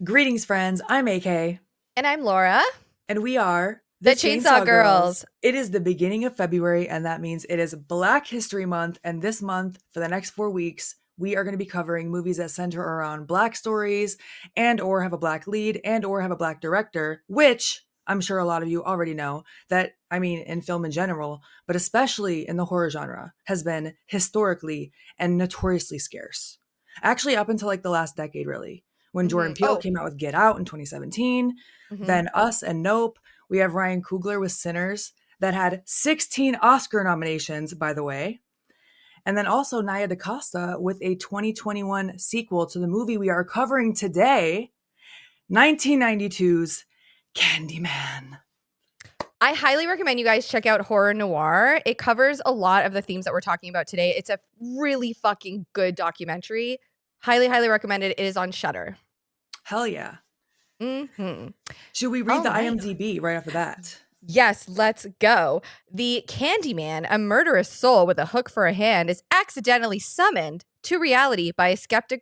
Greetings, friends. I'm AK, And I'm Laura, and we are the the Chainsaw Chainsaw Girls. Girls. It is the beginning of February, and that means it is Black History Month. And this month, for the next 4 weeks, we are going to be covering movies that center around Black stories, and/or have a Black lead, and/or have a Black director. Which I'm sure a lot of you already know that. I mean, in film in general, but especially in the horror genre, has been historically and notoriously scarce. Actually, up until like the last decade, really when Jordan Peele Oh, came out with Get Out in 2017, hmm then Us and Nope. We have Ryan Coogler with Sinners that had 16 Oscar nominations, by the way. And then also Nia DaCosta with a 2021 sequel to the movie we are covering today, 1992's Candyman. I highly recommend you guys check out Horror Noir. It covers a lot of the themes that we're talking about today. It's a really fucking good documentary. Highly, highly recommended. It is on Shudder. Hell yeah. hmm Should we read All the right. IMDb right off the bat? Yes, let's go. The Candyman, a murderous soul with a hook for a hand, is accidentally summoned to reality by a skeptic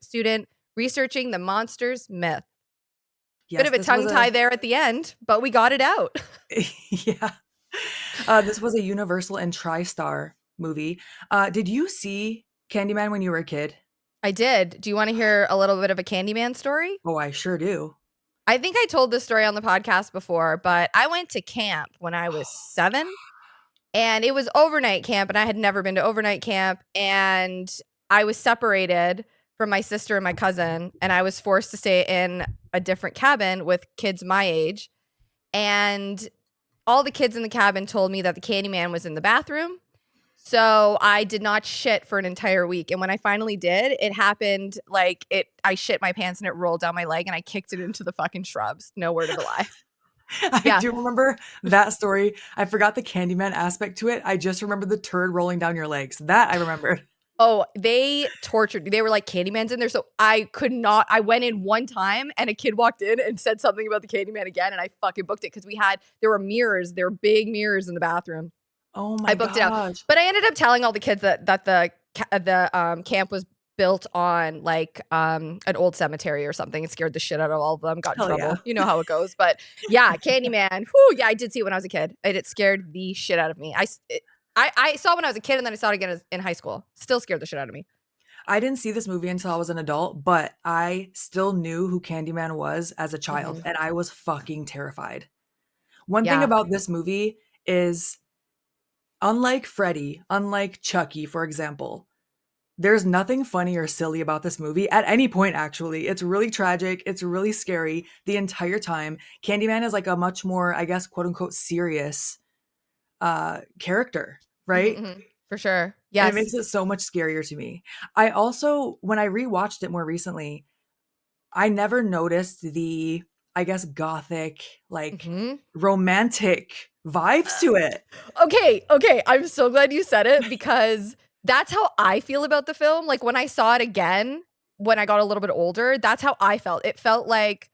student researching the monster's myth. Bit Yes, of a this was tongue tie there at the end, but we got it out. yeah. This was a Universal and TriStar movie. Did you see Candyman when you were a kid? I did. Do you want to hear a little bit of a Candyman story? Oh, I sure do. I think I told this story on the podcast before, but I went to camp when I was 7 and it was overnight camp and I had never been to overnight camp and I was separated from my sister and my cousin and I was forced to stay in a different cabin with kids my age and all the kids in the cabin told me that the Candyman was in the bathroom. So I did not shit for an entire week. And when I finally did, it happened like I shit my pants and it rolled down my leg and I kicked it into the fucking shrubs. No word of a lie. I Yeah. do remember that story. I forgot the Candyman aspect to it. I just remember the turd rolling down your legs. That I remember. Oh, they tortured me. They were like, Candyman's in there. So I could not. I went in one time and a kid walked in and said something about the Candyman again. And I fucking booked it because there were mirrors. There were big mirrors in the bathroom. Oh I my booked it out. gosh. But I ended up telling all the kids that the camp was built on like an old cemetery or something. It scared the shit out of all of them. Got in Hell yeah. trouble. You know how it goes. But yeah, Candyman. Whew, yeah, I did see it when I was a kid. It scared the shit out of me. I saw it when I was a kid and then I saw it again in high school. Still scared the shit out of me. I didn't see this movie until I was an adult, but I still knew who Candyman was as a child, hmm and I was fucking terrified. One thing Yeah. about this movie is, unlike Freddy, unlike Chucky, for example, there's nothing funny or silly about this movie at any point, actually. It's really tragic. It's really scary the entire time. Candyman is like a much more, I guess, quote unquote, serious character, right? For sure. And it Yes. makes it so much scarier to me. I also, when I rewatched it more recently, I never noticed the, I guess, gothic, like hmm romantic vibes to it. Okay. I'm so glad you said it because that's how I feel about the film. Like when I saw it again, when I got a little bit older, that's how I felt. It felt like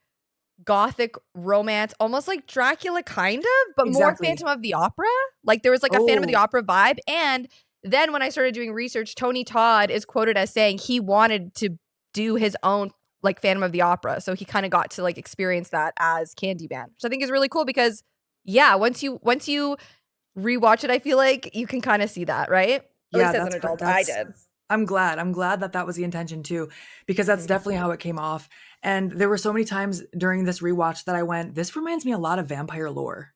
gothic romance, almost like Dracula, kind of, but more Exactly. Phantom of the Opera. Like there was like a Phantom of the Oh, Opera vibe. And then when I started doing research, Tony Todd is quoted as saying he wanted to do his own like Phantom of the Opera. So he kind of got to like experience that as Candyman, which I think is really cool because yeah, once you rewatch it, I feel like you can kind of see that, right? At yeah, least as an adult, I that's did. I'm glad. I'm glad that that was the intention too, because that's Mhm. definitely how it came off. And there were so many times during this rewatch that I went, this reminds me a lot of vampire lore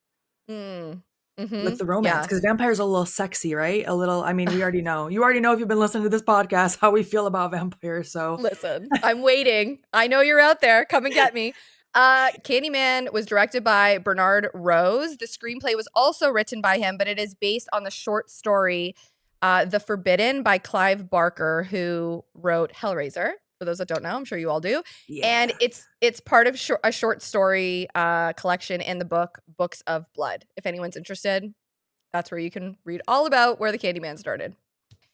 Mm. with the romance, Yeah. because vampires are a little sexy, right? A little, I mean, we already know. You already know if you've been listening to this podcast how we feel about vampires. So, Listen, I'm waiting. I know you're out there. Come and get me. Candyman was directed by Bernard Rose. The screenplay was also written by him, but it is based on the short story The Forbidden by Clive Barker, who wrote Hellraiser. For those that don't know, I'm sure you all do. And yeah. it's part of a short story collection in the book Books of Blood. If anyone's interested, that's where you can read all about where the Candyman started.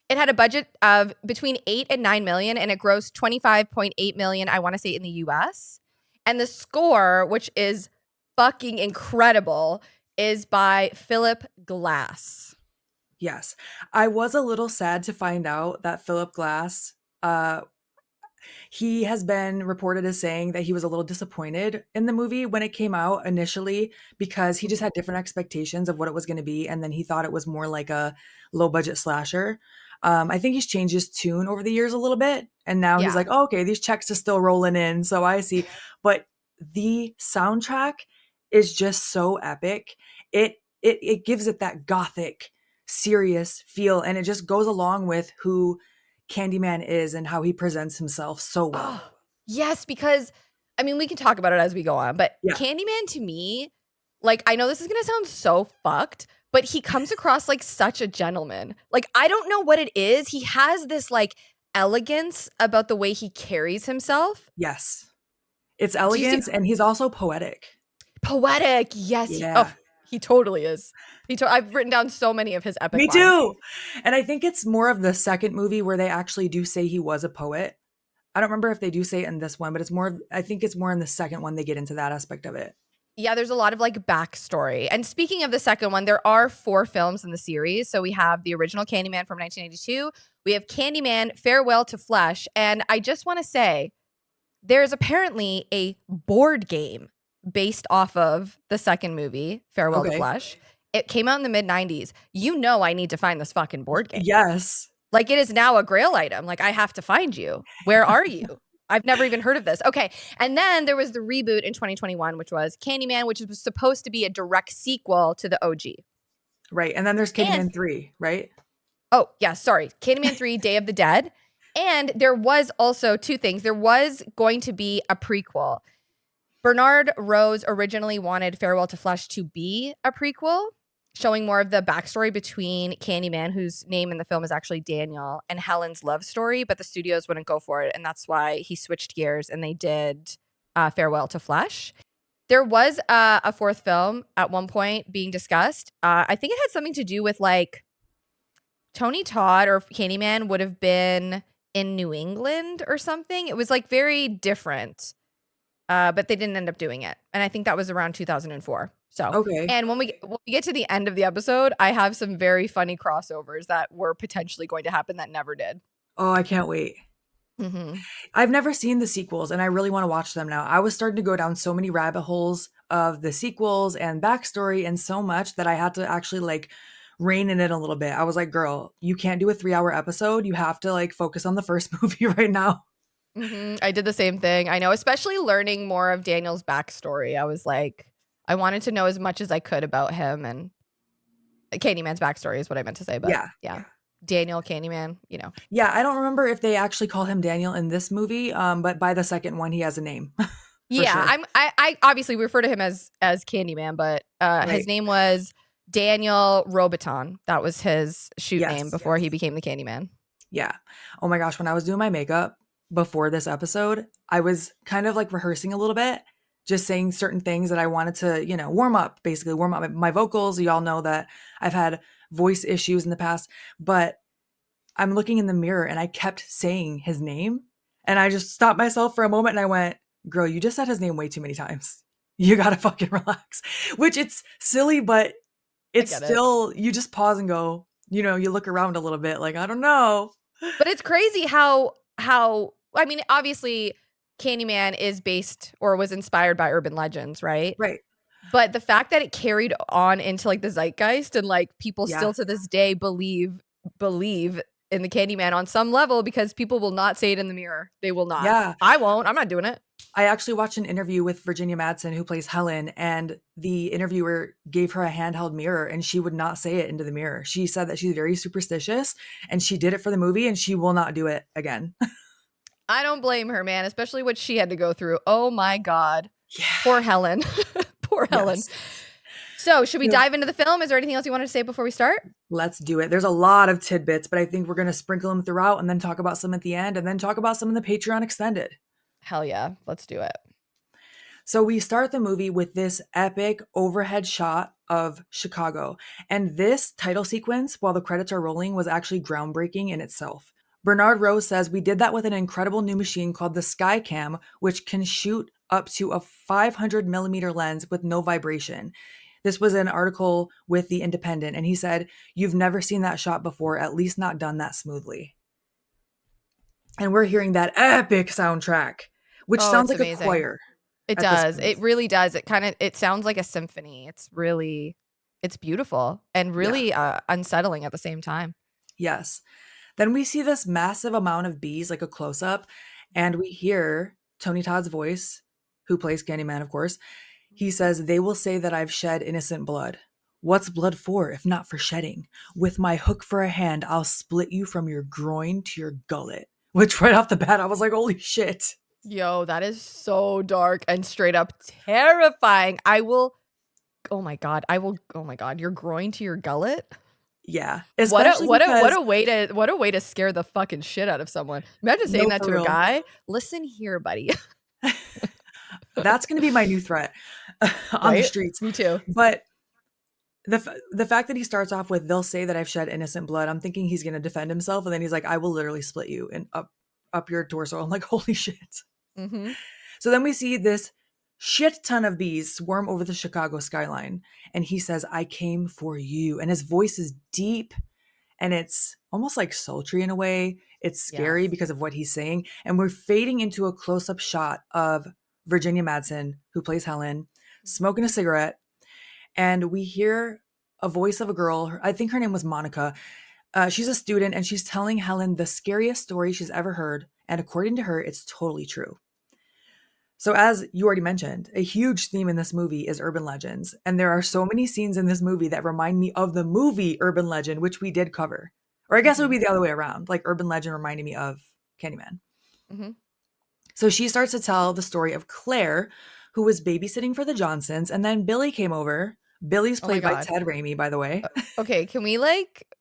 It had a budget of between 8 and 9 million and it grossed 25.8 million, I want to say in the US. And the score, which is fucking incredible, is by Philip Glass. Yes. I was a little sad to find out that Philip Glass uh He has been reported as saying that he was a little disappointed in the movie when it came out initially because he just Mhm. had different expectations of what it was going to be, and then he thought it was more like a low budget slasher. I think he's changed his tune over the years a little bit, and now he's Yeah. like, oh, okay, these checks are still rolling in, so I see. But the soundtrack is just so epic. It gives it that gothic, serious feel, and it just goes along with who Candyman is and how he presents himself so well. Oh, yes, because I mean, we can talk about it as we go on, but Yeah. Candyman to me, like, I know this is gonna sound so fucked, but he comes across like such a gentleman. Like, I don't know what it is. He has this like elegance about the way he carries himself. Yes. It's Do you see elegance and he's also poetic. poetic? Yes, Yeah. he totally is. I've written down so many of his epic Me lines. too. And I think it's more of the second movie where they actually do say he was a poet. I don't remember if they do say it in this one, but I think it's more in the second one they get into that aspect of it. Yeah, there's a lot of like backstory. And speaking of the second one, there are 4 films in the series. So we have the original Candyman from 1982. We have Candyman Farewell to Flesh. And I just want to say there's apparently a board game based off of the second movie, Farewell to Okay. Flesh. It came out in the mid 90s. You know, I need to find this fucking board game. Yes. Like, it is now a grail item. Like, I have to find you. Where are you? I've never even heard of this. Okay. And then there was the reboot in 2021, which was Candyman, which was supposed to be a direct sequel to the OG. Right. And then there's And, Candyman 3, right? oh, yeah, sorry. Candyman 3, Day of the Dead. And there was also 2 things. There was going to be a prequel. Bernard Rose originally wanted Farewell to Flesh to be a prequel, showing more of the backstory between Candyman, whose name in the film is actually Daniel, and Helen's love story, but the studios wouldn't go for it. And that's why he switched gears and they did Farewell to Flesh. There was a 4th film at one point being discussed. I think it had something to do with like Tony Todd or Candyman would have been in New England or something. It was like very different, but they didn't end up doing it. And I think that was around 2004. So, Okay. and when we get to the end of the episode, I have some very funny crossovers that were potentially going to happen that never did. Oh, I can't wait. Mm-hmm. I've never seen the sequels and I really want to watch them now. I was starting to go down so many rabbit holes of the sequels and backstory and so much that I had to actually like rein in it a little bit. I was like, girl, you can't do a 3-hour episode. You have to like focus on the first movie right now. Mm-hmm. I did the same thing. I know, especially learning more of Daniel's backstory. I was like, I wanted to know as much as I could about him, and Candyman's backstory is what I meant to say. But Yeah. yeah, Daniel Candyman, you know. Yeah, I don't remember if they actually call him Daniel in this movie, but by the second one, he has a name for Yeah, sure. I obviously refer to him as Candyman, but his Right. name was Daniel Robiton. That was his shoot name Yes. before he became the Candyman. Yeah. Oh my gosh, when I was doing my makeup before this episode, I was kind of like rehearsing a little bit, just saying certain things that I wanted to, warm up, basically warm up my vocals. Y'all know that I've had voice issues in the past, but I'm looking in the mirror and I kept saying his name. And I just stopped myself for a moment and I went, girl, you just said his name way too many times. You gotta fucking relax. Which it's silly, but I it's get it. still, you just pause and go, you look around a little bit like, I don't know. But it's crazy how I mean, obviously Candyman is based or was inspired by urban legends, right? Right. But the fact that it carried on into like the zeitgeist and like people Yeah. still to this day believe in the Candyman on some level because people will not say it in the mirror. They will not. Yeah. I won't. I'm not doing it. I actually watched an interview with Virginia Madsen, who plays Helen, and the interviewer gave her a handheld mirror and she would not say it into the mirror. She said that she's very superstitious and she did it for the movie and she will not do it again. I don't blame her, man, especially what she had to go through. Oh my God. Yeah. Poor Helen. Poor Helen. Yes. So, should we Yeah. dive into the film? Is there anything else you wanted to say before we start? Let's do it. There's a lot of tidbits, but I think we're going to sprinkle them throughout and then talk about some at the end and then talk about some in the Patreon extended. Hell yeah. Let's do it. So we start the movie with this epic overhead shot of Chicago. And this title sequence, while the credits are rolling, was actually groundbreaking in itself. Bernard Rose says, we did that with an incredible new machine called the Skycam, which can shoot up to a 500 millimeter lens with no vibration. This was an article with The Independent, and he said, you've never seen that shot before, at least not done that smoothly. and we're hearing that epic soundtrack, which Oh, sounds it's like a amazing. choir It at this does. point. It really does. It sounds like a symphony. It's beautiful and Yeah. really unsettling at the same time. Yes. Then we see this massive amount of bees, like a close up, and we hear Tony Todd's voice, who plays Candyman, of course. He says, "They will say that I've shed innocent blood. What's blood for, if not for shedding? With my hook for a hand, I'll split you from your groin to your gullet." Which, right off the bat, I was like, holy shit. Yo, that is so dark and straight up terrifying. I will Oh my god. Oh my god, your groin to your gullet? Yeah. Especially because, What a way to scare the fucking shit out of someone. Imagine saying no, that for to a real, guy. Listen here, buddy. that's going to be my new threat on the Right? streets. Me too. But the fact that he starts off with, "They'll say that I've shed innocent blood," I'm thinking he's gonna defend himself, and then he's like, "I will literally split you and up your torso." I'm like, holy shit. Mhm. So then we see this shit ton of bees swarm over the Chicago skyline, and he says, "I came for you." And his voice is deep and it's almost like sultry in a way. It's scary Yes. because of what he's saying. And we're fading into a close-up shot of Virginia Madsen, who plays Helen, smoking a cigarette, and we hear a voice of a girl. I think her name was Monica. She's a student and she's telling Helen the scariest story she's ever heard. And according to her, it's totally true. So, as you already mentioned, a huge theme in this movie is urban legends. And there are so many scenes in this movie that remind me of the movie Urban Legend, which we did cover. Or I guess it would be Mhm. the other way around, like Urban Legend reminding me of Candyman. Mhm. So she starts to tell the story of Claire, who was babysitting for the Johnsons, and then Billy came over. Billy's Oh my played by god. Ted Raimi, by the way. Okay,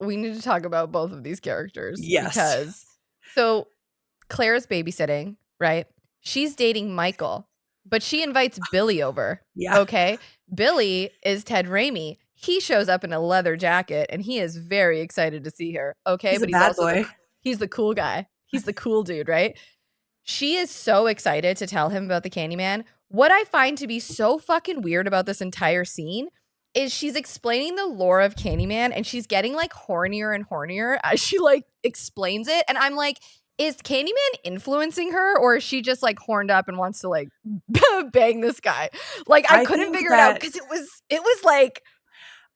we need to talk about both of these characters Yes. because so Claire's babysitting, right? She's dating Michael, but she invites Billy over. Yeah. Okay. Billy is Ted Raimi. He shows up in a leather jacket and he is very excited to see her. Okay. He's a But he's bad also boy. he's the cool guy. He's the cool dude, right? She is so excited to tell him about the Candyman. What I find to be so fucking weird about this entire scene is she's explaining the lore of Candyman and she's getting like hornier and hornier as she like explains it. And I'm like, is Candyman influencing her or is she just like horned up and wants to like bang this guy? Like I I couldn't think figure it out that because it was like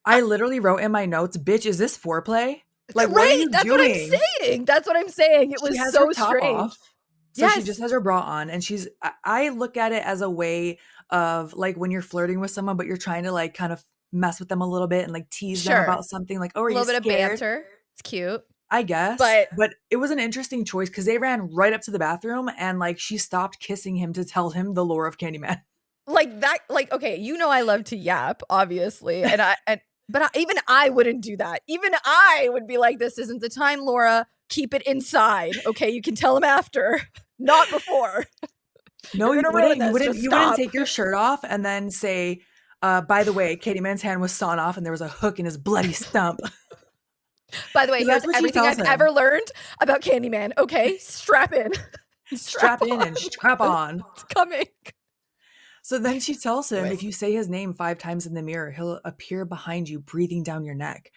I literally wrote in my notes, "Bitch, is this foreplay? Like, what are right. you That's what I'm doing?" saying. That's what I'm saying. It She was has her so top off. strange. So she just Yes. has her bra on and I look at it as a way of like when you're flirting with someone, but you're trying to like kind of mess with them a little bit and like tease them Sure. about something like, "Oh, are A you little bit of scared?" banter. It's cute. I guess. But But it was an interesting choice because they ran right up to the bathroom and like she stopped kissing him to tell him the lore of Candyman. like that, like, okay, I love to yap, obviously. Even I wouldn't do that. Even I would be like, this isn't the time, Laura. Keep it inside. Okay. You can tell him after, not before. No, You're you gonna ruin wouldn't. You this. wouldn't Just you wouldn't stop. take your shirt off and then say, by the way, Candyman's hand was sawn off and there was a hook in his bloody stump. By the way, Because here's that's what she everything tells I've him. ever learned about Candyman. Okay. Strap in. Strap Strap in on. and strap on. It's coming. So then she tells him, if Anyways. you say his name 5 times in the mirror, he'll appear behind you, breathing down your neck.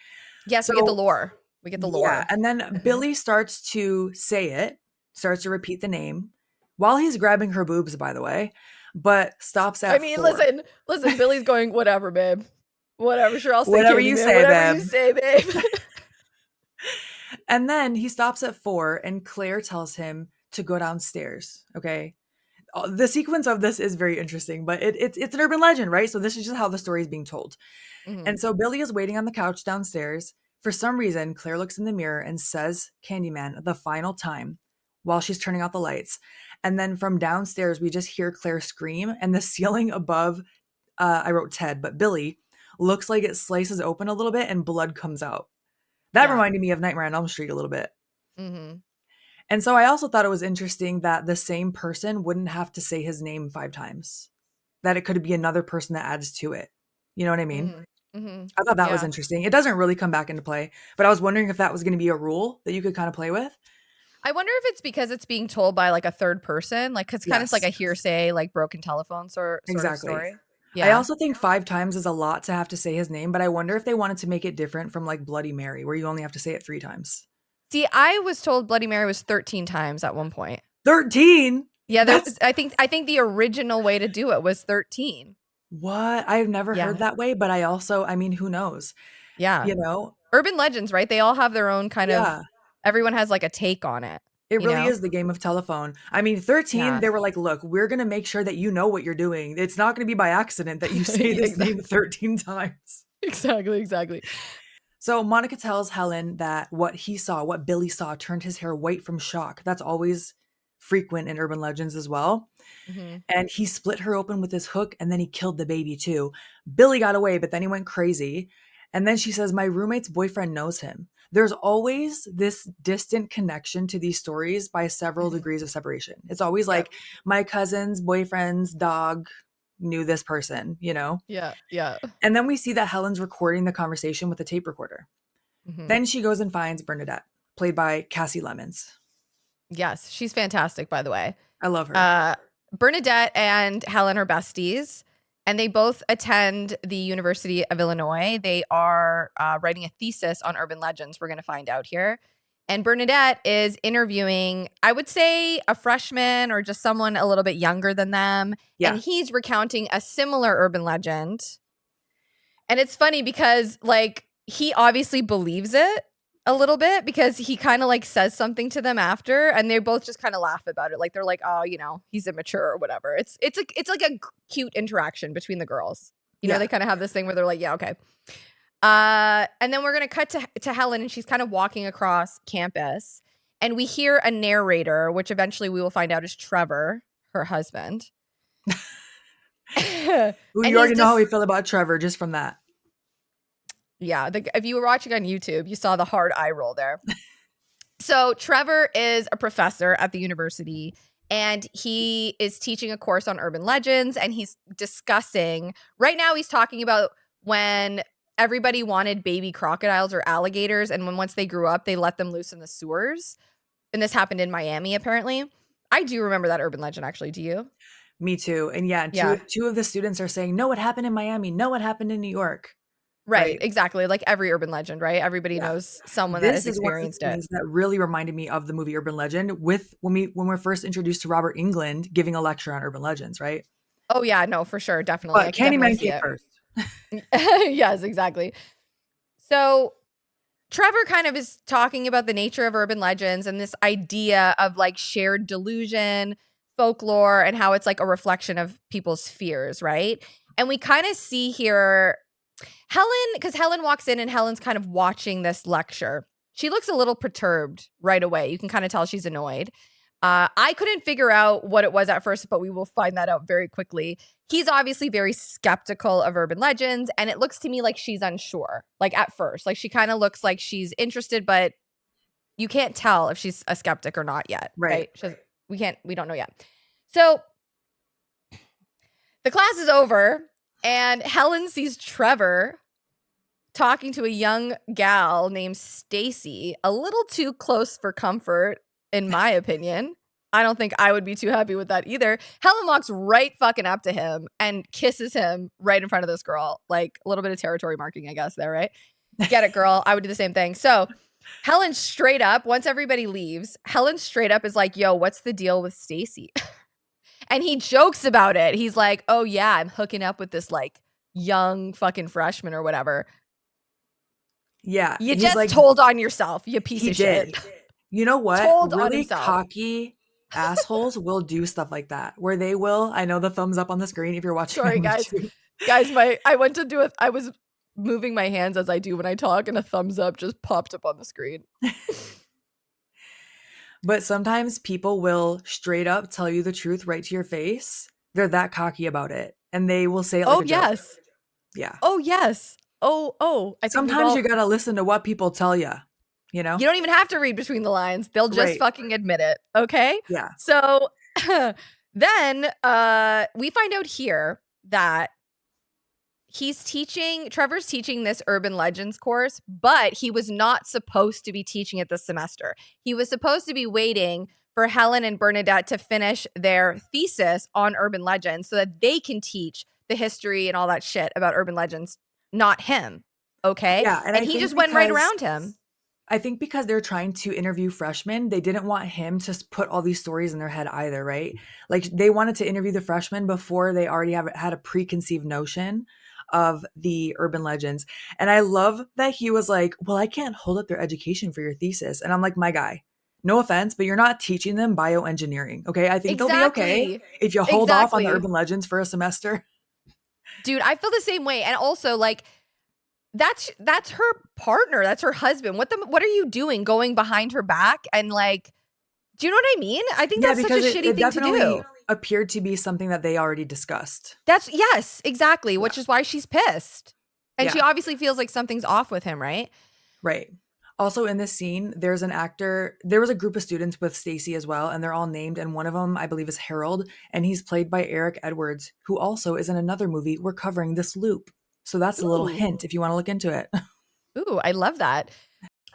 Yes, we get the So, lore. We get the yeah. lore. And then Mhm. Billy starts to say it, starts to repeat the name while he's grabbing her boobs, by the way, but stops I at mean, 4. listen, Billy's going, whatever, babe. Whatever, sure, I'll say Whatever you Candyman. say, Whatever babe. you say, babe. And then he stops at 4, and Claire tells him to go downstairs. Okay. The sequence of this is very interesting, but it's an urban legend, right? So this is just how the story is being told. Mhm. And so Billy is waiting on the couch downstairs. For some reason, Claire looks in the mirror and says Candyman the final time while she's turning out the lights. And then from downstairs, we just hear Claire scream, and the ceiling above, I wrote Ted, but Billy looks like it slices open a little bit and blood comes out. That Yeah. reminded me of Nightmare on Elm Street a little bit. Mhm. And so I also thought it was interesting that the same person wouldn't have to say his name 5 times, that it could be another person that adds to it. You know what I mean? Mhm. Mhm. I thought that was Yeah. interesting. It doesn't really come back into play, but I was wondering if that was going to be a rule that you could kind of play with. I wonder if it's because it's being told by like a third person, like cuz kind of it's like Yes, a hearsay, like broken telephone sort of exactly. story. I Yeah. also think 5 times is a lot to have to say his name, but I wonder if they wanted to make it different from like Bloody Mary, where you only have to say it 3 times. See, I was told Bloody Mary was 13 times at one point. 13? Yeah, That's I think the original way to do it was 13. what? I've never heard Yeah. that way, but I mean, who knows? Yeah. You know? Urban legends, right? They all have their own kind of Yeah. everyone has like a take on it, It you really know? is the game of telephone. I mean, 13, Yeah. they were like, "Look, we're gonna make sure that you know what you're doing. It's not gonna be by accident that you say this name Exactly. 13 times." Exactly. So Monica tells Helen that what Billy saw, turned his hair white from shock. That's always frequent in urban legends as well. Mhm. And he split her open with his hook and then he killed the baby too. Billy got away, but then he went crazy. And then she says, "My roommate's boyfriend knows him." There's always this distant connection to these stories by several Mhm. degrees of separation. It's always Yep. like my cousin's boyfriend's dog knew this person, you know? Yeah. And then we see that Helen's recording the conversation with a tape recorder. Mhm. Then she goes and finds Bernadette, played by Cassie Lemons. Yes, she's fantastic, by the way. I love her. Uh, Bernadette and Helen are besties, and they both attend the University of Illinois. They are writing a thesis on urban legends, we're going to find out here. And Bernadette is interviewing, I would say, a freshman or just someone a little bit younger than them. And Yeah. he's recounting a similar urban legend. And it's funny because, like, he obviously believes it a little bit because he kind of like says something to them after, and they both just kind of laugh about it. Like they're like, "Oh, he's immature or whatever." It's like a cute interaction between the girls. Yeah. They kind of have this thing where they're like, "Yeah, okay." And then we're gonna cut to Helen, and she's kind of walking across campus, and we hear a narrator, which eventually we will find out is Trevor, her husband. And Well, you he's already know how we just feel about Trevor just from that. yeah, if you were watching on YouTube, you saw the hard eye roll there. So Trevor is a professor at the university, and he is teaching a course on urban legends, and he's discussing right now he's talking about when everybody wanted baby crocodiles or alligators, and when once they grew up, they let them loose in the sewers. And this happened in Miami, apparently. I do remember that urban legend, actually. Do you? Me too. And yeah, Yeah. two of the students are saying, "No, it happened in Miami. No, it happened in New York." Right, Right? exactly. Like every urban legend, right? Everybody Yeah. knows someone that This has is one of the experienced it. scenes that really reminded me of the movie Urban Legend with when we're first introduced to Robert England giving a lecture on urban legends, right? Oh yeah, no, for sure, definitely. I But could definitely Candyman see came it. first. Yes, exactly. So Trevor kind of is talking about the nature of urban legends and this idea of like shared delusion, folklore, and how it's like a reflection of people's fears, right? And we kind of see here Helen, because Helen walks in and Helen's kind of watching this lecture. She looks a little perturbed right away. You can kind of tell she's annoyed. I couldn't figure out what it was at first, but we will find that out very quickly. He's obviously very skeptical of urban legends, and it looks to me like she's unsure. Like at first, like she kind of looks like she's interested, but you can't tell if she's a skeptic or not yet, Right. right? We don't know yet. So the class is over, and Helen sees Trevor talking to a young gal named Stacy, a little too close for comfort, in my opinion. I don't think I would be too happy with that either. Helen walks right fucking up to him and kisses him right in front of this girl. Like a little bit of territory marking, I guess, there, right? Get it, girl. I would do the same thing. So Helen straight up, once everybody leaves, Helen straight up is like, yo, what's the deal with Stacy? And he jokes about it. He's like, oh yeah, I'm hooking up with this like young fucking freshman or whatever. Yeah. You He's just like, told on yourself, you piece he of shit. did. You know what? Told on Really himself. cocky assholes will do stuff like that, where they will, I know the thumbs up on the screen if you're watching Sorry, on guys. YouTube. Guys, I was moving my hands as I do when I talk, and a thumbs up just popped up on the screen. But sometimes people will straight up tell you the truth right to your face. They're that cocky about it. And they will say it like Oh, a joke. yes. Yeah. Oh, yes. Oh. I think Sometimes you gotta listen to what people tell you, you know? you don't even have to read between the lines. They'll just Right. fucking admit it. Okay. Yeah. So then we find out here that Trevor's teaching this urban legends course, but he was not supposed to be teaching it this semester. He was supposed to be waiting for Helen and Bernadette to finish their thesis on urban legends so that they can teach the history and all that shit about urban legends, not him. Okay. Yeah. And And I he think just went right because around him. I think because they're trying to interview freshmen, they didn't want him to put all these stories in their head either, right? Like they wanted to interview the freshmen before they already have had a preconceived notion of the urban legends. And I love that he was like, "Well, I can't hold up their education for your thesis." And I'm like, "My guy, no offense, but you're not teaching them bioengineering, okay? I think they'll be okay Exactly. if you hold off on the Exactly. urban legends for a semester." Dude, I feel the same way. And also like that's her partner, that's her husband. What are you doing going behind her back and like do you know what I mean? I think Yeah, that's such a because shitty it thing to do. definitely appeared to be something that they already discussed. That's yes, exactly, Yeah. which is why she's pissed. And she Yeah. obviously feels like something's off with him, right? Right. Also in this scene, there's an actor there was a group of students with Stacy as well, and they're all named, and one of them, I believe, is Harold, and he's played by Eric Edwards, who also is in another movie we're covering this loop. So that's a little Ooh. hint if you wanna look into it. Ooh, I love that.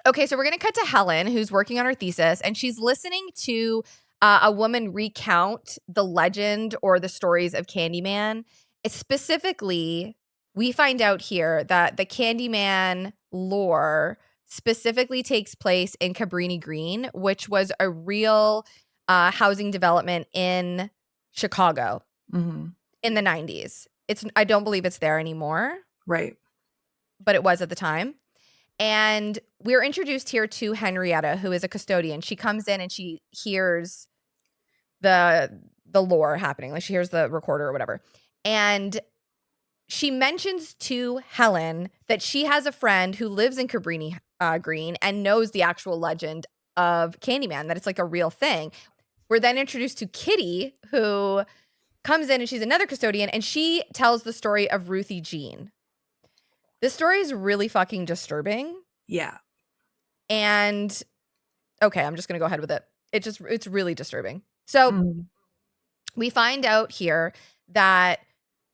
Okay, so we're going to cut to Helen, who's working on her thesis, and she's listening to a woman recount the legend or the stories of Candyman. Specifically, we find out here that the Candyman lore specifically takes place in Cabrini Green, which was a real housing development in Chicago Mhm. in the 90s. I don't believe it's there anymore, Right. but it was at the time. And we're introduced here to Henrietta, who is a custodian. She comes in and she hears the lore happening. Like she hears the recorder or whatever. And she mentions to Helen that she has a friend who lives in Cabrini Green and knows the actual legend of Candyman, that it's like a real thing. We're then introduced to Kitty, who comes in and she's another custodian, and she tells the story of Ruthie Jean. This story is really fucking disturbing. Yeah. And okay, I'm just going to go ahead with it. It's really disturbing. So Mhm. we find out here that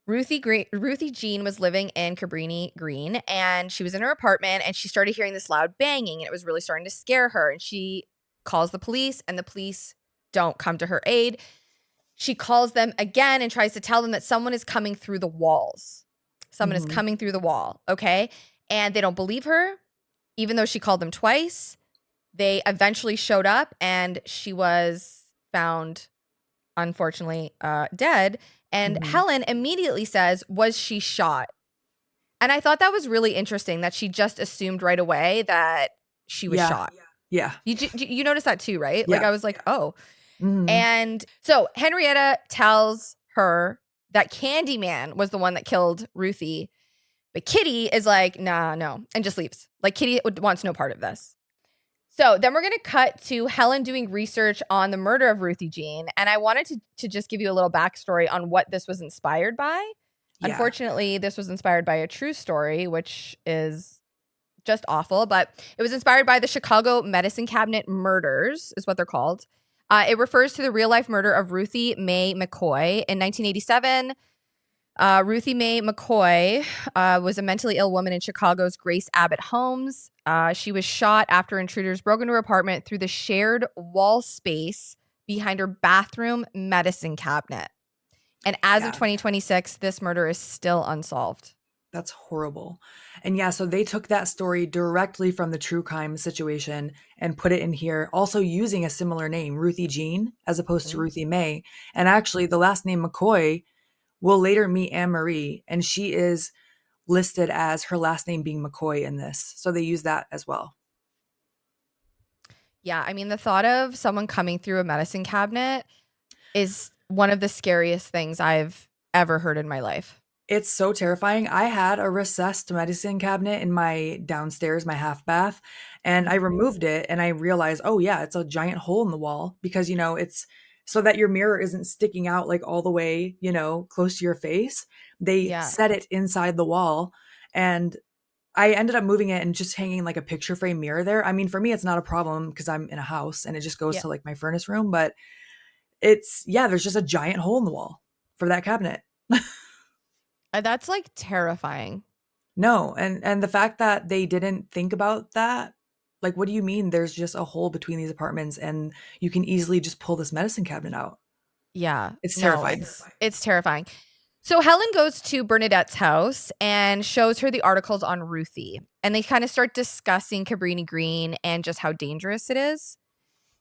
Ruthie Jean was living in Cabrini Green, and she was in her apartment and she started hearing this loud banging, and it was really starting to scare her. And she calls the police, and the police don't come to her aid. She calls them again and tries to tell them that someone is coming through the walls. Someone is Mhm. coming through the wall. Okay. And they don't believe her, even though she called them twice. They eventually showed up and she was found, unfortunately, dead. And Mhm. Helen immediately says, "Was she shot?" And I thought that was really interesting that she just assumed right away that she was Yeah. shot. Yeah. You noticed that too, right? Like Yeah. I was like, oh. Mhm. And so Henrietta tells her that Candyman was the one that killed Ruthie. But Kitty is like, nah, no, and just leaves. Like Kitty wants no part of this. So then we're going to cut to Helen doing research on the murder of Ruthie Jean. And I wanted to just give you a little backstory on what this was inspired by. Yeah. Unfortunately, this was inspired by a true story, which is just awful, but it was inspired by the Chicago Medicine Cabinet murders, is what they're called. It refers to the real life murder of Ruthie Mae McCoy in 1987. Ruthie Mae McCoy was a mentally ill woman in Chicago's Grace Abbott Homes. She was shot after intruders broke into her apartment through the shared wall space behind her bathroom medicine cabinet. And as of Yeah. 2026, this murder is still unsolved. That's horrible. And yeah, so they took that story directly from the true crime situation and put it in here, also using a similar name, Ruthie Jean, as opposed to Ooh. Ruthie May. And actually, the last name McCoy will later meet Anne Marie, and she is listed as her last name being McCoy in this. So they use that as well. Yeah, I mean, the thought of someone coming through a medicine cabinet is one of the scariest things I've ever heard in my life. It's so terrifying. I had a recessed medicine cabinet in my downstairs, my half bath, and I Mhm. removed it and I realized, oh yeah, it's a giant hole in the wall because, it's so that your mirror isn't sticking out like all the way, close to your face. They Yeah. set it inside the wall, and I ended up moving it and just hanging like a picture frame mirror there. I mean, for me, it's not a problem because I'm in a house and it just goes Yeah. to like my furnace room, but yeah, there's just a giant hole in the wall for that cabinet. That's like terrifying. No, and the fact that they didn't think about that, like, what do you mean there's just a hole between these apartments and you can easily just pull this medicine cabinet out? Yeah. It's No, terrifying. it's terrifying. So Helen goes to Bernadette's house and shows her the articles on Ruthie. And they kind of start discussing Cabrini Green and just how dangerous it is.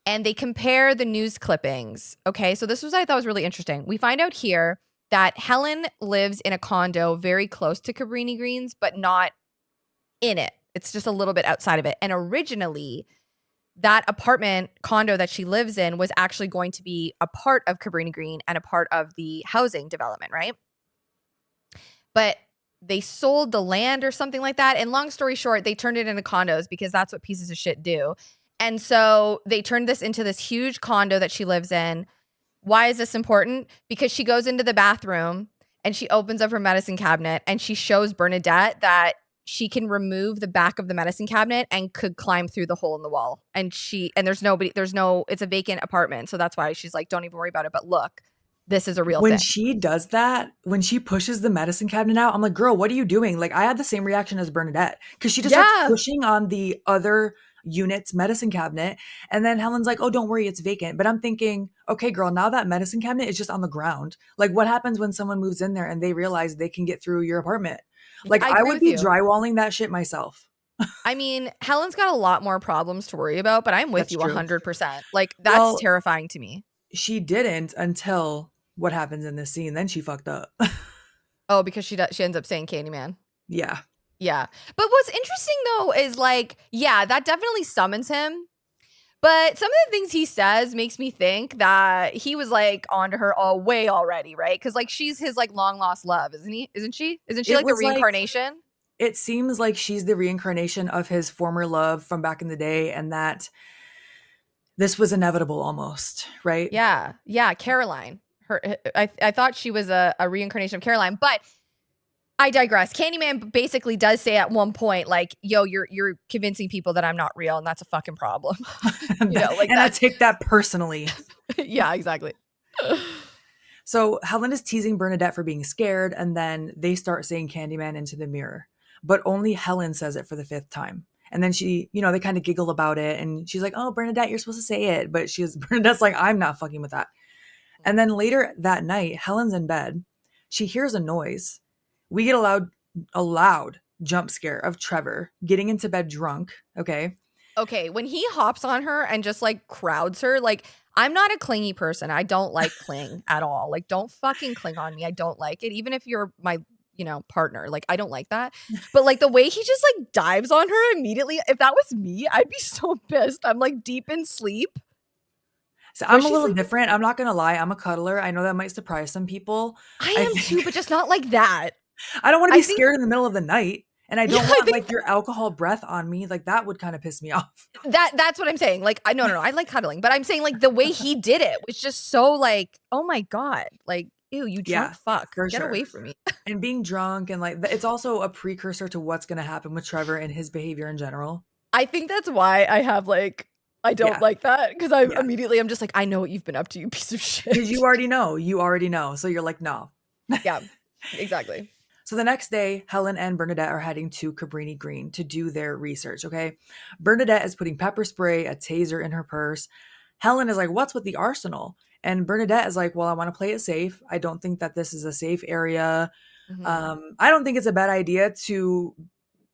And they compare the news clippings. Okay, so this was what I thought was really interesting. We find out here that Helen lives in a condo very close to Cabrini Greens, but not in it. It's just a little bit outside of it. And originally, that apartment condo that she lives in was actually going to be a part of Cabrini Green and a part of the housing development, right? But they sold the land or something like that. And long story short, they turned it into condos because that's what pieces of shit do. And so they turned this into this huge condo that she lives in. Why is this important? Because she goes into the bathroom and she opens up her medicine cabinet and she shows Bernadette that she can remove the back of the medicine cabinet and could climb through the hole in the wall. And it's a vacant apartment. So that's why she's like, don't even worry about it. But look, this is a real When thing. she does that, when she pushes the medicine cabinet out, I'm like, girl, what are you doing? Like, I had the same reaction as Bernadette because she just starts Yeah. pushing on the other unit's medicine cabinet. And then Helen's like, oh, don't worry, it's vacant. But I'm thinking, okay, girl, now that medicine cabinet is just on the ground. Like, what happens when someone moves in there and they realize they can get through your apartment? Like, I I agree would with be you. drywalling that shit myself. I mean, Helen's got a lot more problems to worry about, but I'm with That's you true. 100%. Like, that's Well, terrifying to me. she didn't until what happens in this scene. Then she fucked up. Oh, because she ends up saying Candyman. Yeah. Yeah. But what's interesting though is like, yeah, that definitely summons him. But some of the things he says makes me think that he was like onto her all way already, right? Because like she's his like long lost love, isn't he? Isn't she? Isn't she It like the was like reincarnation? it seems like she's the reincarnation of his former love from back in the day and that this was inevitable almost, right? Yeah. Yeah. Caroline. I thought she was a reincarnation of Caroline, but I digress. Candyman basically does say at one point, like, yo, you're convincing people that I'm not real, and that's a fucking problem. and Like I that's take that personally. yeah, exactly. So Helen is teasing Bernadette for being scared, and then they start saying Candyman into the mirror. But only Helen says it for the fifth time. And then she, they kind of giggle about it. And she's like, oh, Bernadette, you're supposed to say it. But Bernadette's like, I'm not fucking with that. And then later that night, Helen's in bed. She hears a noise. We get a loud jump scare of Trevor getting into bed drunk. Okay. Okay, when he hops on her and just like crowds her, like I'm not a clingy person. I don't like cling at all. Like don't fucking cling on me. I don't like it. Even if you're my, partner. Like I don't like that. But like the way he just like dives on her immediately, if that was me, I'd be so pissed. I'm like deep in sleep. So Was I'm a she little sleeping? different. I'm not going to lie. I'm a cuddler. I know that might surprise some people. I I am too, think but just not like that. I don't want to I be think scared in the middle of the night. And I yeah, don't I want like think your alcohol breath on me. Like that would kind of piss me off. that's what I'm saying. Like I no, I like cuddling, but I'm saying like the way he did it was just so like, oh my God. Like, ew, you drunk Yeah, fuck. for Get sure. away from me. And being drunk and like it's also a precursor to what's going to happen with Trevor and his behavior in general. I think that's why I have like I don't Yeah. like that because I Yeah. immediately I'm just like I know what you've been up to, you piece of Because you shit. already know. You already know. So you're like, no. Yeah, exactly. So the next day, Helen and Bernadette are heading to Cabrini Green to do their research, okay? Bernadette is putting pepper spray, a taser in her purse. Helen is like, what's with the arsenal? And Bernadette is like, well, I want to play it safe. I don't think that this is a safe area. Hmm. I don't think it's a bad idea to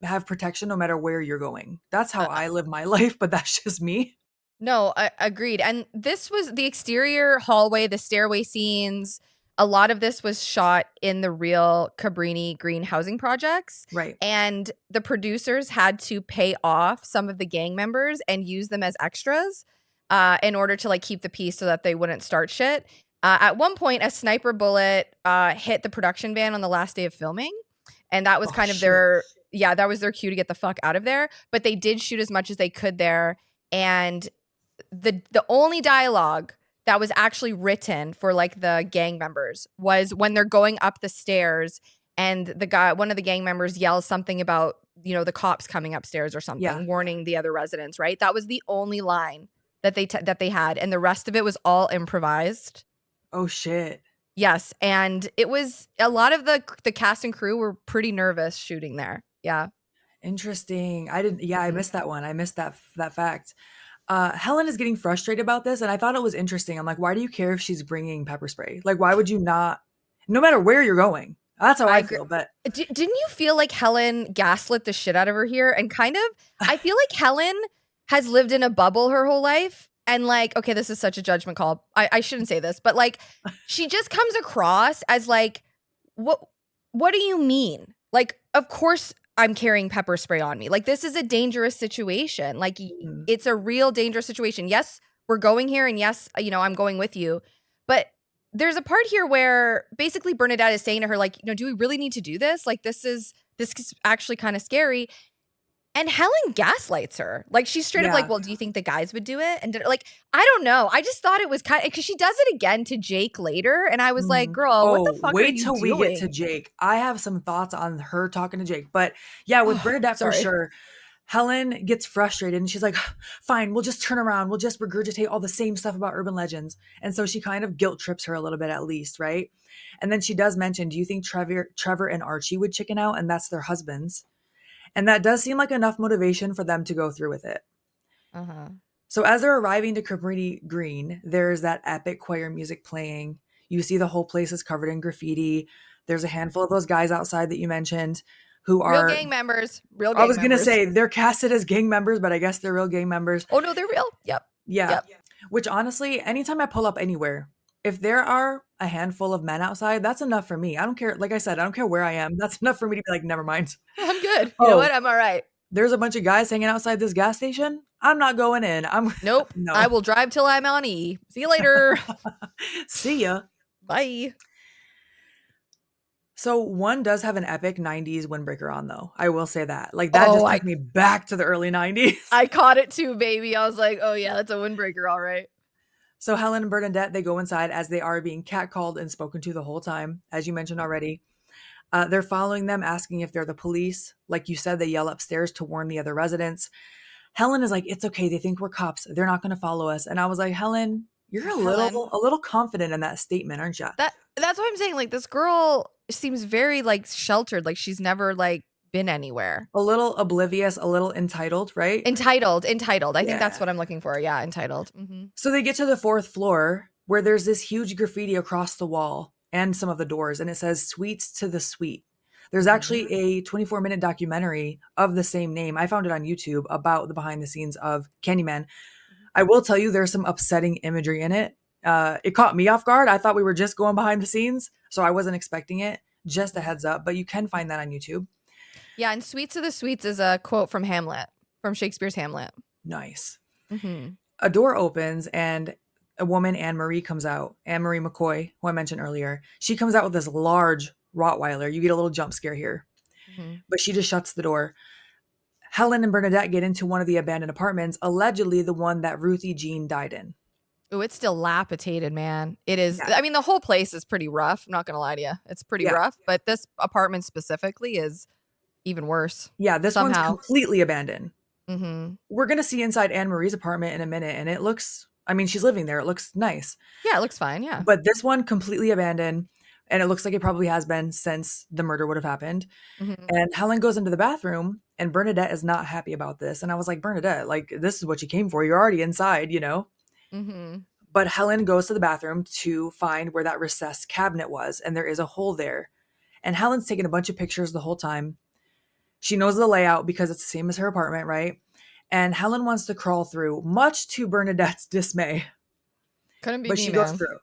have protection no matter where you're going. That's how Uh, I live my life, but that's just me. no, agreed. And this was the exterior hallway, the stairway scenes. A lot of this was shot in the real Cabrini Green housing projects. Right. And the producers had to pay off some of the gang members and use them as extras in order to like keep the peace so that they wouldn't start shit. At one point, a sniper bullet hit the production van on the last day of filming. And that was Oh, kind of shit. that was their cue to get the fuck out of there. But they did shoot as much as they could there. And the only dialogue that was actually written for like the gang members was when they're going up the stairs and one of the gang members yells something about the cops coming upstairs or Yeah. something, warning the other residents, right? That was the only line that they had, and the rest of it was all improvised. Oh, shit. Yes, and it was a lot of the cast and crew were pretty nervous shooting there. Yeah. Interesting. I didn't, yeah, I Mhm. missed that one. I missed that fact. Helen is getting frustrated about this, and I thought it was interesting. I'm like, why do you care if she's bringing pepper spray? Like, why would you not? no matter where you're going. That's how I I agree. feel. But Didn't you feel like Helen gaslit the shit out of her here? And kind of, I feel like Helen has lived in a bubble her whole life. And like, okay, this is such a judgment call. I shouldn't say this, but like, she just comes across as like, what, what do you mean? Like, of course I'm carrying pepper spray on me. Like, this is a dangerous situation. Like, mm, it's a real dangerous situation. Yes, we're going here. And yes, I'm going with you. But there's a part here where basically Bernadette is saying to her, like, do we really need to do this? Like, this is actually kind of scary. And Helen gaslights her. Like, she's straight up like, yeah. well, do you think the guys would do it? And like, I don't know. I just thought it was kind of because she does it again to Jake later. And I was like, Mhm. girl, what the Oh, fuck are wait you till we get to doing? Jake. I have some thoughts on her talking to Jake. But yeah, with Oh, Bernadette for sorry. sure, Helen gets frustrated and she's like, fine, we'll just turn around. We'll just regurgitate all the same stuff about urban legends. And so she kind of guilt trips her a little bit at least, right? And then she does mention, do you think Trevor and Archie would chicken out? And that's their husbands. And that does seem like enough motivation for them to go through with it. Uh huh. So as they're arriving to Cabrini Green, there's that epic choir music playing. You see the whole place is covered in graffiti. There's a handful of those guys outside that you mentioned who Real are, gang members. Real I gang was going to members. say they're casted as gang members, but I guess they're real gang members. Oh, no, they're real. Yep. Yeah. Yep. Which honestly, anytime I pull up anywhere, if there are a handful of men outside, that's enough for me. I don't care. Like I said, I don't care where I am. That's enough for me to be like, never mind. I'm good. You know Oh, what? I'm all right. there's a bunch of guys hanging outside this gas station. I'm not going in. I'm Nope. I no. will drive till I'm on E. See you later. See ya. Bye. So one does have an epic 90s windbreaker on though. I will say that. Like that Oh, just I took me back to the early 90s. I caught it too, baby. I was like, oh yeah, that's a windbreaker, all right. So Helen and Bernadette, they go inside as they are being catcalled and spoken to the whole time, as you mentioned already. They're following them, asking if they're the police. Like you said, they yell upstairs to warn the other residents. Helen is like, "It's okay. They think we're cops. They're not going to follow us." And I was like, "Helen, you're Helen. a little confident in that statement, aren't you? That's what I'm saying. Like this girl seems very like sheltered, like she's never like been anywhere. A little oblivious, a little entitled, right?" Entitled. I think that's Yeah. what I'm looking for. Yeah, entitled. So they get to the fourth floor where there's this huge graffiti across the wall and some of the doors, and it says "Sweets to the Sweet." There's Mhm. actually a 24-minute documentary of the same name. I found it on YouTube about the behind the scenes of Candyman. Mhm. I will tell you there's some upsetting imagery in it. It caught me off guard. I thought we were just going behind the scenes, so I wasn't expecting it. Just a Mhm. heads up, but you can find that on YouTube. Yeah, and "Sweets of the Sweets" is a quote from Hamlet, from Shakespeare's Hamlet. Nice. Mhm. A door opens and a woman, Anne Marie, comes out. Anne Marie McCoy, who I mentioned earlier. She comes out with this large Rottweiler. You get a little jump scare here, Mhm. but she just shuts the door. Helen and Bernadette get into one of the abandoned apartments, allegedly the one that Ruthie Jean died in. Ooh, it's dilapidated, man. It is. Yeah. I mean, the whole place is pretty rough. I'm not gonna lie to you. It's pretty Yeah. rough, but this apartment specifically is even worse Yeah. This one's somehow. completely abandoned. Mhm. We're going to see inside Anne Marie's apartment in a minute, and it looks, I mean, she's living there. It looks nice. Yeah, it looks fine. Yeah. But this one completely abandoned, and it looks like it probably has been since the murder would have happened. Mhm. And Helen goes into the bathroom, and Bernadette is not happy about this. And I was like, Bernadette, like, this is what you came for. You're already inside, you know? Mhm. But Helen goes to the bathroom to find where that recessed cabinet was, and there is a hole there. And Helen's taking a bunch of pictures the whole time. She knows the layout because it's the same as her apartment, right? And Helen wants to crawl through, much to Bernadette's dismay, Couldn't be but me, she goes man. through.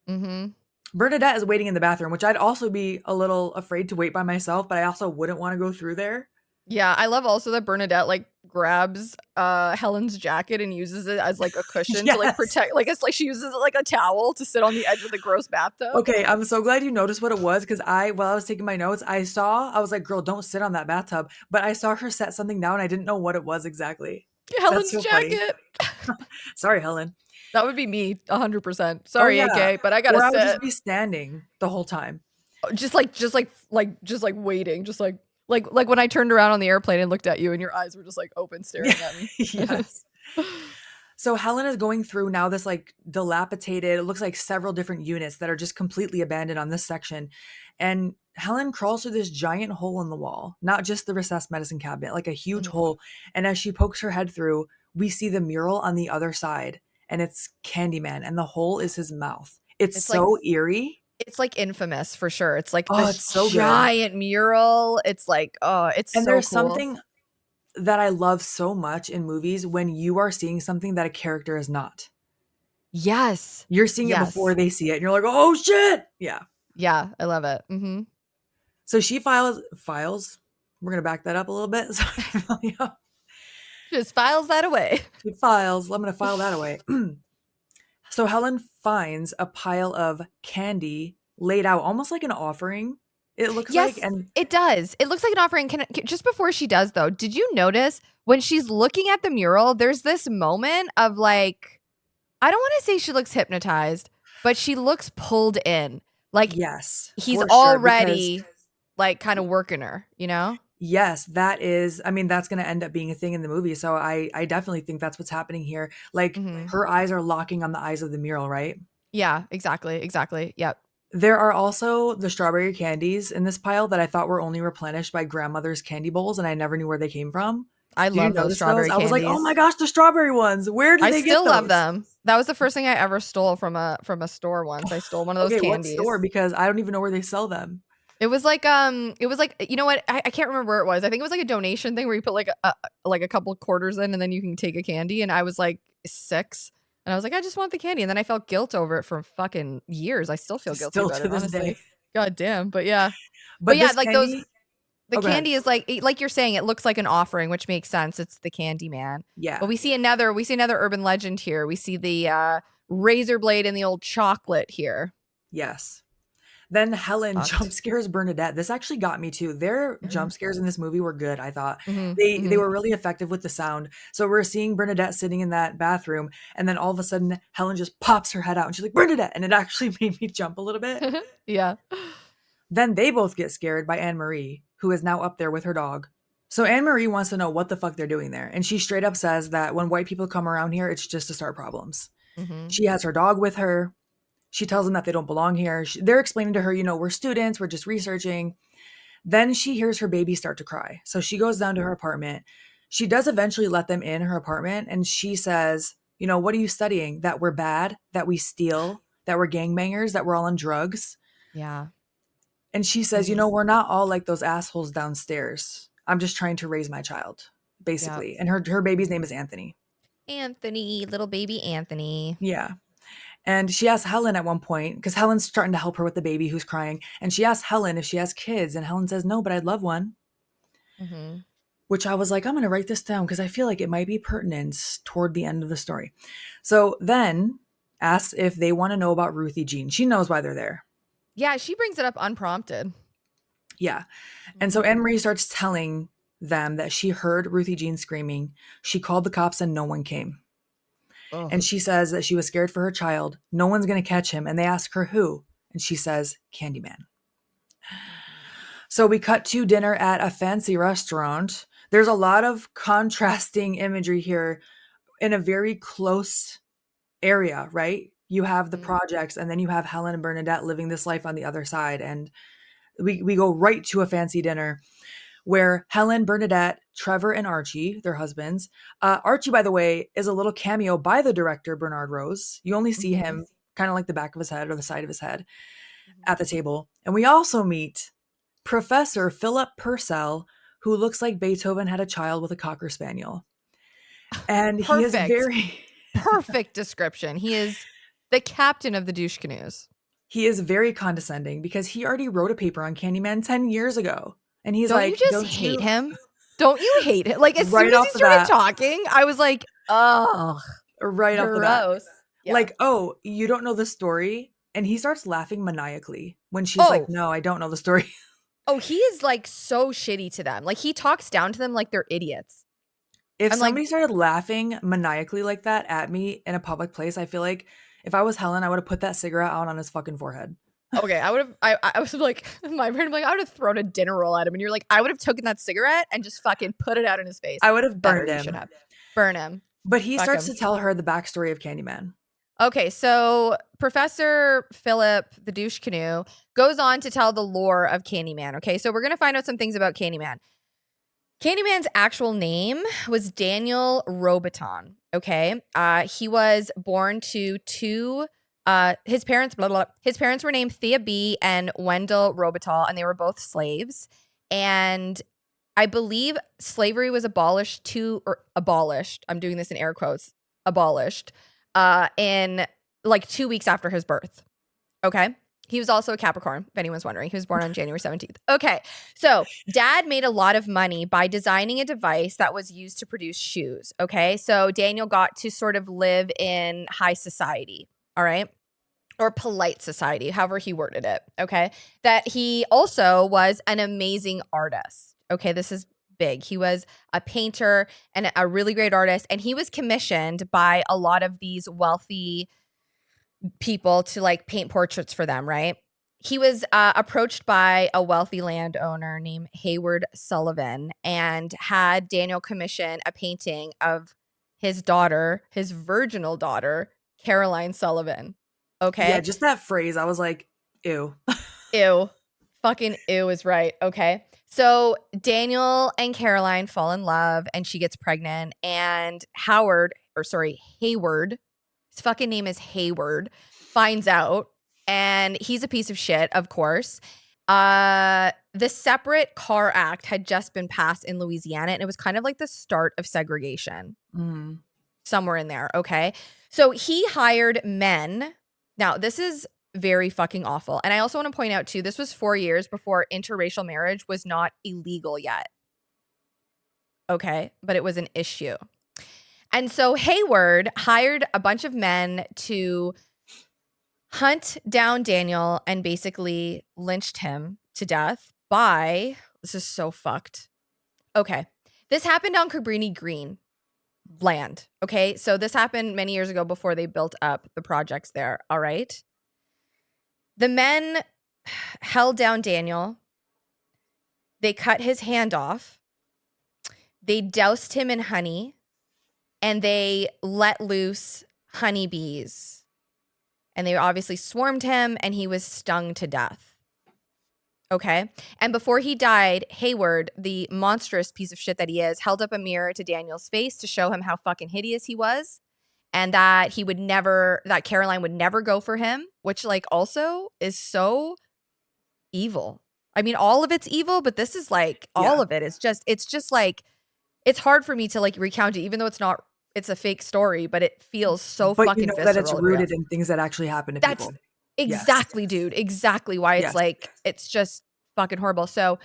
Mhm. Bernadette is waiting in the bathroom, which I'd also be a little afraid to wait by myself, but I also wouldn't want to go through there. Yeah, I love also that Bernadette like grabs Helen's jacket and uses it as like a cushion to like Yes. protect like it's like she uses it like a towel to sit on the edge of the gross bathtub. Okay, I'm so glad you noticed what it was because while I was taking my notes, I was like, girl, don't sit on that bathtub. But I saw her set something down. I didn't know what it was exactly. That's Helen's so funny. jacket. Sorry, Helen. That would be me 100%. Oh, Sorry, yeah. AK, but I got to Or I would sit just be standing the whole time. just like waiting, just like when I turned around on the airplane and looked at you and your eyes were just like open staring Yeah. at me. Yes. So Helen is going through now this like dilapidated, it looks like several different units that are just completely abandoned on this section. And Helen crawls through this giant hole in the wall, not just the recessed medicine cabinet, like a huge Mhm. hole. And as she pokes her head through, we see the mural on the other side, and it's Candyman, and the hole is his mouth. It's It's like so eerie. It's like infamous for sure. It's like Oh, this it's so good. giant mural. It's like, oh, it's And so there's cool. something that I love so much in movies when you are seeing something that a character is not. Yes. You're seeing it before Yes. they see it, and you're like, "Oh, shit!" Yeah. Yeah, I love it. Mhm. So she files. We're gonna back that up a little bit. Sorry, yeah. Just files that away. She files. I'm gonna file that away. So Helen finds a pile of candy laid out almost like an offering, it looks like, Yes, and it does. It looks like an offering. Just before she does though, did you notice when she's looking at the mural, there's this moment of like, I don't want to say she looks hypnotized, but she looks pulled in. Like yes, he's for sure, because already like kind of working her, you know? yes, that is, I mean, that's gonna end up being a thing in the movie, so I definitely think that's what's happening here. Like, Mhm. her eyes are locking on the eyes of the mural, right? Yeah, exactly, exactly. Yep. There are also the strawberry candies in this pile that I thought were only replenished by grandmother's candy bowls, and I never knew where they came from. I Did you love those notice those? strawberry I was like, "Oh my candies. gosh, the strawberry ones. Where did I they get still love those?" them. That was the first thing I ever stole from a store once. I stole one of those Okay, what store? candies. Because I don't even know where they sell them. It was like, you know what? I can't remember where it was. I think it was like a donation thing where you put like a couple quarters in and then you can take a candy. And I was like 6 and I was like, I just want the candy. And then I felt guilt over it for fucking years. I still feel guilty Still about to it, this honestly. day. God damn. But yeah. But But yeah, this like those candy the Oh, go ahead. candy is like you're saying, it looks like an offering, which makes sense. It's the Candyman. But Yeah. we see another urban legend here. We see the razor blade and the old chocolate here. Yes. Then Helen jump Fucked. scares Bernadette. This actually got me too. Their Mhm. jump scares in this movie were good, I thought. Mhm. They Mhm. were really effective with the sound. So we're seeing Bernadette sitting in that bathroom, and then all of a sudden Helen just pops her head out and she's like, "Bernadette!" And it actually made me jump a little bit. Yeah. Then they both get scared by Anne Marie, who is now up there with her dog. So Anne Marie wants to know what the fuck they're doing there. And she straight up says that when white people come around here, it's just to start problems. Mhm. She has her dog with her. She tells them that they don't belong here. They're explaining to her, we're students, we're just researching. Then she hears her baby start to cry. So she goes down to her apartment. She does eventually let them in her apartment. And she says, what are you studying? That we're bad, that we steal, that we're gangbangers, that we're all on drugs. Yeah. And she says, Jeez. we're not all like those assholes downstairs. I'm just trying to raise my child, Yep. basically. And her baby's name is Anthony. Anthony, little baby Anthony. Yeah. And she asks Helen at one point, because Helen's starting to help her with the baby who's crying. And she asks Helen if she has kids. And Helen says, no, but I'd love one. Mhm. Which I was like, I'm going to write this down because I feel like it might be pertinent toward the end of the story. So then asks if they want to know about Ruthie Jean. She knows why they're there. Yeah, she brings it up unprompted. Yeah. And so Mhm. Anne Marie starts telling them that she heard Ruthie Jean screaming. She called the cops and no one came. Ugh. And she says that she was scared for her child. No one's going to catch him. And they ask her who. And she says, Candyman. Mhm. So we cut to dinner at a fancy restaurant. There's a lot of contrasting imagery here in a very close area, right? You have the Mhm. projects, and then you have Helen and Bernadette living this life on the other side. And we go right to a fancy dinner where Helen, Bernadette, Trevor, and Archie, their husbands. Archie, by the way, is a little cameo by the director, Bernard Rose. You only see Mhm. him kind of like the back of his head or the side of his head Mhm. at the table. And we also meet Professor Philip Purcell, who looks like Beethoven had a child with a Cocker Spaniel. And he is Perfect. very Perfect description. He is the captain of the douche canoes. he is very condescending because he already wrote a paper on Candyman 10 years ago. And he's Don't you like, just "Don't hate you?" him? Don't you hate it? Like as soon Right as he off the started bat, talking, I was like, "Ugh, right off the bat. gross." Yeah. Like, "Oh, you don't know the story?" And he starts laughing maniacally when she's like, Oh, "No, I don't know the story." oh, he is like so shitty to them. Like he talks down to them like they're idiots. If I'm like, somebody started laughing maniacally like that at me in a public place, I feel like if I was Helen, I would have put that cigarette out on his fucking forehead. okay, I would have. I was like, my brain, like, I would have thrown a dinner roll at him, and you're like, I would have taken that cigarette and just fucking put it out in his face. I would have Better, burned you should him. have. Burn him. But he Fuck starts him. to tell her the backstory of Candyman. Okay, so Professor Philip, the douche canoe, goes on to tell the lore of Candyman. Okay, so we're gonna find out some things about Candyman. Candyman's actual name was Daniel Robiton. Okay, he was born to two His parents, blah, blah, blah. His parents were named Thea B and Wendell Robital, and they were both slaves. And I believe slavery was abolished. I'm doing this in air quotes, abolished, in like 2 weeks after his birth. Okay. He was also a Capricorn, if anyone's wondering. He was born on January 17th. Okay. So dad made a lot of money by designing a device that was used to produce shoes. Okay. So Daniel got to sort of live in high society. All right. Or polite society, however he worded it. Okay. That he also was an amazing artist. Okay. This is big. He was a painter and a really great artist. And he was commissioned by a lot of these wealthy people to like paint portraits for them, right? He was approached by a wealthy landowner named Hayward Sullivan and had Daniel commission a painting of his daughter, his virginal daughter, Caroline Sullivan. Yeah, Okay. just that phrase. I was like, ew. Ew. Fucking ew is right. Okay. So Daniel and Caroline fall in love and she gets pregnant, and Hayward, his fucking name is Hayward, finds out, and he's a piece of shit, of course. The Separate Car Act had just been passed in Louisiana, and it was kind of like the start of segregation. Mm. Somewhere in there, okay? So he hired men. Now, this is very fucking awful. And I also want to point out, too, this was 4 years before interracial marriage was not illegal yet. Okay? But it was an issue. And so Hayward hired a bunch of men to hunt down Daniel and basically lynched him to death by, this is so fucked. Okay. This happened on Cabrini Green land. Okay. So this happened many years ago before they built up the projects there. All right. The men held down Daniel. They cut his hand off. They doused him in honey. And they let loose honeybees. And they obviously swarmed him, and he was stung to death. Okay. And before he died, Hayward, the monstrous piece of shit that he is, held up a mirror to Daniel's face to show him how fucking hideous he was, and that that Caroline would never go for him, which like also is so evil. I mean, all of it's evil, but this is like, all of it is it's just like, it's hard for me to like recount it, even though it's a fake story, but it feels so But you fucking know that it's visceral and real. rooted in things that actually happen to That's people. Yes. exactly, dude. Exactly why it's Yes. like, it's just fucking horrible. So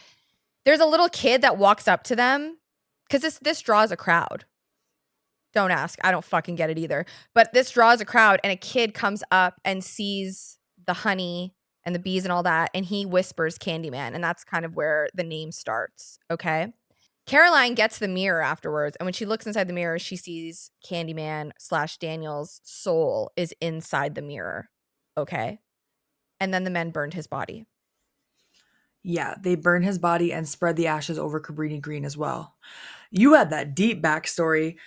there's a little kid that walks up to them because this draws a crowd. Don't ask. I don't fucking get it either. But this draws a crowd, and a kid comes up and sees the honey and the bees and all that, and he whispers Candyman, and that's kind of where the name starts. Okay. Caroline gets the mirror afterwards, and when she looks inside the mirror, she sees Candyman / Daniel's soul is inside the mirror. Okay. And then the men burned his body. Yeah, they burn his body and spread the ashes over Cabrini Green as well. You had that deep backstory.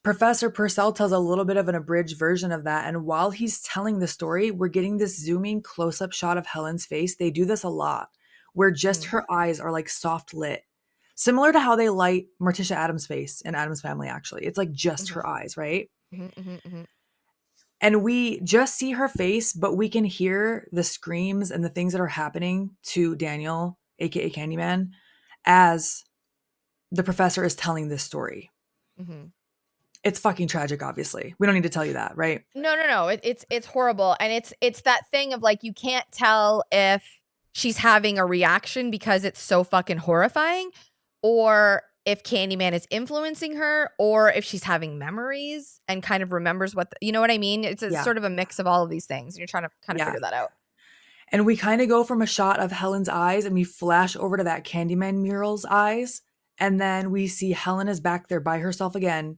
Professor Purcell tells a little bit of an abridged version of that. And while he's telling the story, we're getting this zooming close-up shot of Helen's face. They do this a lot, where just her eyes are like soft lit. Similar to how they light Morticia Adams' face in Adam's Family, actually. It's like just her eyes, right? And we just see her face, but we can hear the screams and the things that are happening to Daniel, aka Candyman, as the professor is telling this story. It's fucking tragic, obviously. We don't need to tell you that, right? No. It's horrible. And it's that thing of like, you can't tell if she's having a reaction because it's so fucking horrifying, or if Candyman is influencing her, or if she's having memories and kind of remembers you know what I mean? It's sort of a mix of all of these things. And you're trying to kind of figure that out. And we kind of go from a shot of Helen's eyes and we flash over to that Candyman mural's eyes. And then we see Helen is back there by herself again,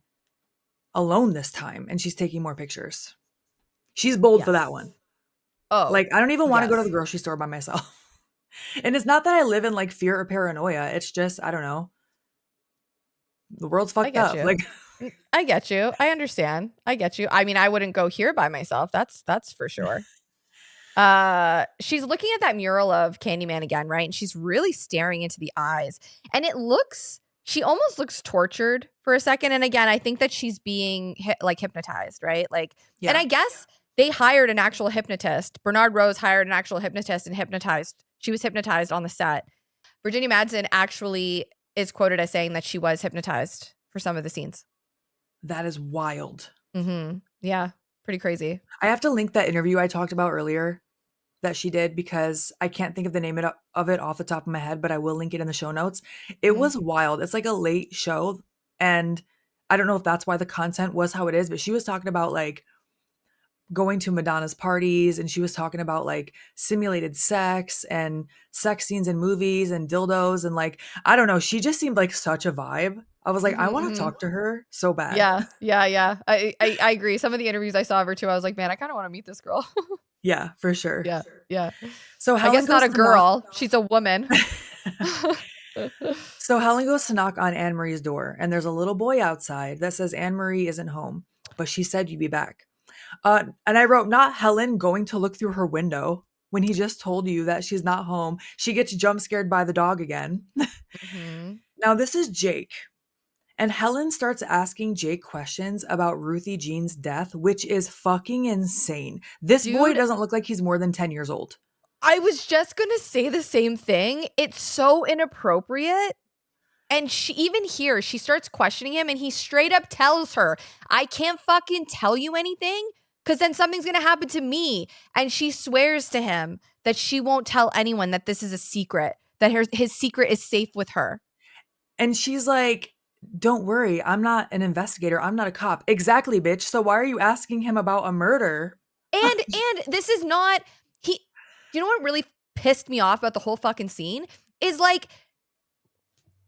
alone this time. And she's taking more pictures. She's bold for that one. Oh. Like, I don't even want to go to the grocery store by myself. And it's not that I live in like fear or paranoia. It's just, I don't know. The world's fucked up. Like, I get you. I understand. I get you. I mean, I wouldn't go here by myself. That's for sure. She's looking at that mural of Candyman again, right? And she's really staring into the eyes. And she almost looks tortured for a second. And again, I think that she's being hypnotized, right? Like, and I guess they hired an actual hypnotist. Bernard Rose hired an actual hypnotist and hypnotized. She was hypnotized on the set. Virginia Madsen actually is quoted as saying that she was hypnotized for some of the scenes. That is wild. Yeah, pretty crazy. I have to link that interview I talked about earlier that she did because I can't think of the name of it off the top of my head, but I will link it in the show notes. It Mhm. was wild. It's like a late show, and I don't know if that's why the content was how it is, but she was talking about like going to Madonna's parties, and she was talking about like simulated sex and sex scenes in movies and dildos, and like I don't know, she just seemed like such a vibe. I was like, I Mhm, want to mhm. talk to her so bad. Yeah, yeah, yeah. I agree. Some of the interviews I saw of her too, I was like, man, I kind of want to meet this girl. Yeah, for sure. Yeah, yeah. So I Helen guess not goes a to knock. girl. She's a woman. So Helen goes to knock on Anne Marie's door, and there's a little boy outside that says Anne Marie isn't home, but she said you'd be back. And I wrote, not Helen going to look through her window when he just told you that she's not home. She gets jump scared by the dog again. Mhm. Now, this is Jake. And Helen starts asking Jake questions about Ruthie Jean's death, which is fucking insane. This boy Dude, doesn't look like he's more than 10 years old. I was just going to say the same thing. It's so inappropriate. And she even here, she starts questioning him and he straight up tells her, I can't fucking tell you anything because then something's going to happen to me. And she swears to him that she won't tell anyone that this is a secret, that his secret is safe with her. And she's like, don't worry, I'm not an investigator. I'm not a cop. Exactly, bitch. So why are you asking him about a murder? And this is not he you know what really pissed me off about the whole fucking scene is like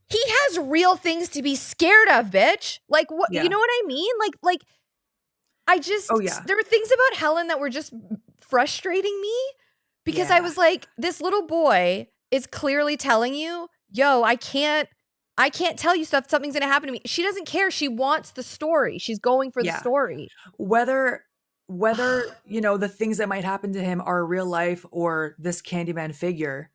he has real things to be scared of, bitch. Like what you Yeah. know what I mean? Like I Oh, just yeah. there were things about Helen that were just frustrating me because I Yeah. was like, this little boy is clearly telling you, yo, I can't tell you stuff. Something's gonna happen to me. She doesn't care. She wants the story. She's going for the Yeah. story. Whether the things that might happen to him are real life or this Candyman figure.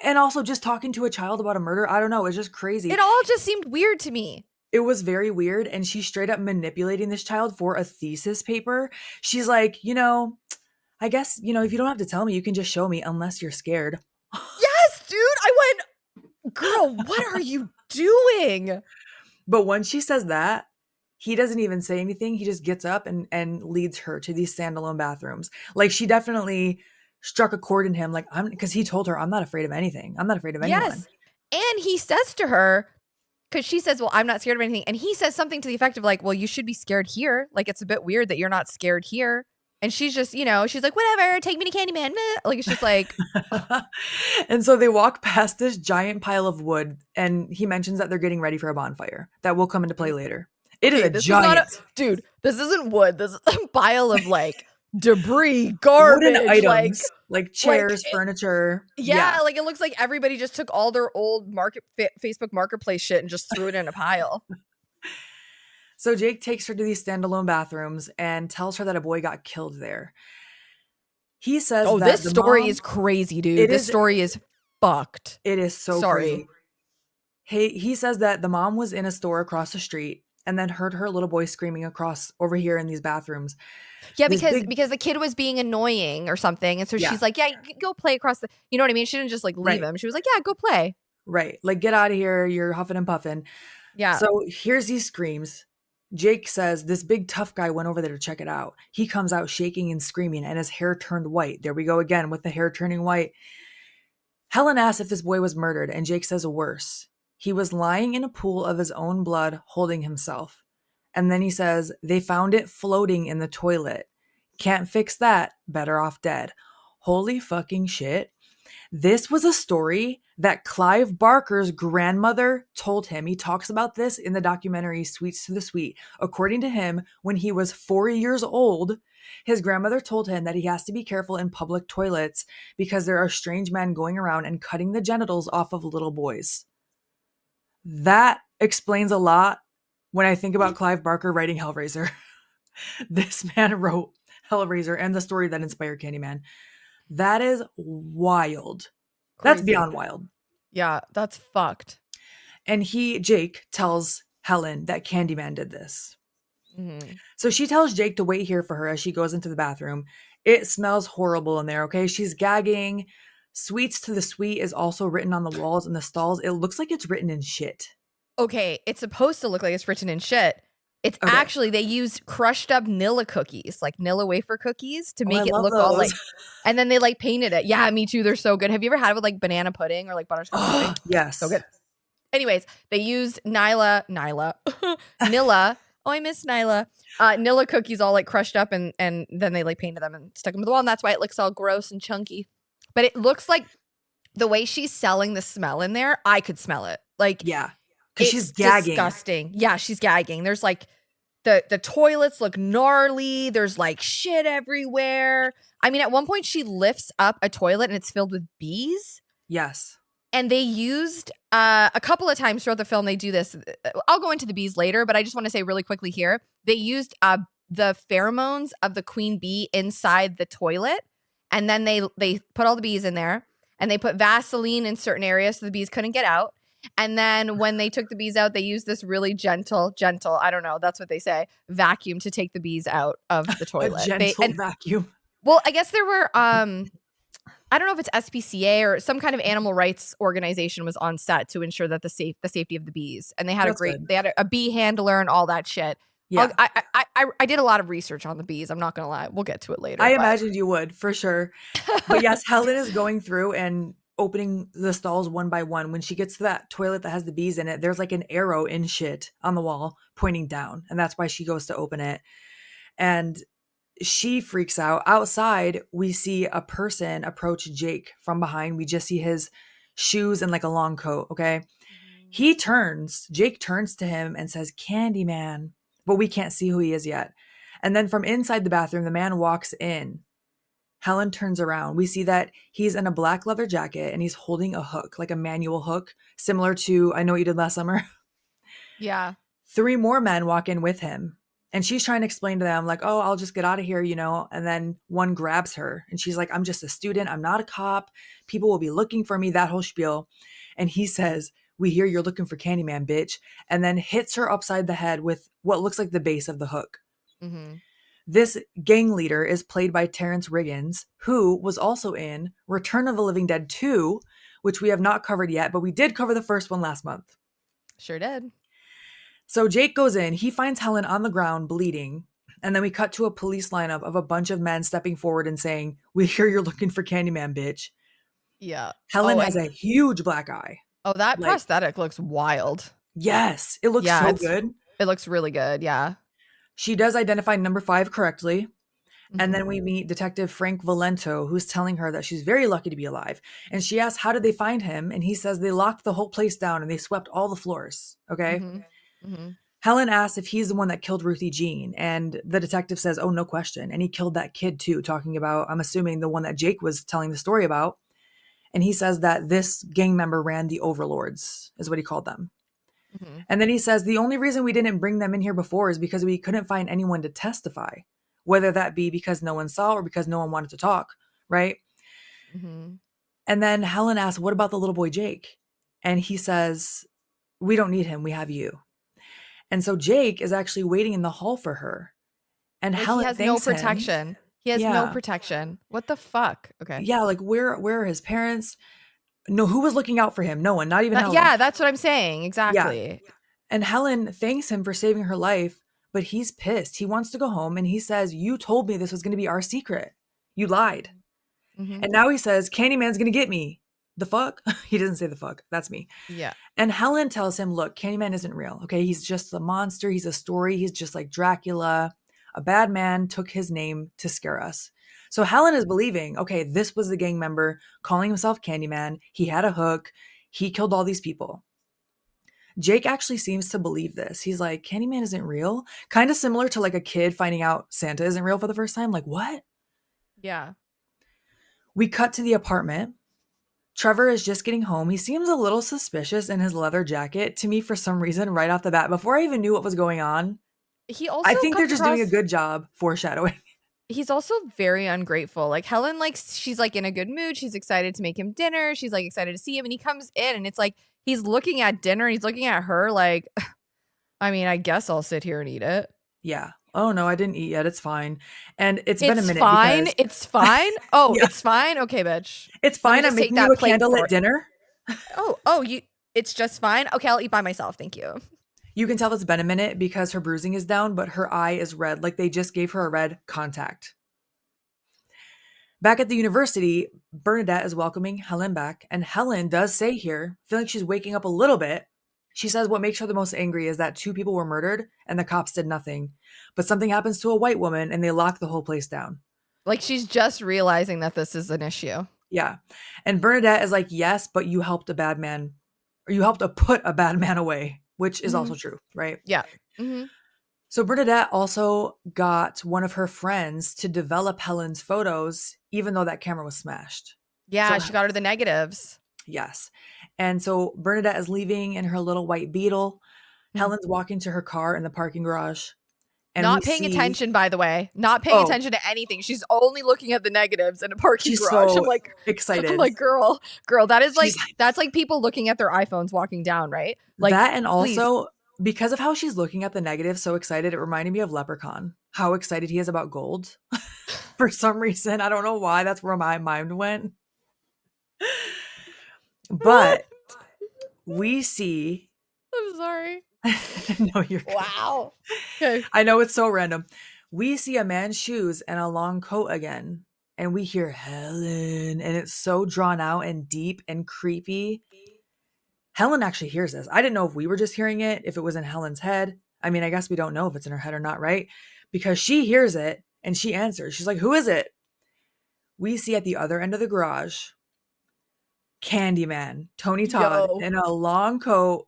And also just talking to a child about a murder, I don't know, it's just crazy. It all just seemed weird to me. It was very weird, and she's straight up manipulating this child for a thesis paper. She's like, I guess, if you don't have to tell me, you can just show me unless you're scared. Yes, dude. I went, girl, what are you doing? But when she says that, he doesn't even say anything. He just gets up and leads her to these standalone bathrooms. Like she definitely struck a chord in him. Like because he told her, I'm not afraid of anything. I'm not afraid of anyone. Yes. And he says to her, because she says, well, I'm not scared of anything. And he says something to the effect of like, well, you should be scared here. Like, it's a bit weird that you're not scared here. And she's just, she's like, whatever, take me to Candyman. Meh. Like, it's just like, And so they walk past this giant pile of wood, and he mentions that they're getting ready for a bonfire that will come into play later. It is okay, a this is not a, giant dude, this isn't wood. This is a pile of like debris, wooden garbage, items like like, chairs, furniture. yeah, Yeah. like it looks like everybody just took all their old Facebook marketplace shit and just threw it in a pile. So Jake takes her to these standalone bathrooms and tells her that a boy got killed there. He says Oh, this that the story mom, is crazy, dude. it This is story is fucked. it is so Sorry. crazy. He says that the mom was in a store across the street and then heard her little boy screaming across over here in these bathrooms. Yeah, This because big, the kid was being annoying or something, and so yeah, she's like, "Yeah, go play across the." You know what I mean? She didn't just like leave right, him. She was like, "Yeah, go play." right. Like, get out of here. You're huffing and puffing. Yeah. So here's these screams. Jake says this big tough guy went over there to check it out. He comes out shaking and screaming, and his hair turned white. There we go again with the hair turning white. Helen asks if this boy was murdered, and Jake says worse. He was lying in a pool of his own blood, holding himself. And then he says, they found it floating in the toilet. Can't fix that. Better off dead. Holy fucking shit. This was a story that Clive Barker's grandmother told him. He talks about this in the documentary Sweets to the Sweet. According to him, when he was 4 years old, his grandmother told him that he has to be careful in public toilets because there are strange men going around and cutting the genitals off of little boys. That explains a lot when I think about Clive Barker writing Hellraiser. This man wrote Hellraiser and the story that inspired Candyman. That is wild. That's Crazy. beyond wild. Yeah, that's fucked. And Jake, tells Helen that Candyman did this. Mm-hmm. So she tells Jake to wait here for her as she goes into the bathroom. It smells horrible in there, okay? She's gagging. Sweets to the Sweet is also written on the walls in the stalls. It looks like it's written in shit. Okay, it's supposed to look like it's written in shit. It's Okay. actually, they used crushed up Nilla cookies, like Nilla wafer cookies, to Oh, I make it love look all those. like, and then they like painted it. Yeah, me too. They're so good. Have you ever had it with like banana pudding or like butterscotch Oh, pudding? So yes. good. Anyways, they used Nilla. Oh, I miss Nyla. Nilla cookies all like crushed up and then they like painted them and stuck them to the wall, and that's why it looks all gross and chunky. But it looks like the way she's selling the smell in there, I could smell it. Like Yeah. Because she's it's gagging. disgusting. Yeah, she's gagging. There's like the toilets look gnarly. There's like shit everywhere. I mean, at one point she lifts up a toilet and it's filled with bees. Yes. And they used a couple of times throughout the film, they do this. I'll go into the bees later, but I just want to say really quickly here, they used the pheromones of the queen bee inside the toilet. And then they put all the bees in there and they put Vaseline in certain areas so the bees couldn't get out. And then when they took the bees out, they used this really gentle, I don't know, that's what they say, vacuum to take the bees out of the A toilet. gentle vacuum. Well, I guess there were I don't know if it's SPCA or some kind of animal rights organization was on set to ensure that the safety of the bees, and they had That's good. a bee handler and all that shit. Yeah. I did a lot of research on the bees. I'm not gonna lie. We'll get to it later, I but imagined you would, for sure. But yes, Helen is going through and opening the stalls one by one. When she gets to that toilet that has the bees in it, there's like an arrow in shit on the wall pointing down. And that's why she goes to open it. And she freaks out. Outside, we see a person approach Jake from behind. We just see his shoes and like a long coat. Okay. Jake turns to him and says, Candyman, but we can't see who he is yet. And then from inside the bathroom, the man walks in. Helen turns around. We see that he's in a black leather jacket and he's holding a hook, like a manual hook, similar to I Know What You Did Last Summer. yeah. Three more men walk in with him. And she's trying to explain to them, like, oh, I'll just get out of here, you know? And then one grabs her and she's like, I'm just a student. I'm not a cop. People will be looking for me, that whole spiel. And he says, we hear you're looking for Candyman, bitch. And then hits her upside the head with what looks like the base of the hook. Mm-hmm. This gang leader is played by Terrence Riggins, who was also in Return of the Living Dead 2, which we have not covered yet, but we did cover the first one last month. Sure did. So Jake goes in, he finds Helen on the ground bleeding, and then we cut to a police lineup of a bunch of men stepping forward and saying, we hear you're looking for Candyman, bitch. Yeah. Helen Oh, has and a huge black eye. that Like, prosthetic looks wild. yes, it looks Yeah, so good. it looks really good. Yeah. She does identify number 5 correctly. And Mm-hmm. then we meet Detective Frank Valento, who's telling her that she's very lucky to be alive. And she asks, how did they find him? And he says they locked the whole place down and they swept all the floors. Okay. Mm-hmm. Mm-hmm. Helen asks if he's the one that killed Ruthie Jean. And the detective says, oh, no question. And he killed that kid too, talking about, I'm assuming, the one that Jake was telling the story about. And he says that this gang member ran the overlords, is what he called them. Mm-hmm. And then he says the only reason we didn't bring them in here before is because we couldn't find anyone to testify, whether that be because no one saw or because no one wanted to talk, right? Mm-hmm. And then Helen asks, what about the little boy Jake? And he says, we don't need him. We have you. And so Jake is actually waiting in the hall for her. And Like he Helen has no thanks him. protection. He has no Yeah. protection. What the fuck? Okay. Yeah. Like where are his parents? No, who was looking out for him? No one, not even Helen. Yeah, that's what I'm saying. Yeah. Exactly. And Helen thanks him for saving her life, but he's pissed. He wants to go home and he says, you told me this was going to be our secret. You lied. Mm-hmm. And now he says, Candyman's going to get me. The fuck? He doesn't say the fuck. That's me. Yeah. And Helen tells him, look, Candyman isn't real. Okay. He's just a monster. He's a story. He's just like Dracula. A bad man took his name to scare us. So Helen is believing, okay, this was the gang member calling himself Candyman. He had a hook. He killed all these people. Jake actually seems to believe this. He's like, Candyman isn't real. Kind of similar to like a kid finding out Santa isn't real for the first time. Like, what? Yeah. We cut to the apartment. Trevor is just getting home. He seems a little suspicious in his leather jacket to me for some reason right off the bat. Before I even knew what was going on, He I also think they're comes just doing a across good job foreshadowing. he's also very ungrateful. Like Helen she's like in a good mood. She's excited to make him dinner. She's like excited to see him and he comes in and it's like he's looking at dinner and he's looking at her like I mean, I guess I'll sit here and eat it. Yeah. Oh no, I didn't eat yet. It's fine. And it's been a It's minute fine. because It's fine. Oh, yeah, it's fine. Okay, bitch. it's Let me fine. I'm just take making you that a plate candlelit for dinner. Oh, you it's just fine. Okay, I'll eat by myself. Thank you. You can tell it's been a minute because her bruising is down, but her eye is red, like they just gave her a red contact. Back at the university, Bernadette is welcoming Helen back, and Helen does say here, feeling like she's waking up a little bit, she says what makes her the most angry is that two people were murdered and the cops did nothing. But something happens to a white woman and they lock the whole place down. Like she's just realizing that this is an issue. Yeah. And Bernadette is like, yes, but you helped a bad man, or you helped to put a bad man away, which is also Mhm. true, right? Yeah. Mhm. So Bernadette also got one of her friends to develop Helen's photos, even though that camera was smashed. Yeah, So, she got her the negatives. yes. And so Bernadette is leaving in her little white Beetle. Mhm. Helen's walking to her car in the parking garage, and we Not paying see, attention, by the way. Not paying oh, attention to anything. She's only looking at the negatives in a parking she's garage. so I'm excited. like, girl, that is She's like that's like people looking at their iPhones walking down, right? Like, that, and please. also because of how she's looking at the negative so excited, it reminded me of Leprechaun. How excited he is about gold. For some reason, I don't know why, that's where my mind went. What? But we see I'm sorry. no, you're good. Wow. Okay. I know it's so random. We see a man's shoes and a long coat again, and we hear Helen, and it's so drawn out and deep and creepy. Helen actually hears this. I didn't know if we were just hearing it, if it was in Helen's head. I mean, I guess we don't know if it's in her head or not, right? Because she hears it and she answers. She's like, "Who is it?" We see at the other end of the garage Candyman, Tony Todd, Yo, in a long coat,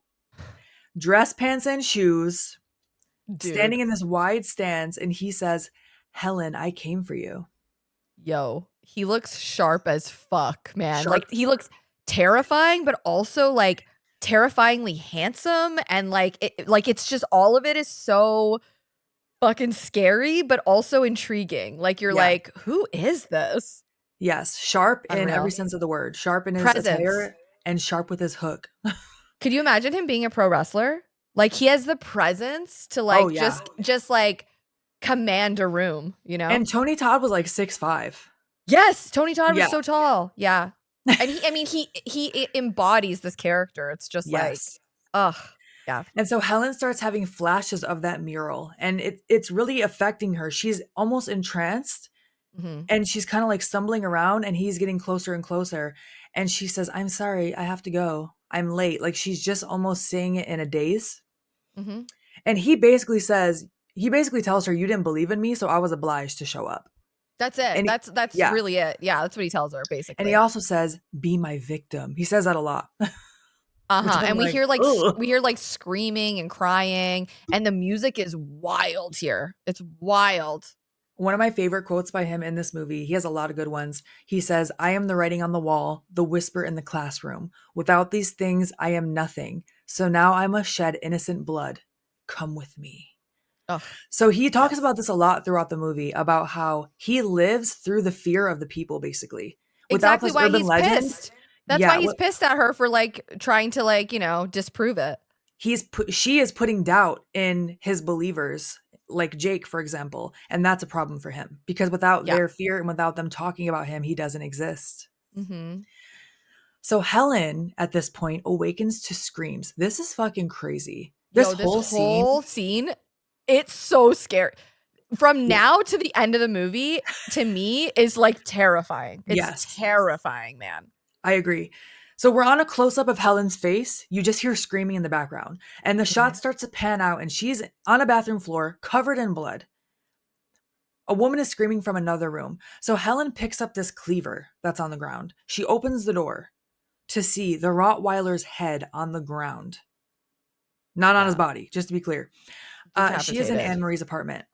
dress pants, and shoes, dude. standing in this wide stance, and he says, "Helen, I came for you." Yo. He looks sharp as fuck, man. Sharp. Like he looks terrifying, but also like terrifyingly handsome and like it's just all of it is so fucking scary, but also intriguing. Like you're Yeah. like, who is this? Yes. Sharp in every Unreal. sense of the word. Sharp in his Presence. attire and sharp with his hook. Could you imagine him being a pro wrestler? Like he has the presence to Oh, like yeah. just like command a room, you know? And Tony Todd was like 6'5". Yes, Tony Todd was Yeah. so tall. Yeah. And he I mean he embodies this character. It's just like, Yes. ugh. Yeah. And so Helen starts having flashes of that mural, and it's really affecting her. She's almost entranced, Mhm. and she's kind of like stumbling around, and he's getting closer and closer. And she says, "I'm sorry, I have to go. I'm late." Like she's just almost saying it in a daze. Mhm. And he basically tells her, "You didn't believe in me, so I was obliged to show up." That's it. And he, That's yeah. really it. Yeah, that's what he tells her And he basically. also says, "Be my victim." He says that a lot, which Uh-huh. I'm And like, we ugh. hear like screaming and crying and the music is wild here. It's wild. One of my favorite quotes by him in this movie, he has a lot of good ones. He says, "I am the writing on the wall, the whisper in the classroom. Without these things, I am nothing. So now I must shed innocent blood. Come with me." Ugh. So he talks Yes. about this a lot throughout the movie about how he lives through the fear of the people, basically. Without Exactly this why urban he's legend, pissed. That's why yeah, he's pissed at her for like trying to like, disprove it. she is putting doubt in his believers, like Jake, for example, and that's a problem for him because without Yeah. their fear and without them talking about him, he doesn't exist. Mhm. So Helen at this point awakens to screams. This is fucking crazy. This Yo, this whole scene, whole scene, it's so scary. From yeah, now to the end of the movie, to me, is like terrifying. It's yes, terrifying, man. I agree. So we're on a close up of Helen's face. You just hear screaming in the background, and the shot Mhm. starts to pan out, and she's on a bathroom floor covered in blood. A woman is screaming from another room. So Helen picks up this cleaver that's on the ground. She opens the door to see the Rottweiler's head on the ground, not on his Yeah. body, just to be clear. She is in Decapitated. Anne Marie's apartment,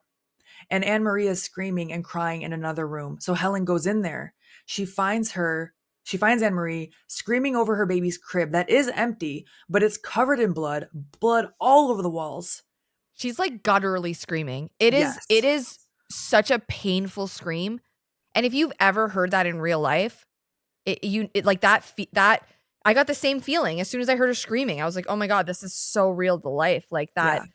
and Anne Marie is screaming and crying in another room. So Helen goes in there. She finds her. She finds Anne Marie screaming over her baby's crib that is empty, but it's covered in blood, blood all over the walls. She's like gutturally screaming. It Yes. is such a painful scream. And if you've ever heard that in real life, it like that I got the same feeling as soon as I heard her screaming. I was like, "Oh my god, this is so real to life." Like that Yeah.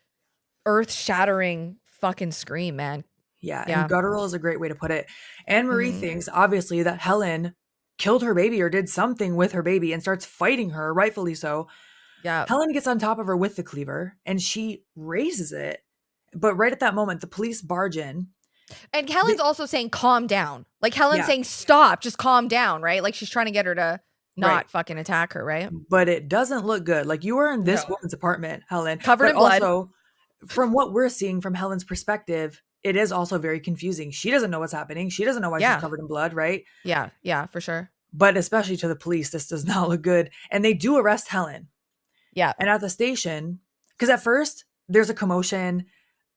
earth-shattering fucking scream, man. Yeah, and Yeah. guttural is a great way to put it. Anne Marie Mhm. thinks, obviously, that Helen killed her baby or did something with her baby and starts fighting her, rightfully so. Yeah. Helen gets on top of her with the cleaver and she raises it. But right at that moment, the police barge in. And Helen's They, also saying, "Calm down." Like, Helen's yeah, saying, "Stop, just calm down," right? Like, she's trying to get her to right. not fucking attack her, right? But it doesn't look good. Like you are in this No. woman's apartment, Helen, Covered but in blood. also from what we're seeing from Helen's perspective, it is also very confusing. She doesn't know what's happening. She doesn't know why she's Yeah. covered in blood, right? Yeah. Yeah, for sure. But especially to the police, this does not look good. And they do arrest Helen. Yeah. And at the station, because at first there's a commotion.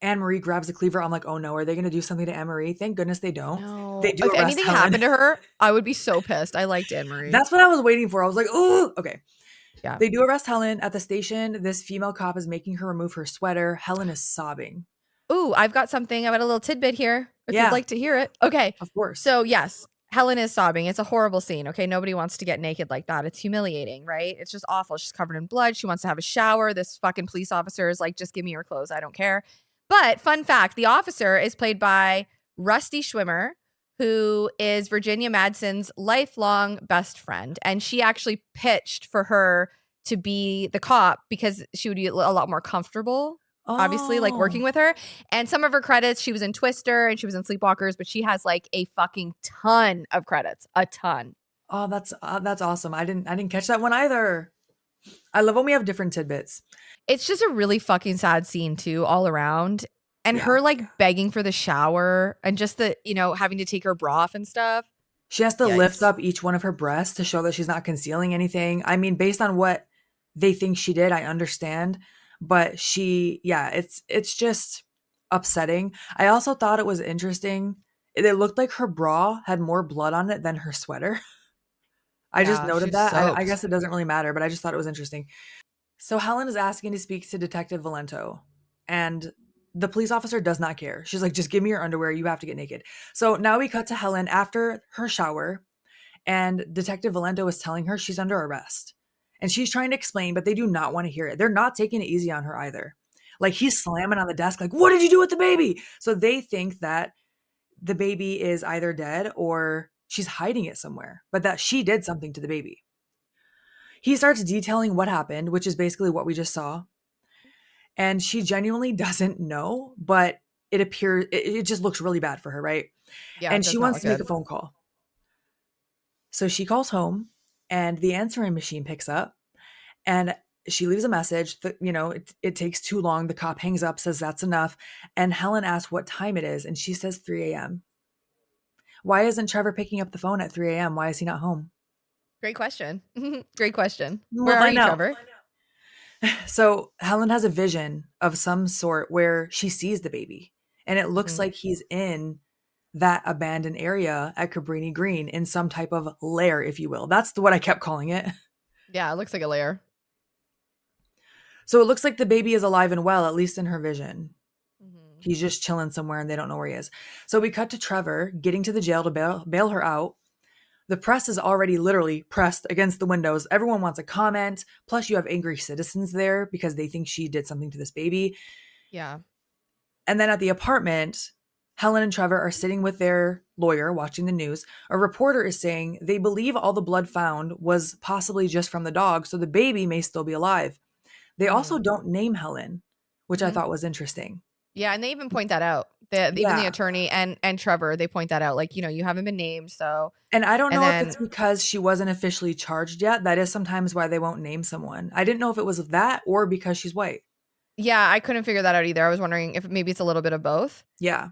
Anne Marie grabs a cleaver. I'm like, oh no, are they going to do something to Anne Marie? Thank goodness they I don't. They know. do If arrest anything Helen. happened to her, I would be so pissed. I liked Anne Marie. That's what I was waiting for. I was like, oh, okay. Yeah. They do arrest Helen at the station. This female cop is making her remove her sweater. Helen is sobbing. Ooh, I've got something. I've got a little tidbit here if you'd Yeah, like to hear it. Okay. of course. So, yes, Helen is sobbing. It's a horrible scene. Okay. Nobody wants to get naked like that. It's humiliating, right? It's just awful. She's covered in blood. She wants to have a shower. This fucking police officer is like, just give me your clothes. I don't care. But fun fact, the officer is played by Rusty Schwimmer, who is Virginia Madsen's lifelong best friend. And she actually pitched for her to be the cop because she would be a lot more comfortable, obviously, like Oh, working with her. And some of her credits, she was in Twister and she was in Sleepwalkers, but she has like a fucking ton of credits, a ton. oh, that's awesome. I didn't catch that one either. I love when we have different tidbits. It's just a really fucking sad scene too, all around. And Yeah. her like begging for the shower and just the, having to take her bra off and stuff. She has to lift Yikes. up each one of her breasts to show that she's not concealing anything. I mean, based on what they think she did, I understand, but yeah, it's just upsetting. I also thought it was interesting. It looked like her bra had more blood on it than her sweater. I just Yeah, noted she's that. I soaked. guess it doesn't really matter, but I just thought it was interesting. So Helen is asking to speak to Detective Valento, and the police officer does not care. She's like, just give me your underwear. You have to get naked. So now we cut to Helen after her shower, and Detective Valento is telling her she's under arrest. And she's trying to explain, but they do not want to hear it. They're not taking it easy on her either. Like he's slamming on the desk, like, what did you do with the baby? So they think that the baby is either dead or she's hiding it somewhere, but that she did something to the baby. He starts detailing what happened, which is basically what we just saw. And she genuinely doesn't know, but it just looks really bad for her, right? Yeah, it And she does not wants look to make good. a phone call. So she calls home and the answering machine picks up and she leaves a message that, it takes too long. The cop hangs up, says that's enough. And Helen asks what time it is. And she says 3 a.m. Why isn't Trevor picking up the phone at 3 a.m.? Why is he not home? Great question. Great question. We'll Where are find you, out. Trevor? So Helen has a vision of some sort where she sees the baby and it looks Mhm. like he's in that abandoned area at Cabrini Green in some type of lair, if you will. That's what I kept calling it. Yeah, it looks like a layer. So it looks like the baby is alive and well, at least in her vision. Mhm. He's just chilling somewhere and they don't know where he is. So we cut to Trevor getting to the jail to bail her out. The press is already literally pressed against the windows. Everyone wants a comment. Plus, you have angry citizens there because they think she did something to this baby. Yeah. And then at the apartment, Helen and Trevor are sitting with their lawyer watching the news. A reporter is saying they believe all the blood found was possibly just from the dog, so the baby may still be alive. They also Mhm. don't name Helen, which I Mhm. thought was interesting. Yeah, and they even point that out. Even the Yeah. attorney and Trevor, they point that out. Like, you haven't been named, so And I don't and know if it's then because she wasn't officially charged yet. That is sometimes why they won't name someone. I didn't know if it was that or because she's white. yeah, I couldn't figure that out either. I was wondering if maybe it's a little bit of both. Yeah.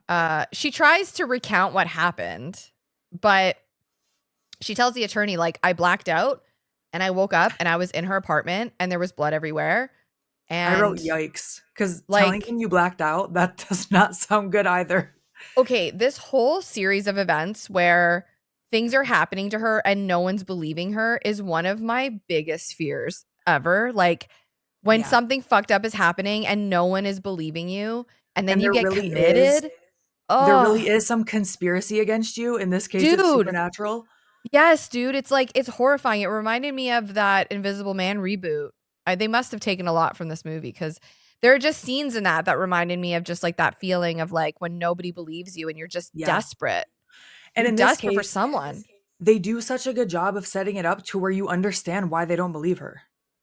She tries to recount what happened, but she tells the attorney, like, I blacked out and I woke up and I was in her apartment and there was blood everywhere. I wrote And yikes because telling like, him you blacked out, that does not sound good either. okay, this whole series of events where things are happening to her and no one's believing her is one of my biggest fears ever. Like, when Yeah. something fucked up is happening and no one is believing you and then And you there get really is committed. there Oh, really is some conspiracy against you. In this case, it's dude. supernatural. Yes, dude. It's like, it's horrifying. It reminded me of that Invisible Man reboot. They must have taken a lot from this movie because there are just scenes in that reminded me of just like that feeling of like when nobody believes you and you're just Yeah. desperate. And You're in this desperate for case, someone. they do such a good job of setting it up to where you understand why they don't believe her.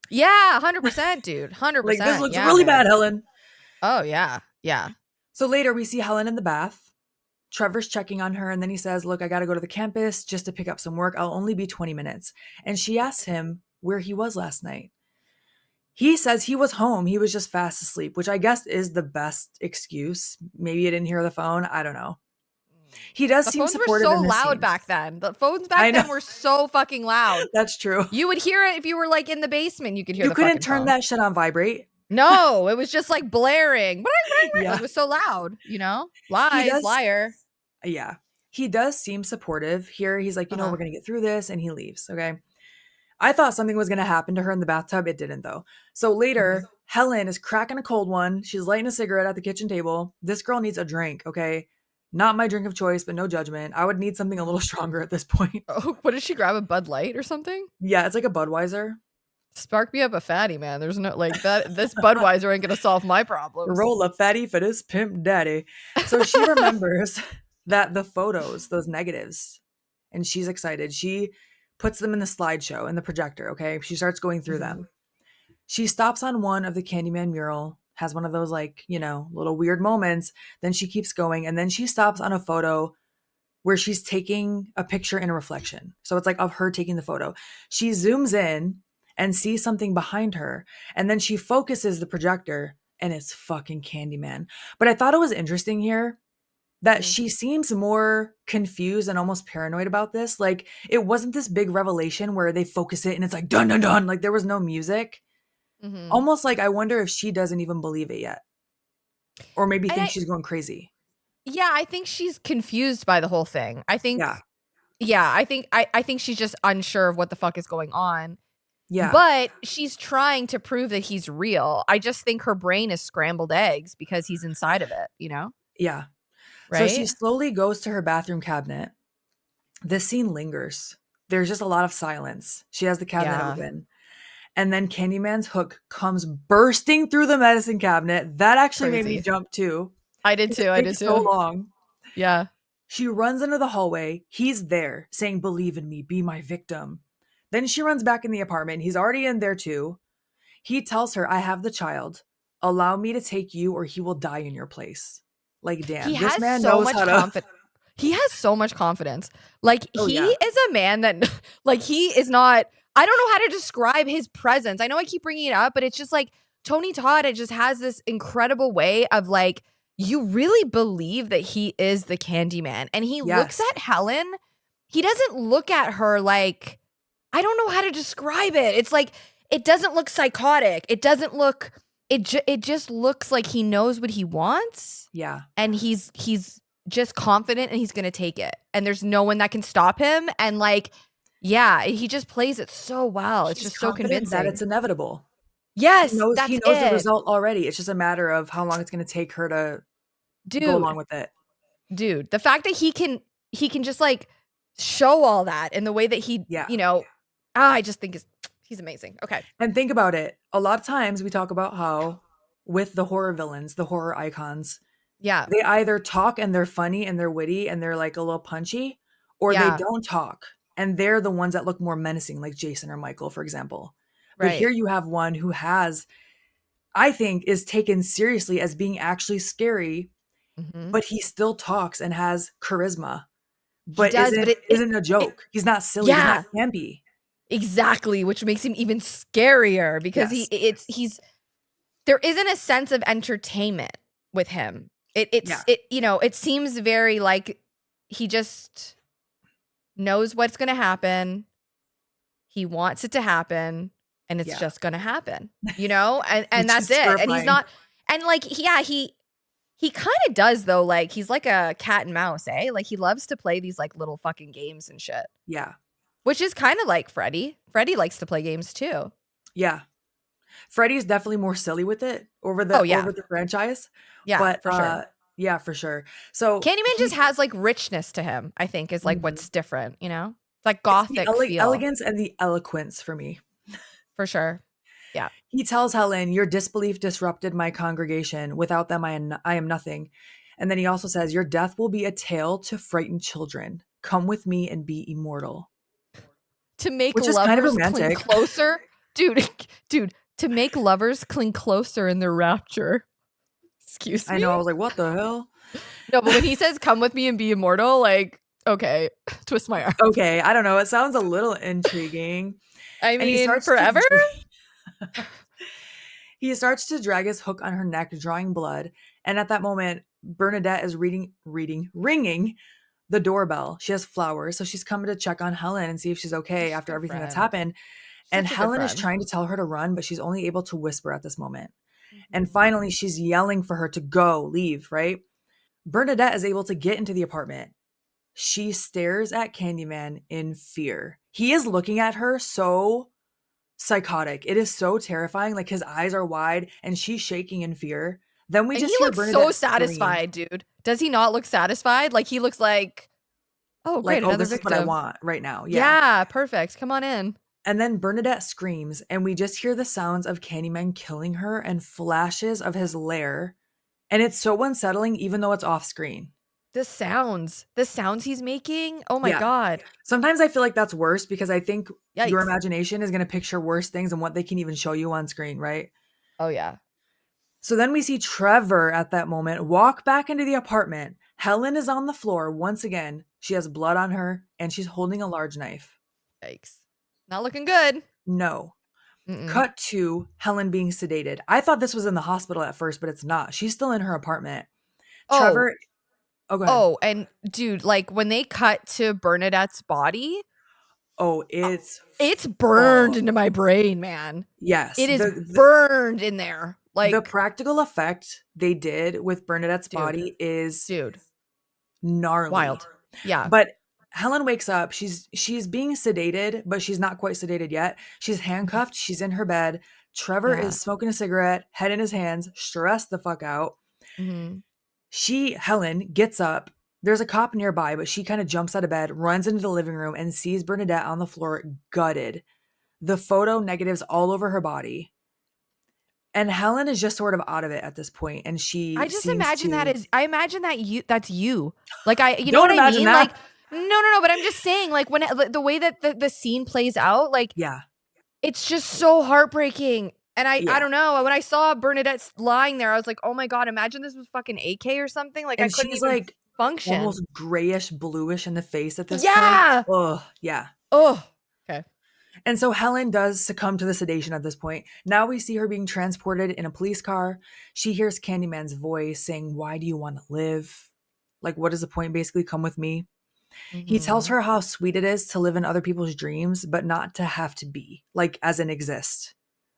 Yeah, 100%, dude. Like, this 100%. looks Yeah, really bad, man. Helen. Oh, yeah. Yeah. So later we see Helen in the bath. Trevor's checking on her and then he says, "Look, I got to go to the campus just to pick up some work. I'll only be 20 minutes." And she asks him where he was last night. He says he was home. He was just fast asleep, which I guess is the best excuse. Maybe he didn't hear the phone. I don't know. He does The seem phones were supportive so in this loud scene. back then. The phones back I know. then were so fucking loud. That's true. You would hear it if you were like in the basement, you could hear You the couldn't fucking turn phone. that shit on vibrate. No, it was just like blaring. Like Yeah. it was so loud, you know? He Lies, does. liar. Yeah. He does seem supportive here. He's like, we're Uh-huh. going to get through this. And he leaves. Okay. I thought something was going to happen to her in the bathtub. It didn't, though. So Mhm. later, Helen is cracking a cold one. She's lighting a cigarette at the kitchen table. This girl needs a drink. Okay. Not my drink of choice, but no judgment. I would need something a little Mhm. stronger at this point. Oh, what did she grab? A Bud Light or something? Yeah. It's like a Budweiser. Spark me up a fatty, man. There's no like that. This Budweiser ain't gonna solve my problems. Roll a fatty for this pimp daddy. So she remembers that the photos, those negatives, and she's excited. She puts them in the slideshow in the projector. Okay. She starts going through Mhm. them. She stops on one of the Candyman mural, has one of those like, little weird moments. Then she keeps going. And then she stops on a photo where she's taking a picture in a reflection. So it's like of her taking the photo. She zooms in and sees something behind her. And then she focuses the projector and it's fucking Candyman. But I thought it was interesting here that Mhm. she seems more confused and almost paranoid about this. Like it wasn't this big revelation where they focus it and it's like dun dun dun. Like there was no music. Mhm. Almost like I wonder if she doesn't even believe it yet. Or maybe And thinks she's going crazy. yeah, I think she's confused by the whole thing. I Yeah. think yeah, I think she's just unsure of what the fuck is going on. Yeah. But she's trying to prove that he's real. I just think her brain is scrambled eggs because he's inside of it, you know? Yeah. So she Right? slowly goes to her bathroom cabinet. This scene lingers. There's just a lot of silence. She has the cabinet Yeah. open. And then Candyman's hook comes bursting through the medicine cabinet. That actually made me Crazy. jump too. I did 'Cause too. it I did takes so too. long. Yeah. She runs into the hallway. He's there saying, "Believe in me, be my victim." Then she runs back in the apartment. He's already in there too. He tells her, "I have the child. Allow me to take you or he will die in your place." Like, He damn, this has man so knows much how to. confidence. He has so much confidence. Like Oh, he yeah. is a man that like he is not I don't know how to describe his presence. I know I keep bringing it up, but it's just like Tony Todd it just has this incredible way of like you really believe that he is the Candyman. And he looks Yes. at Helen. He doesn't look at her like I don't know how to describe it. It's like it doesn't look psychotic. It doesn't look it just looks like he knows what he wants Yeah. and he's just confident and he's going to take it. And there's no one that can stop him and like yeah, he just plays it so well. It's He's just so confident that it's convincing. inevitable. He Yes, knows he that's knows the it. result already. It's just a matter of how long it's gonna take her to go along Dude, with it. dude, the fact that he can just like show all that in the way that he, Yeah. I just think is he's amazing. Okay. And think about it. A lot of times we talk about how with the horror villains, the horror icons, Yeah. they either talk and they're funny and they're witty and they're like a little punchy, or they Yeah. don't talk and they're the ones that look more menacing, like Jason or Michael, for example. But Right. here you have one who has, I think, is taken seriously as being actually scary, Mhm. but he still talks and has charisma, He but does, but isn't a it joke. He's not silly. He's not yeah, campy. exactly, which makes him even scarier because Yes. he's there isn't a sense of entertainment with him. Yeah. It seems very like he just knows what's going to happen. He wants it to happen and it's Yeah. just going to happen, and Which that's is it. And he's terrifying. not, and like, he kind of does though. Like he's like a cat and mouse, eh? Like he loves to play these like little fucking games and shit, Yeah. which is kind of like Freddy. Freddy likes to play games too. Yeah. Freddy's definitely more silly with it Oh over yeah. the franchise, Yeah, but for sure. yeah, for sure. So Candyman just has like richness to him, I think is like Mhm. what's different, It's like It's the gothic feel elegance and the eloquence for me. for sure. Yeah. He tells Helen, "Your disbelief disrupted my congregation. Without them, I am nothing." And then he also says, "Your death will be a tale to frighten children. Come with me and be immortal," To make which is kind of lovers cling romantic. closer. Dude, dude, to make lovers cling closer in their rapture. Excuse I me? know. I was like, what the hell? No, but when he says come with me and be immortal, like, okay, twist my arm. Okay. I don't know. It sounds a little intriguing. I And he mean, starts to forever? he starts to drag his hook on her neck, drawing blood. And at that moment, Bernadette is ringing the doorbell. She has flowers, so she's coming to check on Helen and see if she's okay Such a after good everything that's friend. happened. And Such a good Helen is friend. trying to tell her to run, but she's only able to whisper at this moment. And Mhm. finally, she's yelling for her to go, leave, right? Bernadette is able to get into the apartment. She stares at Candyman in fear. He is looking at her so psychotic. It is so terrifying. Like his eyes are wide and she's shaking in fear. Then we And he just hear looks so Bernadette scream, satisfied, dude. Does he not look satisfied? Like he looks like, oh, like, great, "Oh, another this is what I victim. want right now." Yeah. Yeah, perfect. Come on in. And then Bernadette screams, and we just hear the sounds of Candyman killing her and flashes of his lair. And it's so unsettling, even though it's off screen. The sounds he's making. Oh my Yeah. God. Sometimes I feel like that's worse because I think your Yikes. imagination is going to picture worse things than what they can even show you on screen, right? Oh yeah. So then we see Trevor at that moment walk back into the apartment. Helen is on the floor once again. She has blood on her and she's holding a large knife. Yikes. Not looking good. No. Mm-mm. Cut to Helen being sedated. I thought this was in the hospital at first, but it's not. She's still in her apartment. Oh, Trevor, oh, go ahead. oh, and dude, like when they cut to Bernadette's body, Oh, uh, it's, it's burned oh, into my brain, man. yes. It is burned in there. The Like, practical effect they did with Bernadette's dude, body is dude, gnarly. wild. Yeah. But Helen wakes up. She's being sedated, but she's not quite sedated yet. She's Mhm. handcuffed. She's in her bed. Trevor Yeah. is smoking a cigarette, head in his hands, stressed the fuck out. Hmm. Helen, gets up. There's a cop nearby, but she kind of jumps out of bed, runs into the living room, and sees Bernadette on the floor, gutted. The photo negatives all over her body. And Helen is just sort of out of it at this point, and she I just seems imagine that to is, I imagine that that's you. Like, you know don't what I imagine mean? Like, that. no, but I'm just saying, like, the way that the scene plays out, like, Yeah, it's just so heartbreaking. And I yeah. don't know. When I saw Bernadette lying there, I was like, oh my God, imagine this was fucking AK or something. Like, I And couldn't she's even like function. almost grayish bluish in the face at this point. Yeah. Oh, yeah. Oh, okay. And so Helen does succumb to the sedation at this point. Now we see her being transported in a police car. She hears Candyman's voice saying, "Why do you want to live? Like, what is the point? Basically, come with me." He tells Hmm. her how sweet it is to live in other people's dreams, but not to have to be, like, as in exist.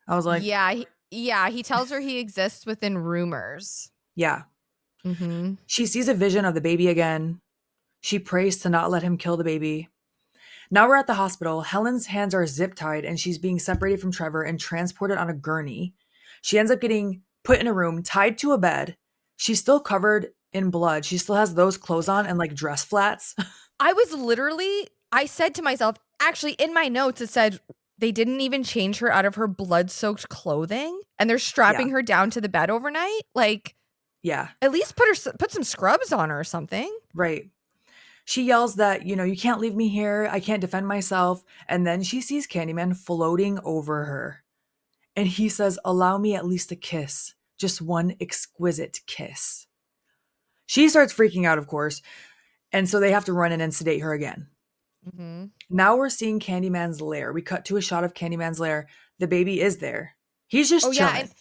I was like, Yeah, he tells her he exists within rumors. yeah. Hmm. She sees a vision of the baby again. She prays to not let him kill the baby. Now we're at the hospital. Helen's hands are zip tied and she's being separated from Trevor and transported on a gurney. She ends up getting put in a room, tied to a bed. She's still covered in blood. She still has those clothes on and like dress flats. I said to myself, actually, in my notes, it said they didn't even change her out of her blood soaked clothing and they're Yeah. strapping her down to the bed overnight. Like, Yeah. at least put some scrubs on her or something. Right. She yells that, you can't leave me here. I can't defend myself. And then she sees Candyman floating over her. And he says, "Allow me at least a kiss. Just one exquisite kiss." She starts freaking out, of course. And so they have to run in and sedate her again. Hmm. Now we're seeing Candyman's lair. We cut to a shot of Candyman's lair. The baby is there. He's Oh just yeah, chilling.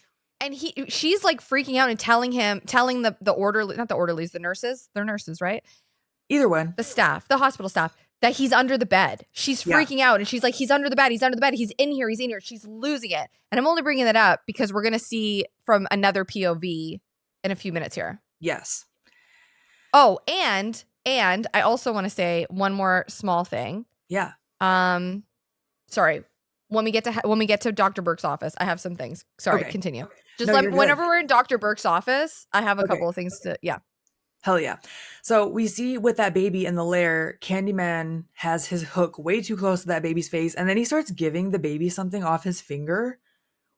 and she's like freaking out and telling the orderly, not the orderlies, the nurses. They're nurses, right? Either one. The staff, the hospital staff, that he's under the bed. She's Yeah. freaking out and she's like, he's under the bed. He's under the bed. He's in here. He's in here. She's losing it. And I'm only bringing that up because we're going to see from another POV in a few minutes here. Yes. Oh, and I also want to say one more small thing. Yeah. Sorry. When we get to Dr. Burke's office, I have some things. Sorry, Okay. continue. Just No, you're good. whenever we're in Dr. Burke's office, I have a Okay. couple of things to yeah. Hell yeah. So we see with that baby in the lair, Candyman has his hook way too close to that baby's face. And then he starts giving the baby something off his finger,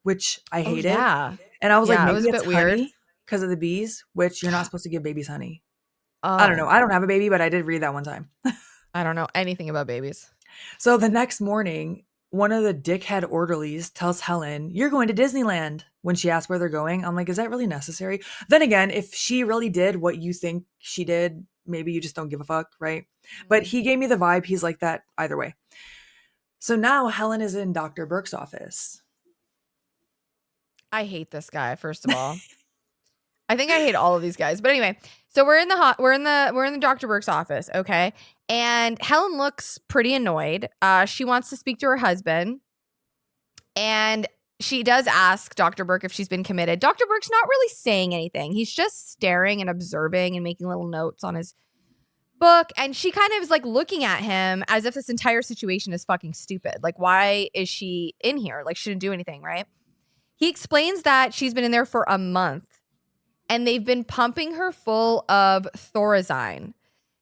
which I Oh, hated. yeah. And I was like, Yeah, it maybe was a it's bit weird. honey because of the bees, which you're not supposed to give babies honey. I don't know. Oh, I don't have a baby, but I did read that one time. I don't know anything about babies. So the next morning, one of the dickhead orderlies tells Helen, "You're going to Disneyland." When she asks where they're going, I'm like, is that really necessary? Then again, if she really did what you think she did, maybe you just don't give a fuck, right? But Mhm. he gave me the vibe he's like that either way. So now Helen is in Dr. Burke's office. I hate this guy, first of all. I think I hate all of these guys. But anyway, so we're in the Dr. Burke's office, okay? And Helen looks pretty annoyed. She wants to speak to her husband, and she does ask Dr. Burke if she's been committed. Dr. Burke's not really saying anything. He's just staring and observing and making little notes on his book, and she kind of is like looking at him as if this entire situation is fucking stupid. Like, why is she in here? Like, she didn't do anything, right? He explains that she's been in there for a month and they've been pumping her full of Thorazine.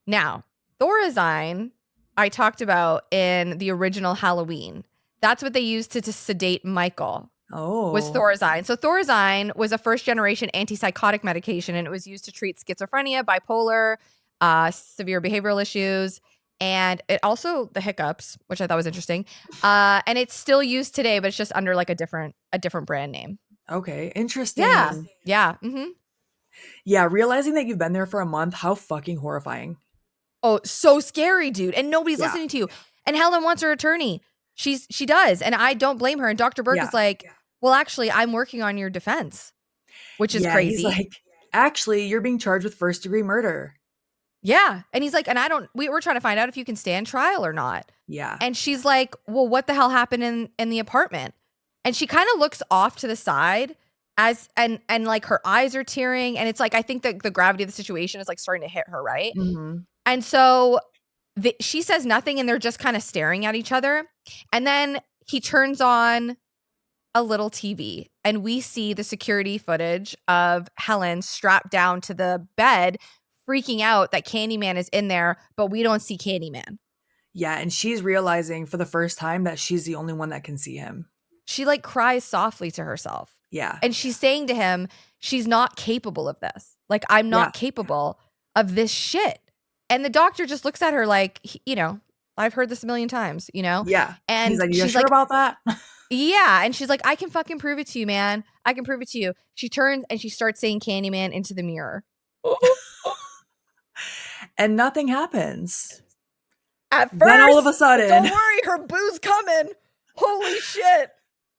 Now, Thorazine, I talked about in the original Halloween. That's what they used to sedate Michael, was Oh, Thorazine. So Thorazine was a first generation antipsychotic medication, and it was used to treat schizophrenia, bipolar, severe behavioral issues, and it also the hiccups, which I thought was interesting. And it's still used today, but it's just under like a different brand name. okay. Yeah. Interesting. Yeah. Mm-hmm. Yeah, realizing that you've been there for a month, how fucking horrifying. Oh, so scary, dude. And nobody's Yeah. listening to you. And Helen wants her attorney. She does. And I don't blame her. And Dr. Burke Yeah. is like, well, actually, I'm working on your defense, which is Yeah. He's crazy. like, actually, you're being charged with first degree murder. Yeah. And he's like, and we're trying to find out if you can stand trial or not. Yeah. And she's like, well, what the hell happened in the apartment? And she kind of looks off to the side as and like her eyes are tearing. And it's like, I think that the gravity of the situation is like starting to hit her, right? Hmm. And so she says nothing and they're just kind of staring at each other. And then he turns on a little TV and we see the security footage of Helen strapped down to the bed, freaking out that Candyman is in there, but we don't see Candyman. Yeah. And she's realizing for the first time that she's the only one that can see him. She like cries softly to herself. Yeah. And she's saying to him, she's not capable of this. Like, I'm Yeah. not capable of this shit. And the doctor just looks at her like, I've heard this a million times, Yeah. He's And like, you she's sure like, about that? yeah. And she's like, I can fucking prove it to you, man. I can prove it to you. She turns and she starts saying Candyman into the mirror. And nothing happens. At Then all of a first, but sudden, don't worry, her boo's coming. Holy shit.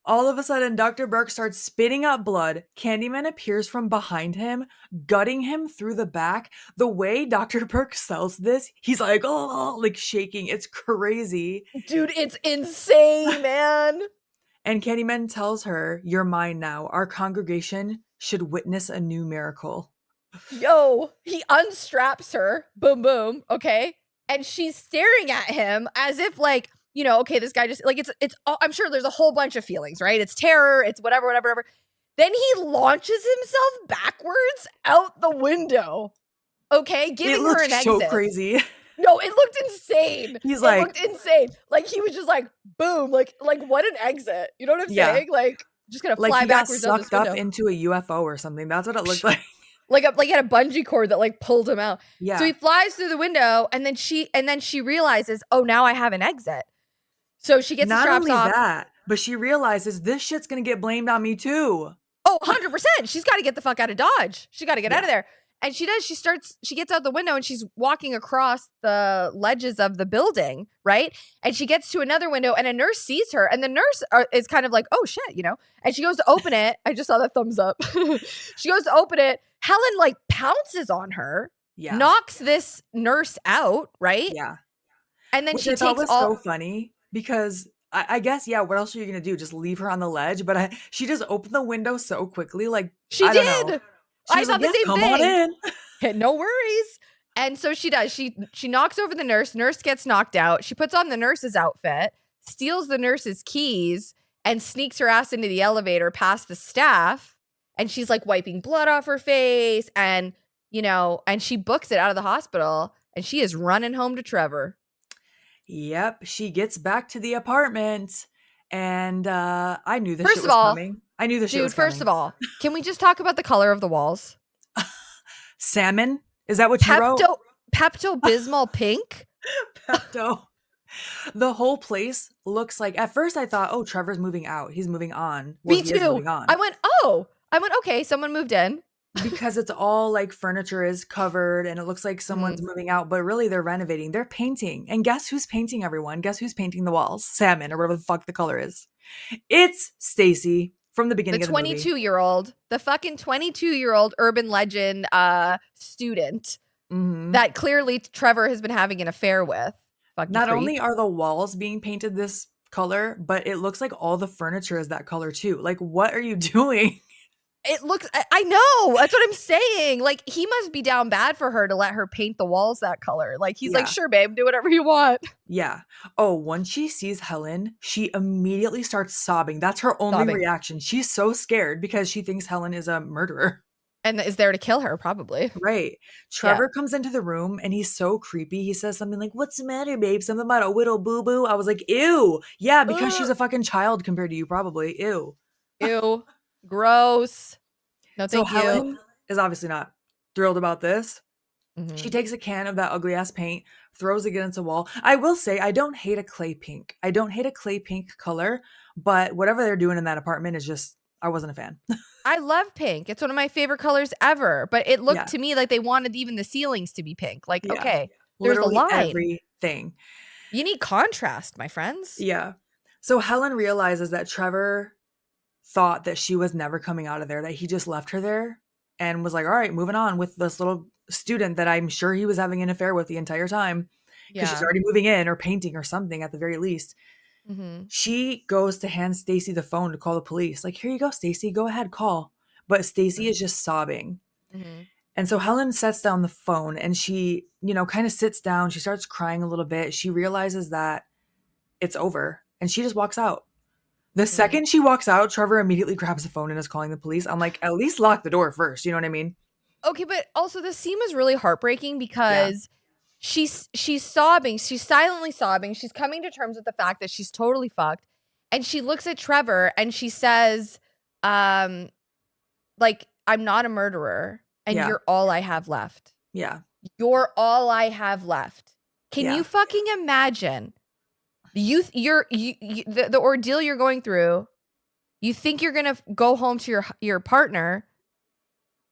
Dr. Burke starts spitting up blood. Candyman appears from behind him, gutting him through the back. The way Dr. Burke sells this, he's like, oh, like shaking. It's crazy. Dude, it's insane, man. And Candyman tells her, "You're mine now. Our congregation should witness a new miracle." Yo, he unstraps her. Boom, boom. Okay. And she's staring at him as if like, okay, this guy just like I'm sure there's a whole bunch of feelings, right? It's terror, it's whatever, whatever, whatever. Then he launches himself backwards out the window. Okay, It giving her looks an so exit. crazy. No, it looked insane. He's It like, looked insane. Like he was just like, boom, like what an exit. You know what I'm yeah, saying? Like just gonna like fly he got backwards out this sucked up window. into a UFO or something. That's what it looked like. Like he had a bungee cord that like pulled him out. So Yeah. he flies through the window and then she realizes, oh, now I have an exit. So she gets the Not straps only off. that, but she realizes this shit's gonna get blamed on me too. Oh, 100%. She's got to get the fuck out of Dodge. She got to get out Yeah. of there. And she does. She gets out the window and she's walking across the ledges of the building, right? And she gets to another window and a nurse sees her. And the nurse is kind of like, oh shit, And she goes to open it. I just saw that thumbs up. She goes to open it. Helen like pounces on her, Yeah. knocks this nurse out, right? Yeah. And then Which she I thought takes was so funny because I guess, yeah, what else are you gonna do? Just leave her on the ledge? But she just opened the window so quickly, like, She I don't know. did. She I was like, thought the yeah, same come on thing. in. No worries. And so she does. She knocks over the nurse. Nurse gets knocked out. She puts on the nurse's outfit, steals the nurse's keys, and sneaks her ass into the elevator past the staff. And she's like wiping blood off her face. And, and she books it out of the hospital. And she is running home to Trevor. Yep. She gets back to the apartment And I knew this shit First of was all, coming. I knew this shit was dude, first of coming. all, can we just talk about the color of the walls? Salmon? Is that what you wrote? Pepto Pepto-Bismol pink? Pepto. The whole place looks like, at first I thought, oh, Trevor's moving out. He's moving on. Well, Me he is too. moving on. I went, okay, someone moved in. Because it's all like furniture is covered and it looks like Mhm. someone's moving out, but really they're renovating. They're painting. And guess who's painting everyone? Guess who's painting the walls? Salmon or whatever the fuck the color is. It's Stacy from the The beginning of the movie. 22-year-old, the fucking 22-year-old urban legend student Hmm. that clearly Trevor has been having an affair with. Fucking Not creep. only are the walls being painted this color, but it looks like all the furniture is that color too. Like, what are you doing? It looks I know. That's what I'm saying. Like, he must be down bad for her to let her paint the walls that color. Like, he's like, Yeah. "Sure, babe, do whatever you want." Yeah. Oh, once she sees Helen, she immediately starts sobbing. That's her only Sobbing. reaction. She's so scared because she thinks Helen is a murderer. And is there to kill her, probably. Right. Yeah. Trevor comes into the room and he's so creepy. He says something like, "What's the matter, babe? Something about a little boo boo." I was like, ew. Yeah, because she's Ugh. a fucking child compared to you, probably. Ew. Ew. Gross. No, So thank you. Helen is obviously not thrilled about this. She Mhm. takes a can of that ugly ass paint, throws it against a wall. I will say, I don't hate a clay pink. I don't hate a clay pink color, but whatever they're doing in that apartment is just, I wasn't a fan. I love pink. It's one of my favorite colors ever, but it looked Yeah. to me like they wanted even the ceilings to be pink. Like, Yeah. okay, there's a Literally line. everything. You need contrast, my friends. Yeah. So Helen realizes that Trevor thought that she was never coming out of there, that he just left her there and was like, all right, moving on with this little student that I'm sure he was having an affair with the entire time because she's Yeah. already moving in or painting or something at the very least. Mhm. She goes to hand Stacy the phone to call the police. Like, here you go, Stacy, go ahead, call. But Stacy is just sobbing. Mhm. And so Helen sets down the phone and she, kind of sits down. She starts crying a little bit. She realizes that it's over and she just walks out. The Mhm. second she walks out, Trevor immediately grabs the phone and is calling the police. I'm like, at least lock the door first. You know what I mean? Okay, but also this scene was really heartbreaking Yeah. because she's sobbing, she's silently sobbing, she's coming to terms with the fact that she's totally fucked, and she looks at Trevor and she says, um, like, "I'm not a murderer, and Yeah. you're all I have left. Yeah. You're all I have left." Can you Yeah. fucking imagine? The ordeal you're going through. You think you're gonna go home to your partner,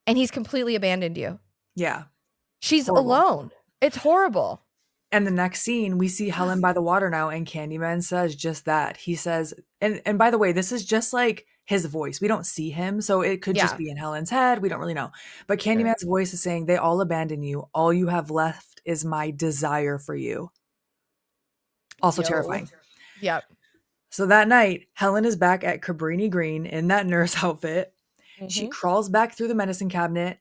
and he's completely abandoned you. Yeah. She's Horrible. alone. It's horrible. And the next scene, we see Helen by the water now, and Candyman says just that. He says, and by the way, this is just like his voice. We don't see him, so it could just Yeah, be in Helen's head. We don't really know. But sure. Candyman's voice is saying, "They all abandon you. All you have left is my desire for you." Also Yo. terrifying. Yep. So that night, Helen is back at Cabrini Green in that nurse outfit. She Mhm. crawls back through the medicine cabinet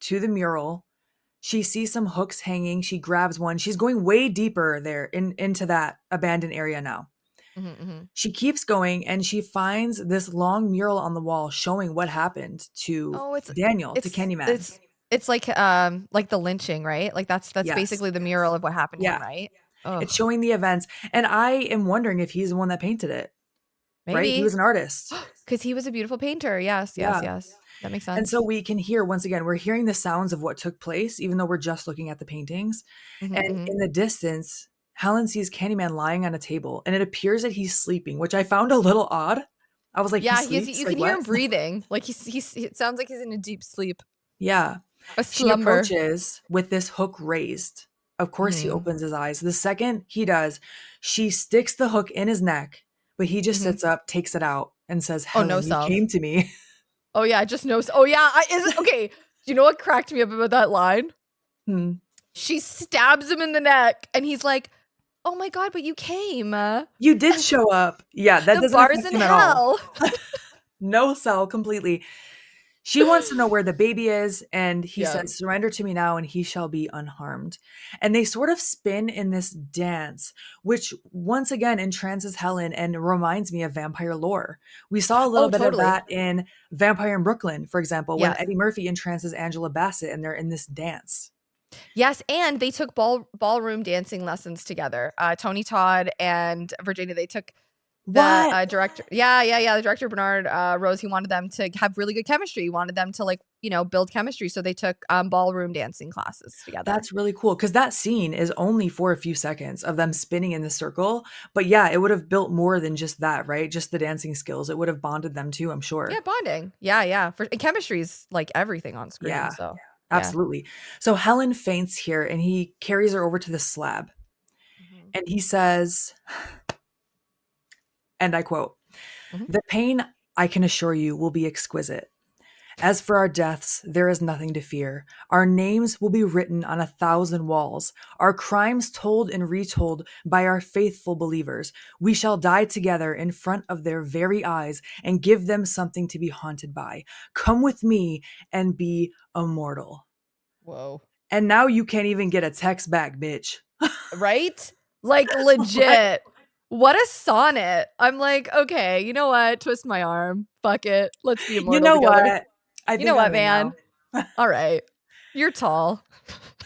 to the mural. She sees some hooks hanging. She grabs one. She's going way deeper there into that abandoned area now. Mhm, mhm. She keeps going and she finds this long mural on the wall showing what happened to Oh, Daniel, to it's Candyman. it's it's like the lynching, right? Like that's Yes. basically the mural of what happened to him, Yeah. right? It's Ugh. showing the events. And I am wondering if he's the one that painted it, right? He was Maybe. an artist. 'Cause he was a beautiful painter. Yes, yes, Yeah. yes. That makes And so sense. we can hear, once again, we're hearing the sounds of what took place, even though we're just looking at the paintings. Mhm, And mhm. in the distance, Helen sees Candyman lying on a table, and it appears that he's sleeping, which I found a little odd. I was like, he Yeah, sleeps? you Like, can hear what? him breathing. Like it sounds like he's in a deep sleep, Yeah. a She slumber. approaches with this hook raised. Of course, he Mhm. opens his eyes. The second he does, she sticks the hook in his neck, but he just Mhm. sits up, takes it out, and says, Oh, no "Helen, you self. came to me." Oh, yeah, just knows. Oh, yeah, I is it okay, do you know what cracked me up about that line? Hmm. She stabs him in the neck, and he's like, "Oh my god, but you came. You did show up. Yeah, that The doesn't bar's affect in him at all. hell." No sell completely. She wants to know where the baby is, and he Yeah. says, "Surrender to me now, and he shall be unharmed." And they sort of spin in this dance, which once again entrances Helen and reminds me of vampire lore. We saw a little Oh, bit of totally. that in Vampire in Brooklyn, for example, when Yes. Eddie Murphy entrances Angela Bassett and they're in this dance. Yes, and they took ballroom dancing lessons together. Tony Todd and Virginia, they took The What? director, yeah, the director Bernard Rose, he wanted them to have really good chemistry. He wanted them to like, build chemistry. So they took ballroom dancing classes together. That's really cool because that scene is only for a few seconds of them spinning in the circle. But yeah, it would have built more than just that, right? Just the dancing skills. It would have bonded them too, I'm Yeah, sure. bonding. Yeah. And chemistry is like everything on screen. Yeah, So yeah. absolutely. So Helen faints here and he carries her over to the slab Hmm. and he says, and I quote, Hmm. "The pain, I can assure you, will be exquisite. As for our deaths, there is nothing to fear. Our names will be written on 1,000 walls, our crimes told and retold by our faithful believers. We shall die together in front of their very eyes and give them something to be haunted by. Come with me and be immortal." Whoa. And now you can't even get a text back, bitch. Right? Like Right? legit. What a sonnet. I'm like, okay, you know what? Twist my arm. Fuck it. Let's be You immortal know together. what? I You know think I'm what, in man? now. All right. You're tall.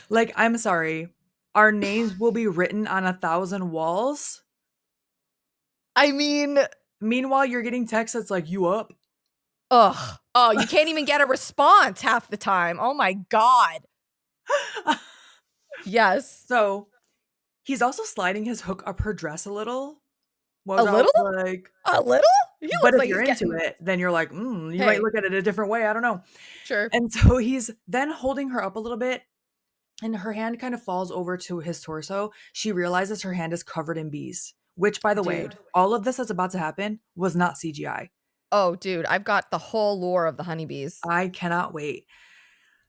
Like, I'm sorry. Our names will be written on 1,000 walls. I mean, Meanwhile, you're getting texts that's like, "You up?" ugh. Oh, you can't even get a response half the time. Oh my God. Yes. So he's also sliding his hook up her dress a little, A which I was little? like, A little? He but looks if like you're he's into getting, it, then you're like, you might hey, look at it a different way. I don't know. sure. And so he's then holding her up a little bit, and her hand kind of falls over to his torso. She realizes her hand is covered in bees, which, by the way, Dude. all of this that's about to happen was not CGI. Oh, dude, I've got the whole lore of the honeybees. I cannot wait.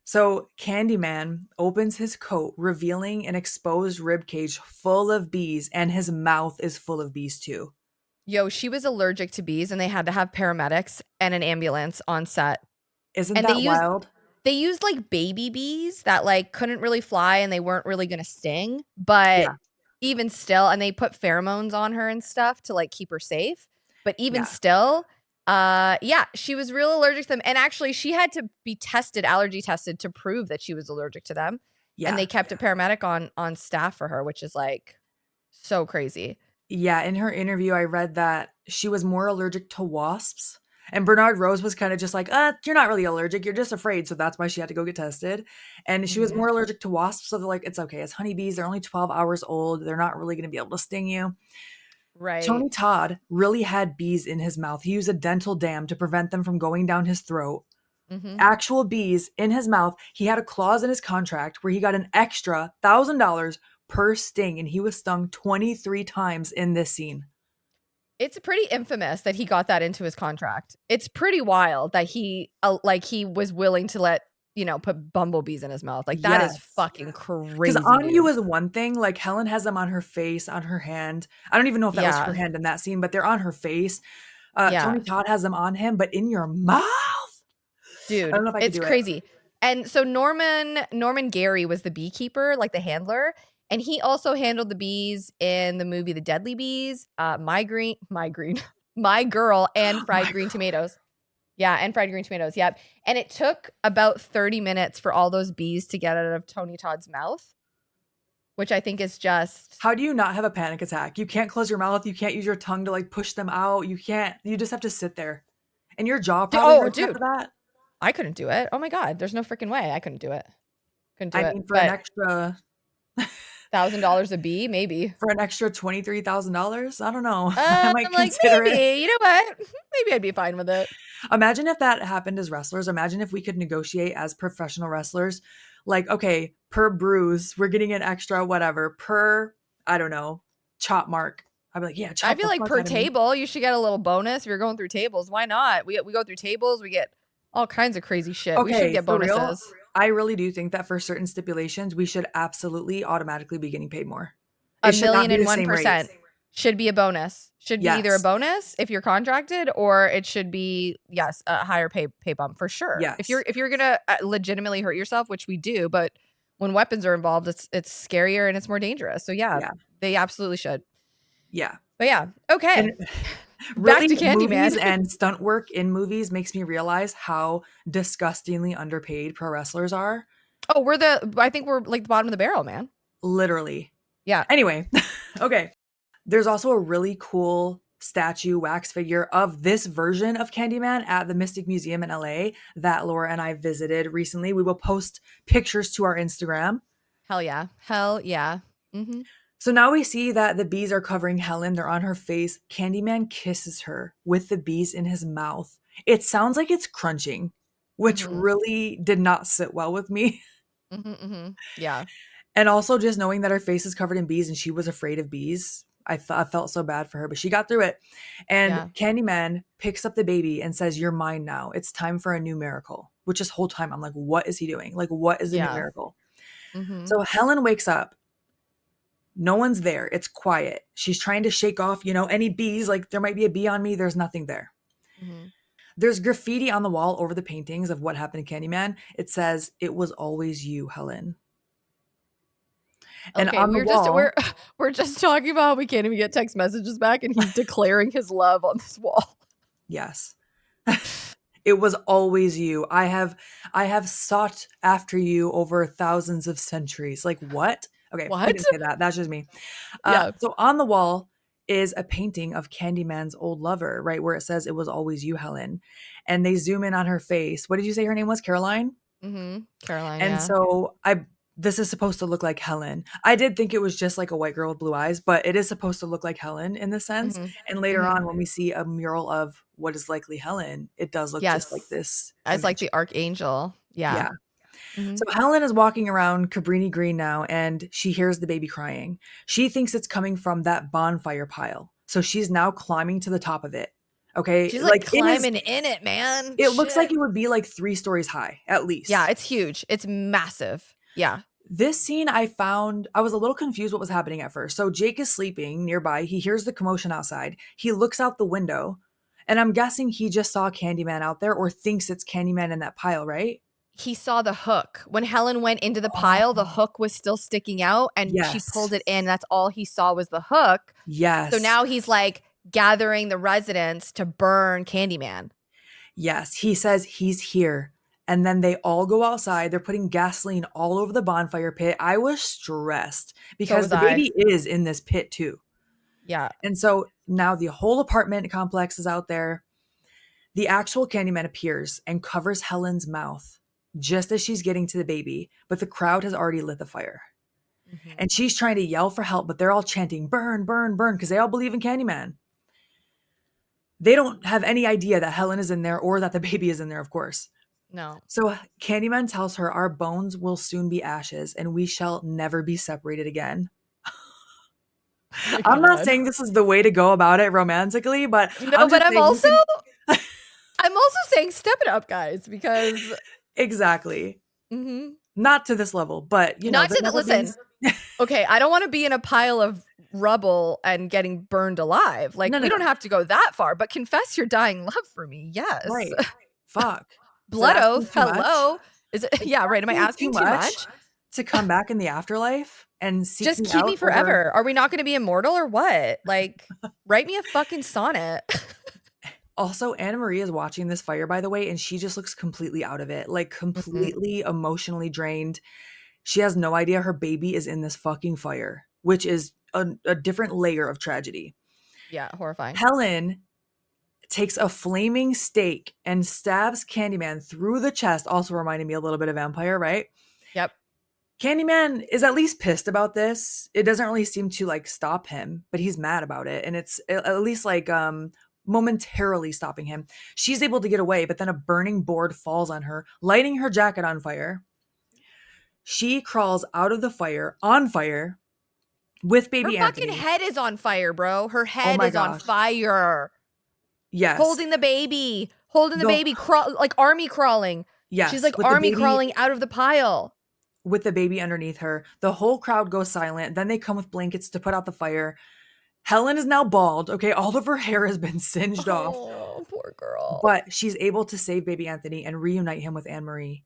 So Candyman opens his coat, revealing an exposed rib cage full of bees, and his mouth is full of bees too. Yo, she was allergic to bees and they had to have paramedics and an ambulance on set. Isn't And they that used wild? they used like baby bees that like couldn't really fly and they weren't really going to sting, but Yeah, even still, and they put pheromones on her and stuff to like keep her safe, but even yeah, still, yeah, she was real allergic to them, and actually she had to be tested, allergy tested, to prove that she was allergic to them, and yeah, they kept a paramedic on staff for her, which is like so crazy. yeah. In her interview, I read that she was more allergic to wasps. And Bernard Rose was kind of just like, you're not really allergic. You're just afraid. So that's why she had to go get tested. And she was Mhm. more allergic to wasps. So they're like, it's okay. It's honeybees. They're only 12 hours old. They're not really going to be able to sting you. Right. Tony Todd really had bees in his mouth. He used a dental dam to prevent them from going down his throat. Mhm. Actual bees in his mouth. He had a clause in his contract where he got an extra $1,000 per sting, and he was stung 23 times in this scene. It's pretty infamous that he got that into his contract. It's pretty wild that he was willing to let, put bumblebees in his mouth. Like that is Yes. fucking Because crazy, on you dude. is one thing. Like Helen has them on her face, on her hand. I don't even know if that was her Yeah. hand in that scene, but they're on her face. Yeah. Tony Todd has them on him, but in your mouth. I Dude, don't know if I could it's do it. crazy. And so Norman Gary was the beekeeper, like the handler, and he also handled the bees in the movie The Deadly Bees, My Girl, and Fried My Green Tomatoes. Yeah, and fried green tomatoes. Yep. And it took about 30 minutes for all those bees to get out of Tony Todd's mouth, which I think is just How do you not have a panic attack? You can't close your mouth. You can't use your tongue to like push them out. You can't. You just have to sit there. And your jaw probably oh, hurts after dude, that. I couldn't do it. Oh my God. There's no freaking way. I couldn't do it. Couldn't do I it. mean, But $1,000 a bee, maybe. for an extra $23,000, I don't know. I might I'm like, consider it. maybe. You know what? Maybe I'd be fine with it. Imagine if that happened as wrestlers. Imagine if we could negotiate as professional wrestlers. Like, okay, per bruise, we're getting an extra whatever. Per, I don't know, chop mark. I'd be like, yeah, I chop feel the like fuck per out of me. table, you should get a little bonus if you're going through tables. Why not? We go through tables, we get all kinds of crazy shit. We should Okay, get for real, bonuses. I really do think that for certain stipulations, we should absolutely automatically be getting paid more. A It should not million be and the one same rate. percent should be a bonus. Should be either a Yes. bonus if you're contracted, or it should be, yes, a higher pay bump for sure. Yes. If you're gonna legitimately hurt yourself, which we do, but when weapons are involved, it's scarier and it's more dangerous. So yeah, Yeah. they absolutely should. Yeah. But yeah, And okay, back really, to movies Candyman. and stunt work in movies makes me realize how disgustingly underpaid pro wrestlers are. Oh, I think we're like the bottom of the barrel, man. Literally. Yeah. Anyway, okay. There's also a really cool statue wax figure of this version of Candyman at the Mystic Museum in LA that Laura and I visited recently. We will post pictures to our Instagram. Hell yeah. Hell yeah. Mm-hmm. So now we see that the bees are covering Helen. They're on her face. Candyman kisses her with the bees in his mouth. It sounds like it's crunching, which Mm-hmm. really did not sit well with me. Mm-hmm. Mm-hmm. Yeah. And also just knowing that her face is covered in bees and she was afraid of bees. I felt so bad for her, but she got through it. And Yeah. Candyman picks up the baby and says, "You're mine now. It's time for a new miracle." Which this whole time I'm like, what is he doing? Like, what is the new Yeah. miracle? Mm-hmm. So Helen wakes up. No one's there. It's quiet. She's trying to shake off, any bees. Like, there might be a bee on me. There's nothing there. Mm-hmm. There's graffiti on the wall over the paintings of what happened to Candyman. It says, "It was always you, Helen." And Okay, on the wall, we're just talking about how we can't even get text messages back, and he's declaring his love on this wall. yes. It was always you. I have sought after you over thousands of centuries. Like what? Okay, he What? didn't say that. That's just me. Yeah. So on the wall is a painting of Candyman's old lover, right where it says "It was always you, Helen," and they zoom in on her face. What did you say her name was? Caroline. Mm-hmm. Caroline, And yeah. so I this is supposed to look like Helen. I did think it was just like a white girl with blue eyes, but it is supposed to look like Helen in the sense. Mm-hmm. And later Mm-hmm. on, when we see a mural of what is likely Helen, it does look just like Yes. this As like image. the archangel. Yeah. Yeah. Mm-hmm. So Helen is walking around Cabrini Green now and she hears the baby crying. She thinks it's coming from that bonfire pile. So she's now climbing to the top of it. Okay. She's like Like climbing in it, man. it looks like Shit. it would be like 3 stories high at Yeah, least. it's huge. It's massive. Yeah. This scene I was a little confused what was happening at first. So Jake is sleeping nearby. He hears the commotion outside. He looks out the window, and I'm guessing he just saw Candyman out there or thinks it's Candyman in that pile, right? He saw the hook. When Helen went into the pile, the Oh, hook was still sticking out and she yes. pulled it in. That's all he saw was the hook. So Yes. now he's like gathering the residents to burn Candyman. Yes. He says he's here. And then they all go outside. They're putting gasoline all over the bonfire pit. I was stressed So because was the I. baby is in this pit too. Yeah. And so now the whole apartment complex is out there. The actual Candyman appears and covers Helen's mouth just as she's getting to the baby, but the crowd has already lit the fire. Mm-hmm. And she's trying to yell for help, but they're all chanting, "Burn, burn, burn," because they all believe in Candyman. They don't have any idea that Helen is in there or that the baby is in there, of course. No. So Candyman tells her, "Our bones will soon be ashes and we shall never be separated again." Oh my I'm not God. saying this is the way to go about it romantically, but No, I'm but just saying you can. I'm also saying step it up, guys, because Exactly. mhm. Not to this level, but Not the to the never being. listen. Okay, I don't want to be in a pile of rubble and getting burned alive. Like No, no, we don't no. have to go that far, but confess your dying love for me. Yes. Right. Fuck. Is that Blood asking oath. too much? Hello. Is it yeah, right. Am I Asking too asking too much much? to come back in the afterlife and seek Just me keep me out over. forever. Are we not going to be immortal or what? Like write me a fucking sonnet. Also, Anna Marie is watching this fire, by the way, and she just looks completely out of it, like Mhm. completely emotionally drained. She has no idea her baby is in this fucking fire, which is a different layer of tragedy. Yeah, horrifying. Helen takes a flaming stake and stabs Candyman through the chest, also reminding me a little bit of Vampire, right? Yep. Candyman is at least pissed about this. It doesn't really seem to like stop him, but he's mad about it. And it's at least like momentarily stopping him. She's able to get away, but then a burning board falls on her, lighting her jacket on fire. She crawls out of the fire on fire with Her baby fucking Anthony. head is on fire, bro. Her Oh head my is on gosh. fire. Yes. Holding the baby. Holding the The baby like army crawling. She's yes, like army crawling out of the pile. with the baby underneath her. The whole crowd goes silent. Then they come with blankets to put out the fire. Helen is now bald. Okay, all of her hair has been singed off, Oh, poor girl. but she's able to save baby Anthony and reunite him with Anne Marie.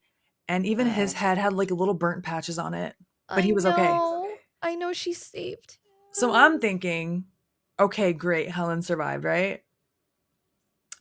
And even his Oh, head had like little burnt patches on it, but I he was okay. know. I know she saved So him. I'm thinking, okay, great, Helen survived, right?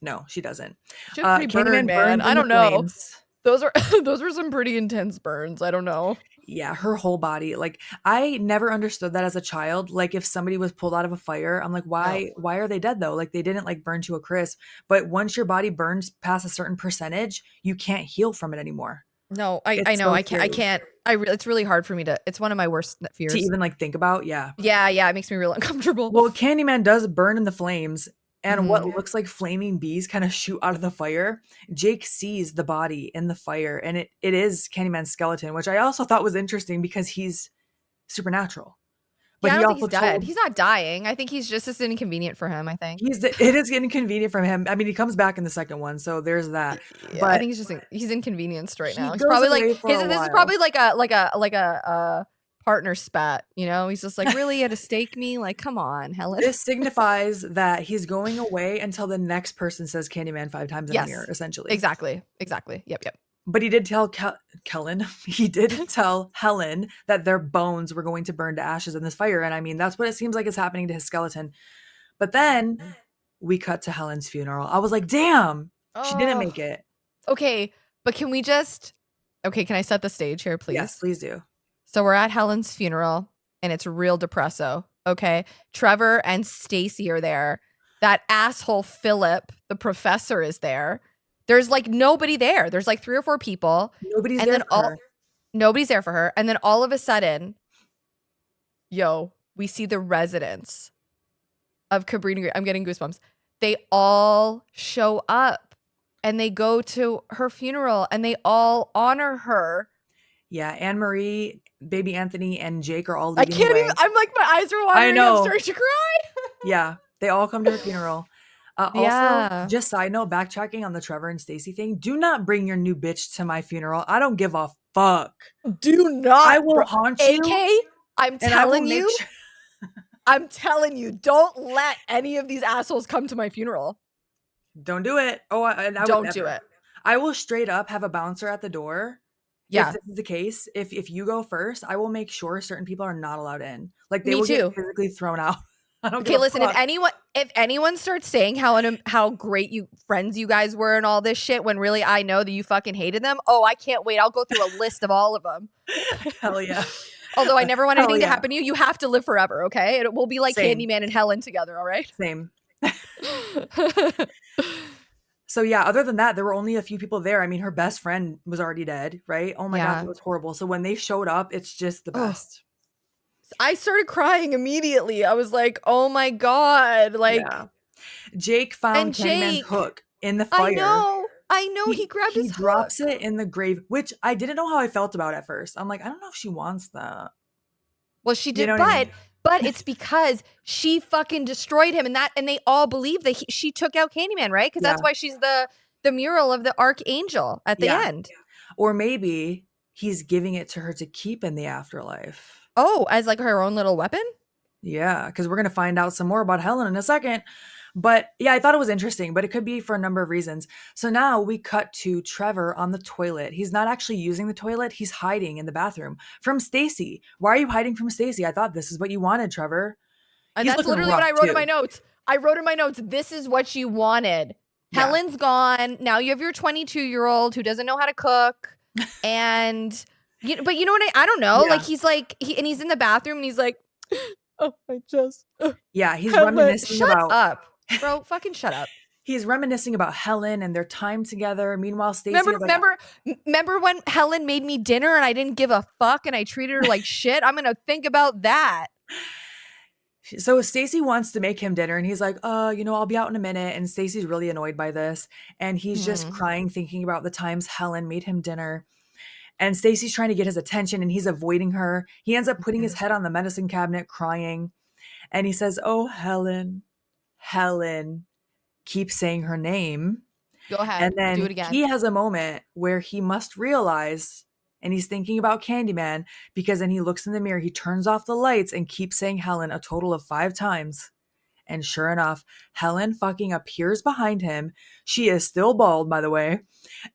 No, she doesn't. She was pretty burned, Candyman man. burns I in the don't know. flames. Those are those were some pretty intense burns. I don't know. Yeah, her whole body. Like, I never understood that as a child. Like, if somebody was pulled out of a fire, I'm like, No. why are they dead though? Like, they didn't like burn to a crisp. But once your body burns past a certain percentage, you can't heal from it anymore. No, I It's know. so I scary can't. It's really hard for me to. It's one of my worst to fears. even like think about. Yeah. Yeah, yeah, it makes me real uncomfortable. Well, Candyman does burn in the flames, and what Mhm. looks like flaming bees kind of shoot out of the fire. Jake sees the body in the fire, and it is Candyman's skeleton, which I also thought was interesting because he's supernatural. But Yeah, I he don't think he's also dead. told He's not dying. I think he's just as inconvenient for him, I think. it is getting convenient from him. I mean, he comes back in the second one, so there's that. Yeah, I But think he's inconvenienced right he now. He's goes probably like away for his a this is while. probably like a partner spat, you know? He's just like, "Really? You had to stake me? Like, come on, Helen." This signifies that he's going away until the next person says Candyman 5 times in a mirror, Yes. essentially. Exactly. Exactly. Yep, yep. But he did tell Kellen, he did tell Helen that their bones were going to burn to ashes in this fire. And I mean, that's what it seems like is happening to his skeleton. But then we cut to Helen's funeral. I was like, damn, she didn't Oh, make it. okay. But can we just okay, can I set the stage here, Yes, please? please do. So we're at Helen's funeral and it's real depresso. Okay. Trevor and Stacy are there. That asshole Philip, the professor, is there. There's like nobody there. There's like three or four people. Nobody's And there then for all her. nobody's there for her. And then all of a sudden, yo, we see the residents of Cabrini Green. I'm getting goosebumps. They all show up and they go to her funeral and they all honor her. Yeah, Anne Marie, baby Anthony, and Jake are all I leading the can't even, way. I'm like, my eyes are I watering. I'm know. starting to cry. Yeah, they all come to her funeral. Also, Yeah. just side note, backtracking on the Trevor and Stacy thing, do not bring your new bitch to my funeral. I don't give a fuck. Do I not, will bro. haunt you AK, and I will make sure. I'm telling you, don't let any of these assholes come to my funeral. Don't do it. Oh, and I would Don't do never. it. I will straight up have a bouncer at the door. If Yeah, this is the case, if you go first, I will make sure certain people are not allowed in. Like they me will get too. physically thrown out. I don't give Okay, a listen, fuck. if anyone starts saying how great you friends you guys were and all this shit when really I know that you fucking hated them, oh, I can't wait. I'll go through a list of all of them. Hell yeah. Although I never want Hell anything to yeah. happen to you, you have to live forever, okay? It will be like Same. Candyman and Helen together, all right? Same. So yeah, other than that, there were only a few people there. I mean, her best friend was already dead, right? Oh my god, Yeah. that was horrible. So when they showed up, it's just the Oh, best. I started crying immediately. I was like, "Oh my god!" Yeah. Like, Jake and found Candyman's Jake, hook in the fire. I know, he grabbed He his drops hook. it in the grave, which I didn't know how I felt about at first. I'm like, I don't know if she wants that. Well, she You know did, what I mean? but it's because she fucking destroyed him, and they all believe that she took out Candyman, right? Because Yeah. that's why she's the mural of the Archangel at the Yeah. end. Or maybe he's giving it to her to keep in the afterlife. Oh, as like her own little weapon. Yeah, because we're going to find out some more about Helen in a second. But yeah, I thought it was interesting, but it could be for a number of reasons. So now we cut to Trevor on the toilet. He's not actually using the toilet, he's hiding in the bathroom from Stacy. Why are you hiding from Stacy? I thought this is what you wanted, Trevor. And He's that's looking literally what rough I wrote in my too. notes. I wrote in my notes, this is what you wanted. Yeah. Helen's gone. Now you have your 22-year-old who doesn't know how to cook. And but you know what I don't know. Yeah. Like he's in the bathroom and he's like, oh, I just Yeah, he's Helen. reminiscing Shut about up. Bro, fucking shut up. he's reminiscing about Helen and their time together. Meanwhile, Stacy is like, Remember when Helen made me dinner and I didn't give a fuck and I treated her like shit? I'm gonna think about that. so Stacy wants to make him dinner and he's like, I'll be out in a minute. And Stacy's really annoyed by this. And he's just crying, thinking about the times Helen made him dinner. And Stacy's trying to get his attention and he's avoiding her. He ends up putting his head on the medicine cabinet, crying. And he says, oh, Helen, Helen, keep saying her name. Go And ahead. Do then it again. he has a moment where he must realize, and he's thinking about Candyman, because then he looks in the mirror, he turns off the lights and keeps saying Helen a total of 5 times. And sure enough, Helen fucking appears behind him. She is still bald, by the way,